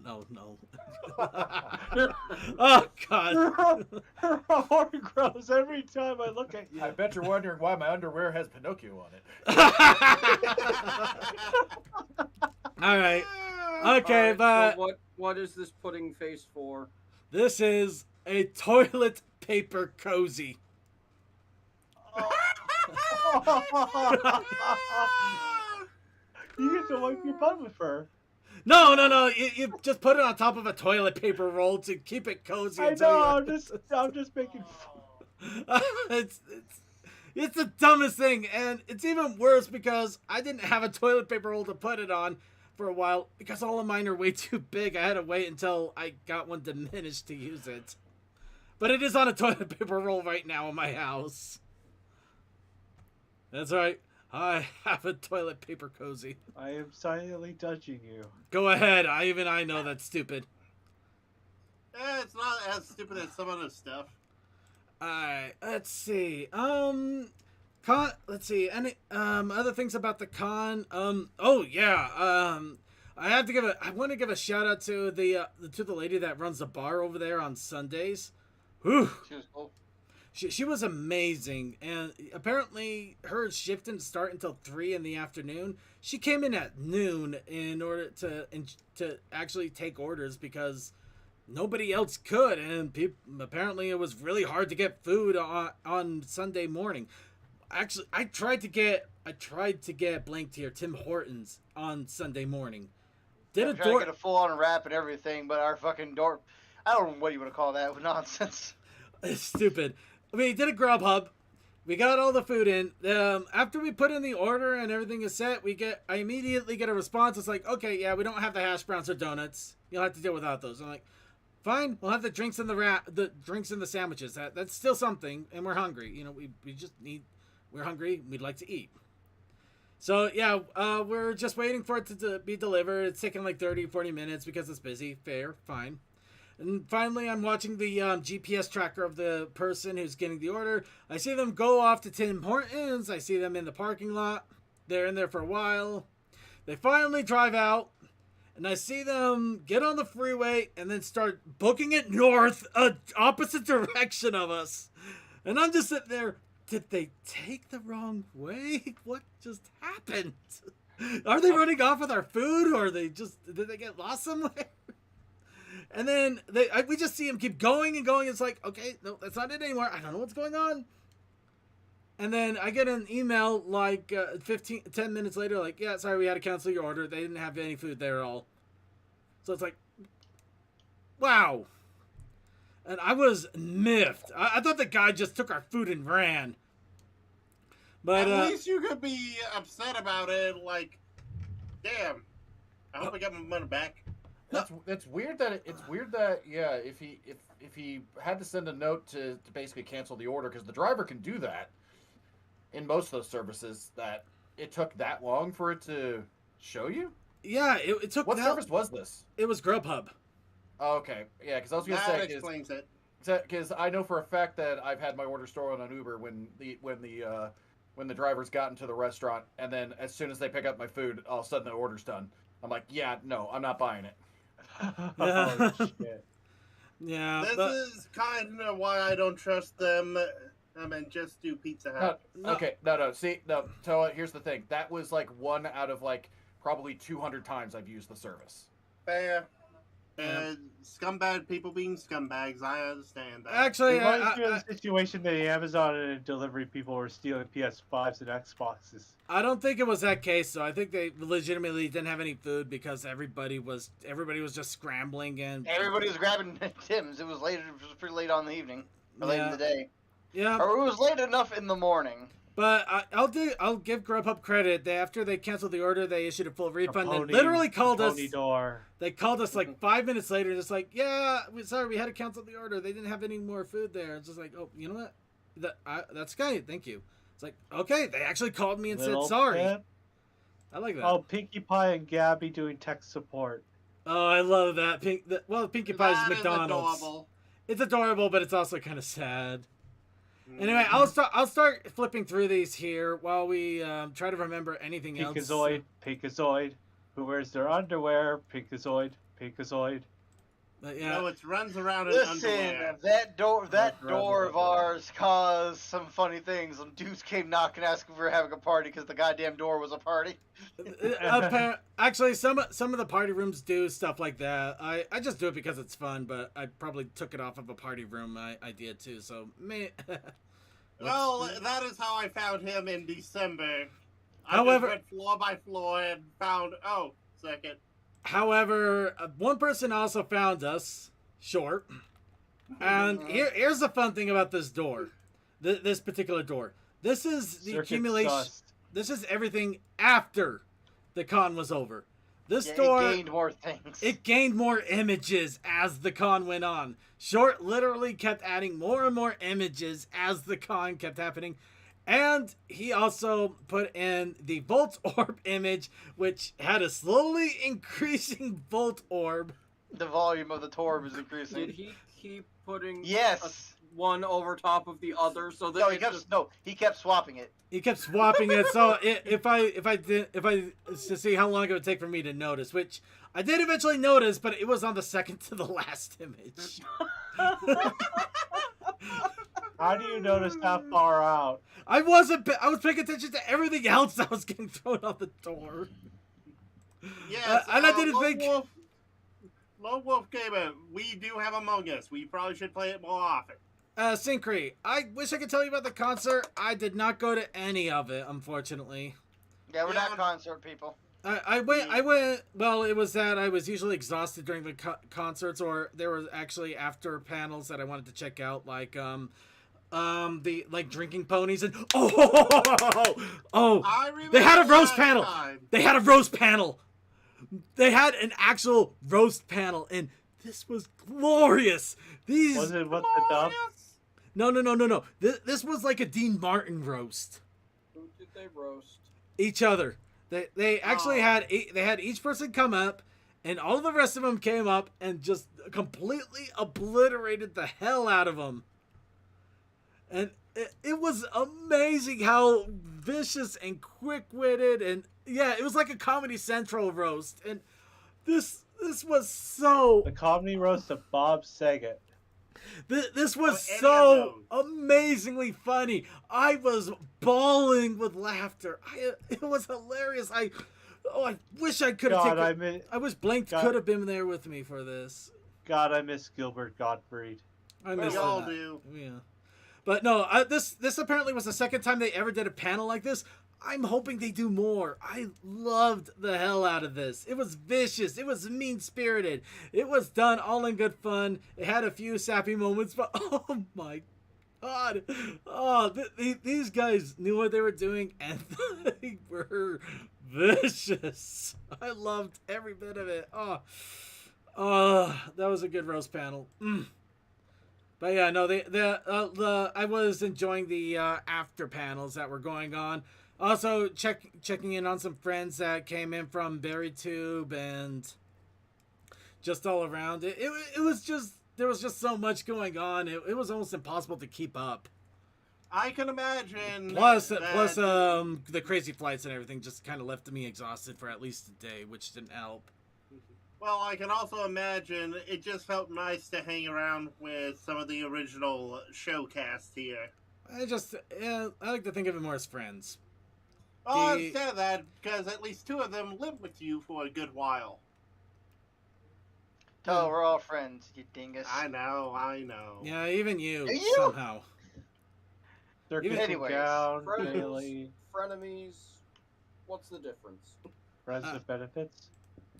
Oh, God. Her heart grows every time I look at you. I bet you're wondering why my underwear has Pinocchio on it. All right. Okay, but... So what is this pudding face for? This is a toilet paper cozy. You get to wipe your butt with her. No. You just put it on top of a toilet paper roll to keep it cozy. I know. I'm just making fun. It's the dumbest thing, and it's even worse because I didn't have a toilet paper roll to put it on for a while because all of mine are way too big. I had to wait until I got one diminished to use it. But it is on a toilet paper roll right now in my house. That's right. I have a toilet paper cozy. I am silently judging you. Go ahead. I know that's stupid. It's not as stupid as some other stuff. Alright, let's see. Let's see. Any other things about the con? I want to give a shout out to the lady that runs the bar over there on Sundays. Whew. She was cool. She was amazing, and apparently her shift didn't start until 3 in the afternoon. She came in at noon in order to actually take orders because nobody else could, and apparently it was really hard to get food on Sunday morning. Actually, I tried to get blank tier Tim Hortons on Sunday morning. Trying to get a full-on wrap and everything, but our fucking door, I don't know what you want to call that, nonsense. It's stupid. We did a Grubhub. We got all the food in. After we put in the order and everything is set, I immediately get a response. It's like, okay, yeah, we don't have the hash browns or donuts. You'll have to deal without those. I'm like, fine, we'll have the drinks and the drinks and the sandwiches. That's still something, and we're hungry. You know, we're hungry. We'd like to eat. So yeah, we're just waiting for it to be delivered. It's taking like 30-40 minutes because it's busy. Fair, fine. And finally, I'm watching the GPS tracker of the person who's getting the order. I see them go off to Tim Hortons. I see them in the parking lot. They're in there for a while. They finally drive out. And I see them get on the freeway and then start booking it north, opposite direction of us. And I'm just sitting there. Did they take the wrong way? What just happened? Are they running off with our food? Or did they get lost somewhere? And then we just see him keep going and going. It's like, okay, no, that's not it anymore. I don't know what's going on. And then I get an email like 10 minutes later, like, yeah, sorry, we had to cancel your order. They didn't have any food there at all. So it's like, wow. And I was miffed. I thought the guy just took our food and ran. But at least you could be upset about it. Like, damn, I hope I get my money back. It's weird that if he had to send a note to basically cancel the order, because the driver can do that in most of those services, that it took that long for it to show you. Yeah, it took. What service was this? It was Grubhub. Oh, okay, yeah, because I was gonna that say explains it. Because I know for a fact that I've had my order stolen on Uber when the drivers got into the restaurant, and then as soon as they pick up my food, all of a sudden the order's done. I'm like, yeah, no, I'm not buying it. Oh shit. Yeah, This but is kind of why I don't trust them. I mean, just do Pizza Hut. Okay, no. See, no, Toa, here's the thing. That was like 1 out of like probably 200 times I've used the service. Fair. Scumbag people being scumbags, I understand that. actually, It reminds me of the situation that Amazon and delivery people were stealing PS5s and Xboxes. I don't think it was that case. So I think they legitimately didn't have any food because everybody was just scrambling and Everybody was grabbing Tim's. It was pretty late on the evening, or late in the day, yeah. or it was late enough in the morning. But I'll give Grubhub credit. After they canceled the order, they issued a full refund. Pony, They literally called us. Door. They called us like 5 minutes later, just like, yeah, sorry, we had to cancel the order. They didn't have any more food there. It's just like, oh, you know what? That's good. Thank you. It's like, okay, they actually called me and Little said sorry. tip. I like that. Oh, Pinkie Pie and Gabby doing tech support. Oh, I love that. Pinkie Pie's That is McDonald's. adorable. It's adorable, but it's also kind of sad. Anyway, I'll start flipping through these here while we try to remember anything else. Pinkazoid. Who wears their underwear? Pinkazoid. But yeah. No, it runs around in Listen, underwear. that door Right. of ours caused some funny things. Some dudes came knocking, asking if we were having a party because the goddamn door was a party. Actually, some of the party rooms do stuff like that. I just do it because it's fun, but I probably took it off of a party room idea too. So Well, that is how I found him in December. However- I just went floor by floor and found. Oh, second. However, one person also found us short, and here's the fun thing about this door, this particular door. This is the Circuit accumulation. sus. This is everything after the con was over. This Yeah, door. it gained more things. It gained more images as the con went on. Short literally kept adding more and more images as the con kept happening. And he also put in the Volt Orb image, which had a slowly increasing Volt Orb. The volume of the torb is increasing. Did he keep putting Yes. one over top of the other so that No, he kept swapping it. He kept swapping it. So if I to see how long it would take for me to notice, which I did eventually notice, but it was on the second to the last image. How do you notice that far out? I was paying attention to everything else that was getting thrown on the door. Yes, and I didn't think. Lone Wolf Gamer, we do have Among Us. We probably should play it more often. Synchrony, I wish I could tell you about the concert. I did not go to any of it, unfortunately. Yeah, we're not concert people. I went. Well, it was that I was usually exhausted during the concerts, or there were actually after panels that I wanted to check out, like the drinking ponies and I remember they had a roast that panel. time. They had a roast panel. They had an actual roast panel, and this was glorious. These Was it what the dub? no. This was like a Dean Martin roast. Who did they roast? Each other. They actually had each person come up, and all the rest of them came up and just completely obliterated the hell out of them. And it was amazing how vicious and quick-witted, and yeah, it was like a Comedy Central roast, and this was so The comedy roast of Bob Saget. This was any so of amazingly funny. I was bawling with laughter. It was hilarious. I wish I could have taken. I wish Blank could have been there with me for this. God, I miss Gilbert Gottfried. I miss We all that. do. Yeah, but no. This apparently was the second time they ever did a panel like this. I'm hoping they do more. I loved the hell out of this. It was vicious. It was mean-spirited. It was done all in good fun. It had a few sappy moments, but oh my god. Oh, these guys knew what they were doing, and they were vicious. I loved every bit of it. Oh, that was a good roast panel. But yeah, no, I was enjoying the after panels that were going on. Also, checking in on some friends that came in from BerryTube and just all around. It was just there was just so much going on. It was almost impossible to keep up. I can imagine. Plus, the crazy flights and everything just kind of left me exhausted for at least a day, which didn't help. Well, I can also imagine it just felt nice to hang around with some of the original show cast here. I like to think of it more as friends. Oh, I said that because at least two of them lived with you for a good while. Oh, we're all friends, you dingus. I know. Yeah, even you, You? somehow. They're Even- getting Anyways, down Friends, daily. frenemies. What's the difference? Friends with benefits.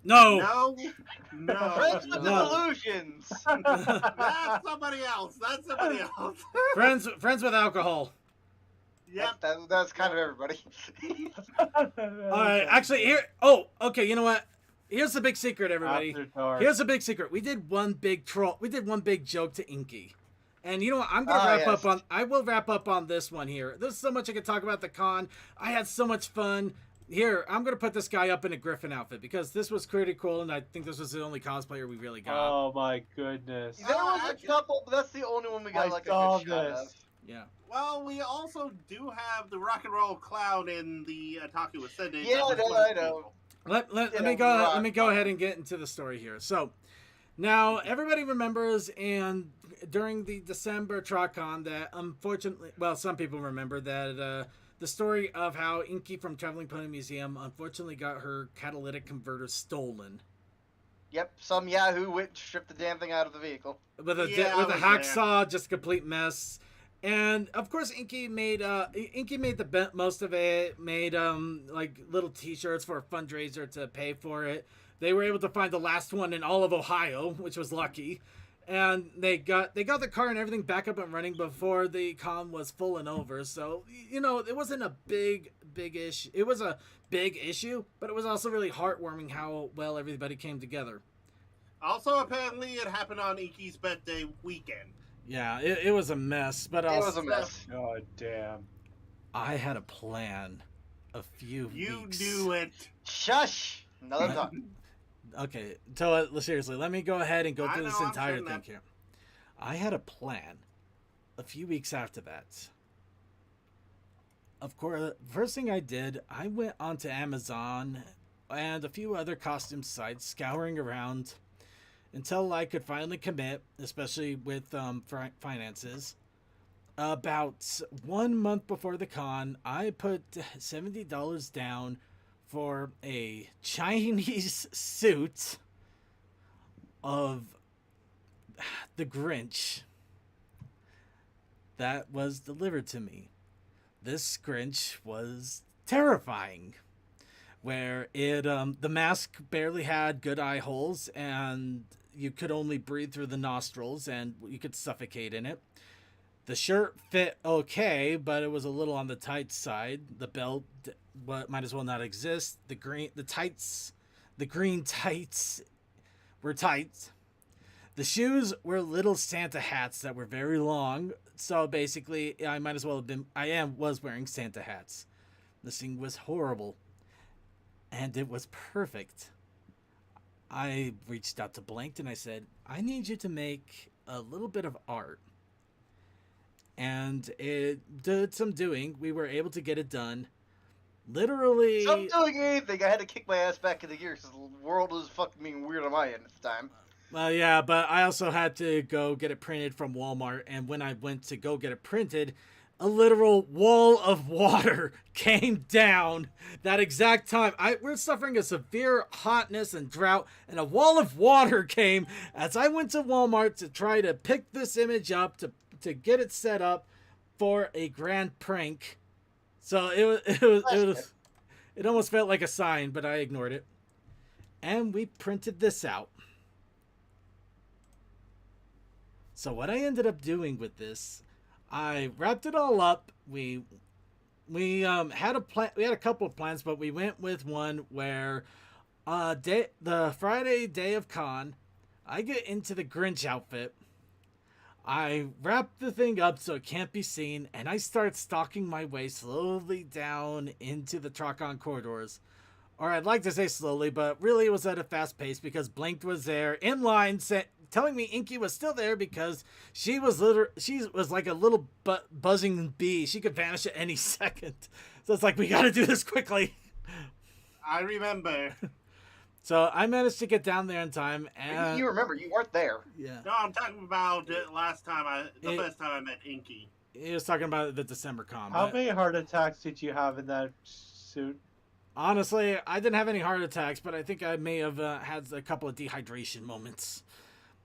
No! No. Friends with No. illusions. That's somebody else. Friends with alcohol. Yep. That's kind of everybody. Alright, actually, here... Oh, okay, you know what? Here's the big secret, everybody. After dark. Here's the big secret. We did one big joke to Inky. And you know what? I'm gonna I will wrap up on this one here. There's so much I could talk about the con. I had so much fun. Here, I'm gonna put this guy up in a Griffin outfit because this was pretty cool, and I think this was the only cosplayer we really got. Oh my goodness. There was a couple, but that's the only one we got I like a saw good shot this. of. Yeah. Well, we also do have the rock and roll clown in the Otaku Ascendant. Yeah, I know. Let You me know, let me go ahead and get into the story here. So, now everybody remembers, and during the December Trotcon, that unfortunately, well, some people remember that the story of how Inky from Traveling Pony Museum unfortunately got her catalytic converter stolen Yep, some Yahoo went and stripped the damn thing out of the vehicle. with a Yeah, with a I was hacksaw, just a complete mess. And of course, Inky made the most of it. Made like little T-shirts for a fundraiser to pay for it. They were able to find the last one in all of Ohio, which was lucky. And they got the car and everything back up and running before the con was full and over. So, you know, it wasn't a big issue. It was a big issue, but it was also really heartwarming how well everybody came together. Also, apparently, it happened on Inky's birthday weekend. Yeah, it was a mess, but It also, was a mess. God damn. I had a plan a few You weeks. knew it. Shush! Another time. Okay, so seriously, let me go ahead and go I through this know, I'm entire saying thing that. here. I had a plan a few weeks after that. Of course, first thing I did, I went onto Amazon and a few other costume sites, scouring around until I could finally commit, especially with finances. About 1 month before the con, I put $70 down for a Chinese suit of the Grinch that was delivered to me. This Grinch was terrifying, where the mask barely had good eye holes and you could only breathe through the nostrils and you could suffocate in it. The shirt fit okay, but it was a little on the tight side. The belt might as well not exist. The green tights were tight. The shoes were little Santa hats that were very long. So basically, I was wearing Santa hats. This thing was horrible. And it was perfect. I reached out to Blanked and I said, I need you to make a little bit of art. And it did some doing. We were able to get it done. Literally. Some doing anything. I had to kick my ass back into gear because the world was fucking being weird on my end at the time. Well, yeah, but I also had to go get it printed from Walmart. And when I went to go get it printed, a literal wall of water came down that exact time. We're suffering a severe hotness and drought, and a wall of water came as I went to Walmart to try to pick this image up to get it set up for a grand prank. So it almost felt like a sign, but I ignored it. And we printed this out. So what I ended up doing with this, I wrapped it all up. We had a plan. We had a couple of plans, but we went with one where the Friday day of con, I get into the Grinch outfit. I wrap the thing up so it can't be seen, and I start stalking my way slowly down into the Trotcon corridors. or I'd like to say slowly, but really it was at a fast pace because Blinked was there in line, telling me Inky was still there because she was like a little buzzing bee. She could vanish at any second. So it's like, we got to do this quickly. I remember. So I managed to get down there in time, and You remember, you weren't there. yeah, No, I'm talking about the first time I met Inky. he was talking about the December con. How but many heart attacks did you have in that suit? honestly, I didn't have any heart attacks, but I think I may have had a couple of dehydration moments.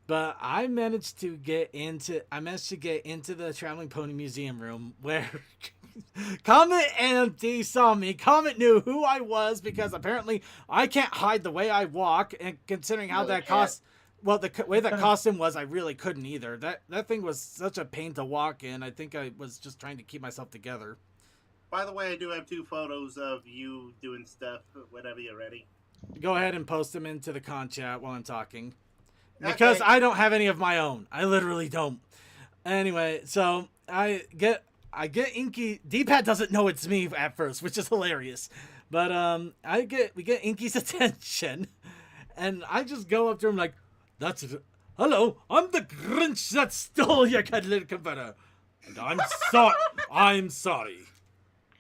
But I managed to get into the Traveling Pony Museum room where Comet and D saw me. Comet knew who I was because apparently I can't hide the way I walk, and considering how Really that cost, well, the way that costume was, I really couldn't either. That thing was such a pain to walk in. I think I was just trying to keep myself together. By the way, I do have 2 photos of you doing stuff whenever you're ready. Go ahead and post them into the con chat while I'm talking. Because Okay. I don't have any of my own. I literally don't. Anyway, so I get Inky. D-Pad doesn't know it's me at first, which is hilarious. But we get Inky's attention, and I just go up to him like, hello, I'm the Grinch that stole your cuddly confetti. And I'm sorry.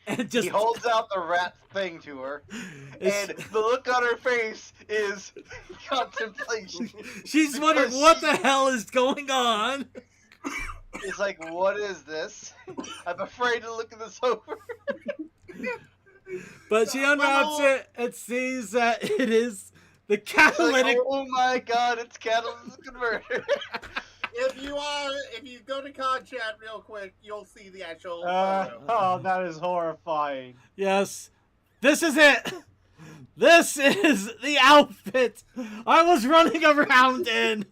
And just He holds out the rat thing to her, and the look on her face is contemplation. she's wondering Because what the hell is going on. It's like, what is this? I'm afraid to look at this over. But she unwraps it and sees that it is the It's catalytic. like, oh my god, it's catalytic converter. If you go to con chat real quick, you'll see the actual photo. Oh, that is horrifying. Yes, this is it. This is the outfit I was running around in.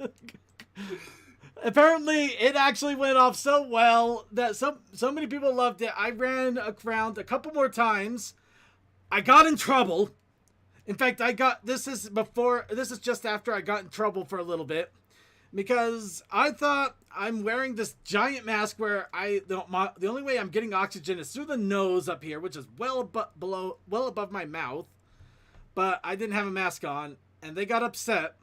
Apparently, it actually went off so well that so many people loved it. I ran around a couple more times. I got in trouble. In fact, this is just after I got in trouble for a little bit. Because I thought I'm wearing this giant mask where the only way I'm getting oxygen is through the nose up here, which is well above my mouth. But I didn't have a mask on, and they got upset.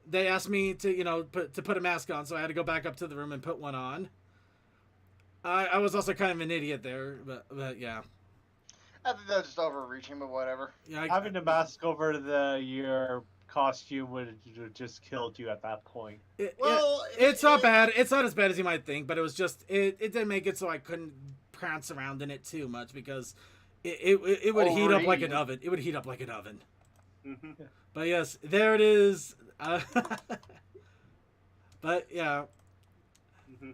They asked me to put a mask on, so I had to go back up to the room and put one on. I was also kind of an idiot there, but yeah. I think that's just overreaching, but whatever. Yeah, Having a mask over your costume would have just killed you at that point. It's not bad. It's not as bad as you might think, but it was just it didn't make it so I couldn't prance around in it too much because it would heat up like an oven. It would heat up like an oven. Mm-hmm. But yes, there it is. But yeah.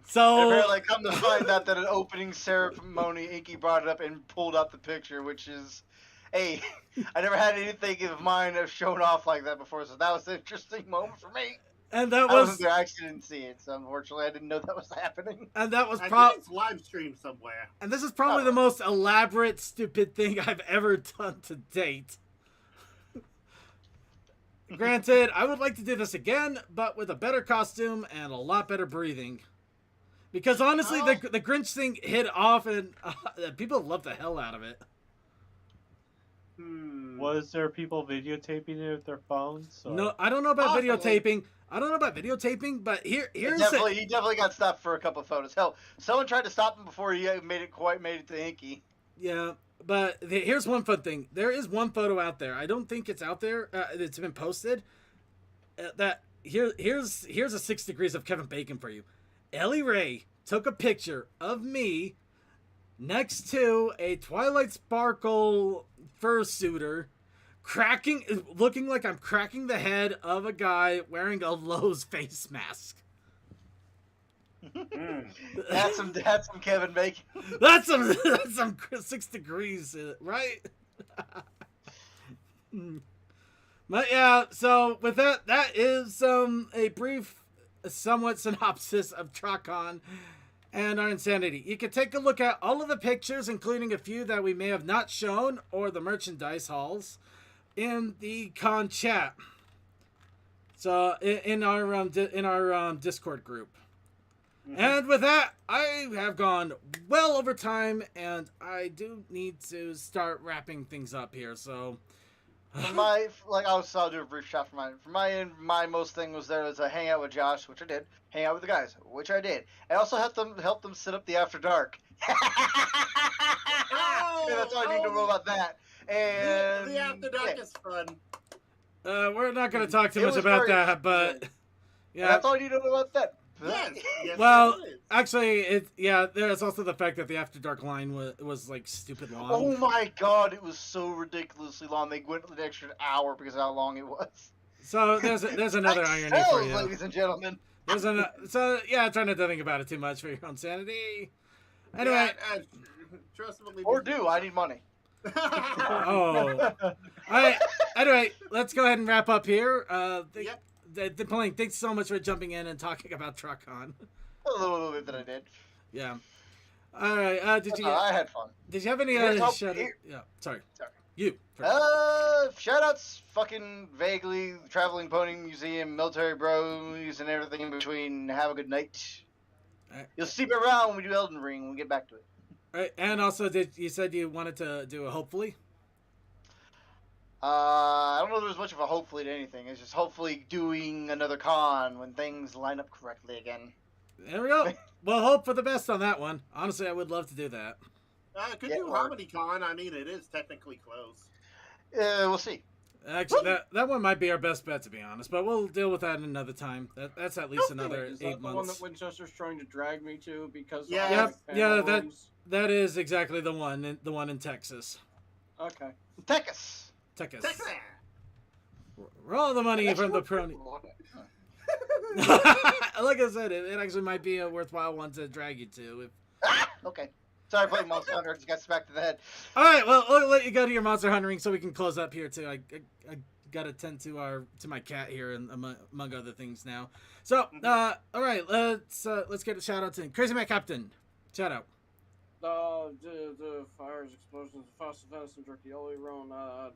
So Apparently, come to find out that an opening ceremony, Inky brought it up and pulled out the picture, which is, hey, I never had anything of mine have shown off like that before, so that was an interesting moment for me. and that I was wasn't there, I actually didn't see it, so unfortunately, I didn't know that was happening. and that was I probably think it's live streamed somewhere. and this is probably the most elaborate stupid thing I've ever done to date. Granted, I would like to do this again, but with a better costume and a lot better breathing. Because honestly, the Grinch thing hit off, and people love the hell out of it. Was there people videotaping it with their phones? Or? No, I don't know about Possibly. videotaping. But he definitely got stopped for a couple of photos. Hell, someone tried to stop him before he made it to Inky. Yeah, but here's one fun thing. There is one photo out there. I don't think it's out there. It's been posted. Here's a 6 degrees of Kevin Bacon for you. Ellie Ray took a picture of me next to a Twilight Sparkle fursuiter, looking like I'm cracking the head of a guy wearing a Lowe's face mask. That's some Kevin Bacon. That's some 6 degrees, right? But yeah, so with that is a brief, somewhat synopsis of Trotcon and our insanity. You can take a look at all of the pictures, including a few that we may have not shown, or the merchandise hauls, in the con chat. So in our Discord group. And with that, I have gone well over time, and I do need to start wrapping things up here. So For my, like, I'll do a brief shot for mine. For my most thing was there was a hangout with Josh, which I did. Hang out with the guys, which I did. I also helped them set up the After Dark. Yeah, that's all I need to know about that. And the After Dark is fun. We're not going to talk too It much was about very that, but And yeah. that's all I need to know about that. Yes, yes, Well, it is. actually, there's also the fact that the After Dark line was like stupid long. Oh my god, it was so ridiculously long. They went an extra hour because of how long it was. So there's another irony Hell, for you. ladies and gentlemen. Try not to think about it too much for your own sanity. Anyway, Trust me, Or do, I need money. oh, all right. Anyway, let's go ahead and wrap up here. Yep. The playing. Thanks so much for jumping in and talking about Trotcon. A little bit that I did. Yeah. All right. Did you? I had fun. Did you have any Here's how- shout? here- Yeah. Sorry. Sorry. You. First. Shoutouts, fucking vaguely, Traveling Pony Museum, Military Bros, and everything in between. Have a good night. Alright. You'll see me around when we do Elden Ring when we get back to it. All right. And also, you said you wanted to do a hopefully? I don't know if there's much of a hopefully to anything. It's just hopefully doing another con when things line up correctly again. There we go. We'll hope for the best on that one. Honestly, I would love to do that. Could Yeah, do or- Harmony Con. I mean, it is technically close. We'll see. Actually, that one might be our best bet, to be honest. But we'll deal with that another time. That's at least another Is that 8 the one months. that Winchester's trying to drag me to because Yeah. of Yep, my yeah, families? That is exactly the one in Texas. Okay. Texas. Texas. Texas. Roll the money Actually, from the what- prony. Like I said, it actually might be a worthwhile one to drag you to. Okay. Sorry, playing Monster Hunter. Just got smacked in the head. All right, well, we'll let you go to your monster hunting so we can close up here too. I got to tend to my cat here and among other things now. So, all right, let's get a shout out to Crazy Man Captain. Shout out. The fires, explosions, fast events, and jerky all around. I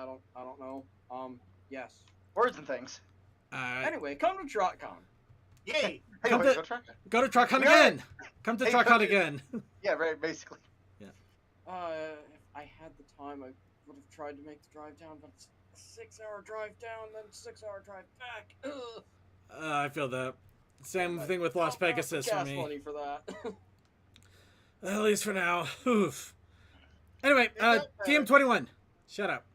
don't know. Yes. Words and things. Anyway, come to TrotCon. Yay! Come Anyway, to- go try it. Go to Trotcon Yeah. again. Come to Hey, Trotcon come to- again. Yeah, right, basically. If I had the time, I would have tried to make the drive down, but it's a 6-hour drive down, then 6-hour drive back. Ugh. I feel that. Same Yeah, thing with Las I'll have Pegasus for gas me. money for that. At least for now. Oof. Anyway, Yeah, DM21. Shut up.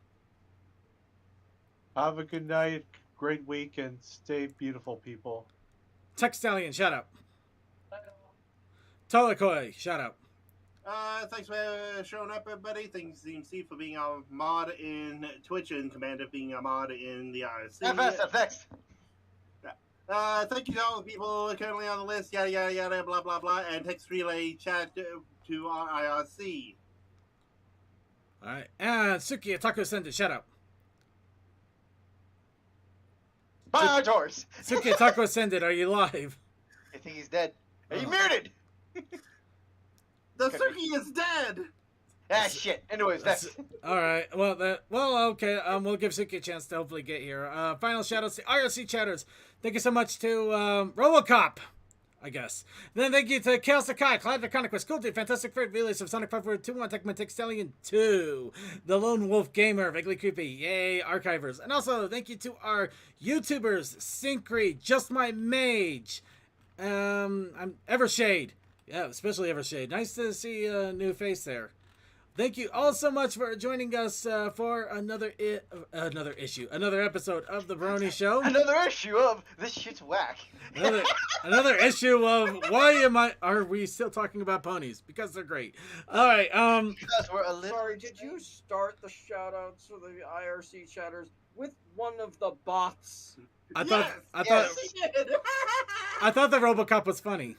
Have a good night, great week, and stay beautiful, people. Tech Stallion. Shut up. Tolakoi. Shut up. Thanks for showing up, everybody. Thanks DMC for being our mod in Twitch and Commander being our mod in the IRC. FX. Thank you to all the people currently on the list, yada yada yada, blah blah blah, and text relay chat to our IRC. All right. And Suki Atako Senda. Shut up. Bye, Doors. Suki Atako Senda. Are you live? I think he's dead. Are you Oh. muted? The Okay. Suki is dead. Ah, shit. Anyways, that's All right. Well, okay. We'll give Suki a chance to hopefully get here. Final shout outs to IRC chatters. Thank you so much to Robocop, I guess. Then thank you to Chaos Sakai, Cloud Conquest, Cool Dude, Fantastic Fruit, Relays of Sonic 521, Techman Tech Stallion 2, The Lone Wolf Gamer, Vaguely Creepy, yay, Archivers. And also thank you to our YouTubers, Syncry, Just My Mage, I'm Evershade. Yeah, especially Evershade. Nice to see a new face there. Thank you all so much for joining us for another episode of the Brony Show. another issue of This Shit's Whack. Another issue of are we still talking about ponies? Because they're great. All right. Because we're a little... Sorry, did you start the shoutouts for the IRC chatters with one of the bots? I Yes. thought the RoboCop was funny.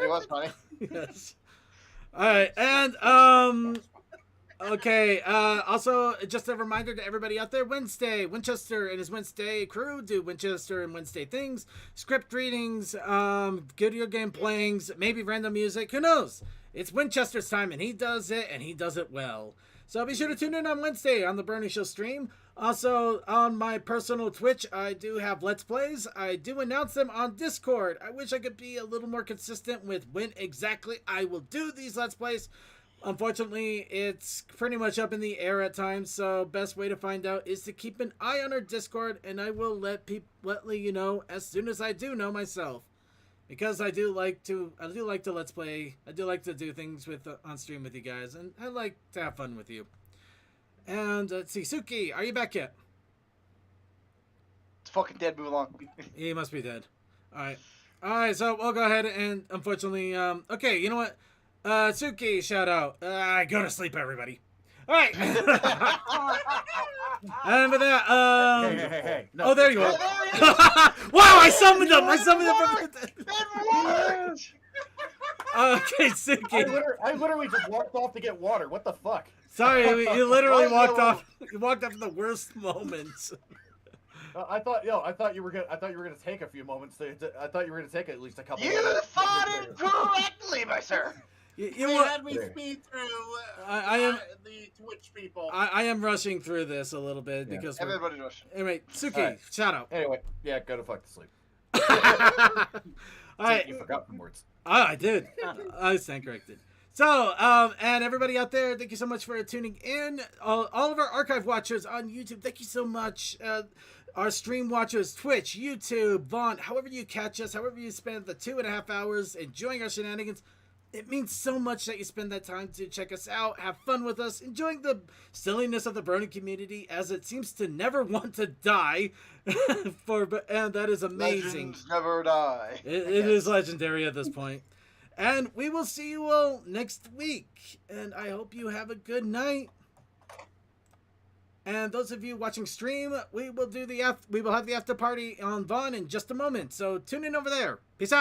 It was funny. Yes. All right, and okay. Also, just a reminder to everybody out there: Wednesday, Winchester and his Wednesday crew do Winchester and Wednesday things, script readings, video game playings, maybe random music. Who knows? It's Winchester's time, and he does it well. So be sure to tune in on Wednesday on the Brony Show stream. Also, on my personal Twitch, I do have Let's Plays. I do announce them on Discord. I wish I could be a little more consistent with when exactly I will do these Let's Plays. Unfortunately, it's pretty much up in the air at times, so best way to find out is to keep an eye on our Discord, and I will let you know as soon as I do know myself. Because I do like to let's play. I do like to do things with on stream with you guys, and I like to have fun with you. And let's see, Suki, are you back yet? It's fucking dead. Move along. He must be dead. All right. So we'll go ahead and unfortunately, okay, you know what? Suki, shout out. Go to sleep, everybody. All right. And with that, Hey. No. Oh, there you are. Wow, I summoned him. Okay, Suki. I literally just walked off to get water. What the fuck? Sorry, you literally walked off. You walked off in the worst moments. I thought you were gonna take a few moments. I thought you were gonna take at least a couple. You thought incorrectly, my sir. You had me speed through I am the Twitch people. I am rushing through this a little bit because Everybody's rushing. Anyway, Suki, Right. shout out. Anyway, yeah, go to fuck to sleep. All right. You forgot some words. I did. I stand corrected. So, and everybody out there, thank you so much for tuning in. All of our archive watchers on YouTube, thank you so much. Our stream watchers, Twitch, YouTube, Vaughn, however you catch us, however you spend the 2.5 hours enjoying our shenanigans. It means so much that you spend that time to check us out, have fun with us, enjoying the silliness of the Brony community as it seems to never want to die. And that is amazing. Legends never die. It is legendary at this point. And we will see you all next week. And I hope you have a good night. And those of you watching stream, we will have the after party on Vaughn in just a moment. So tune in over there. Peace out.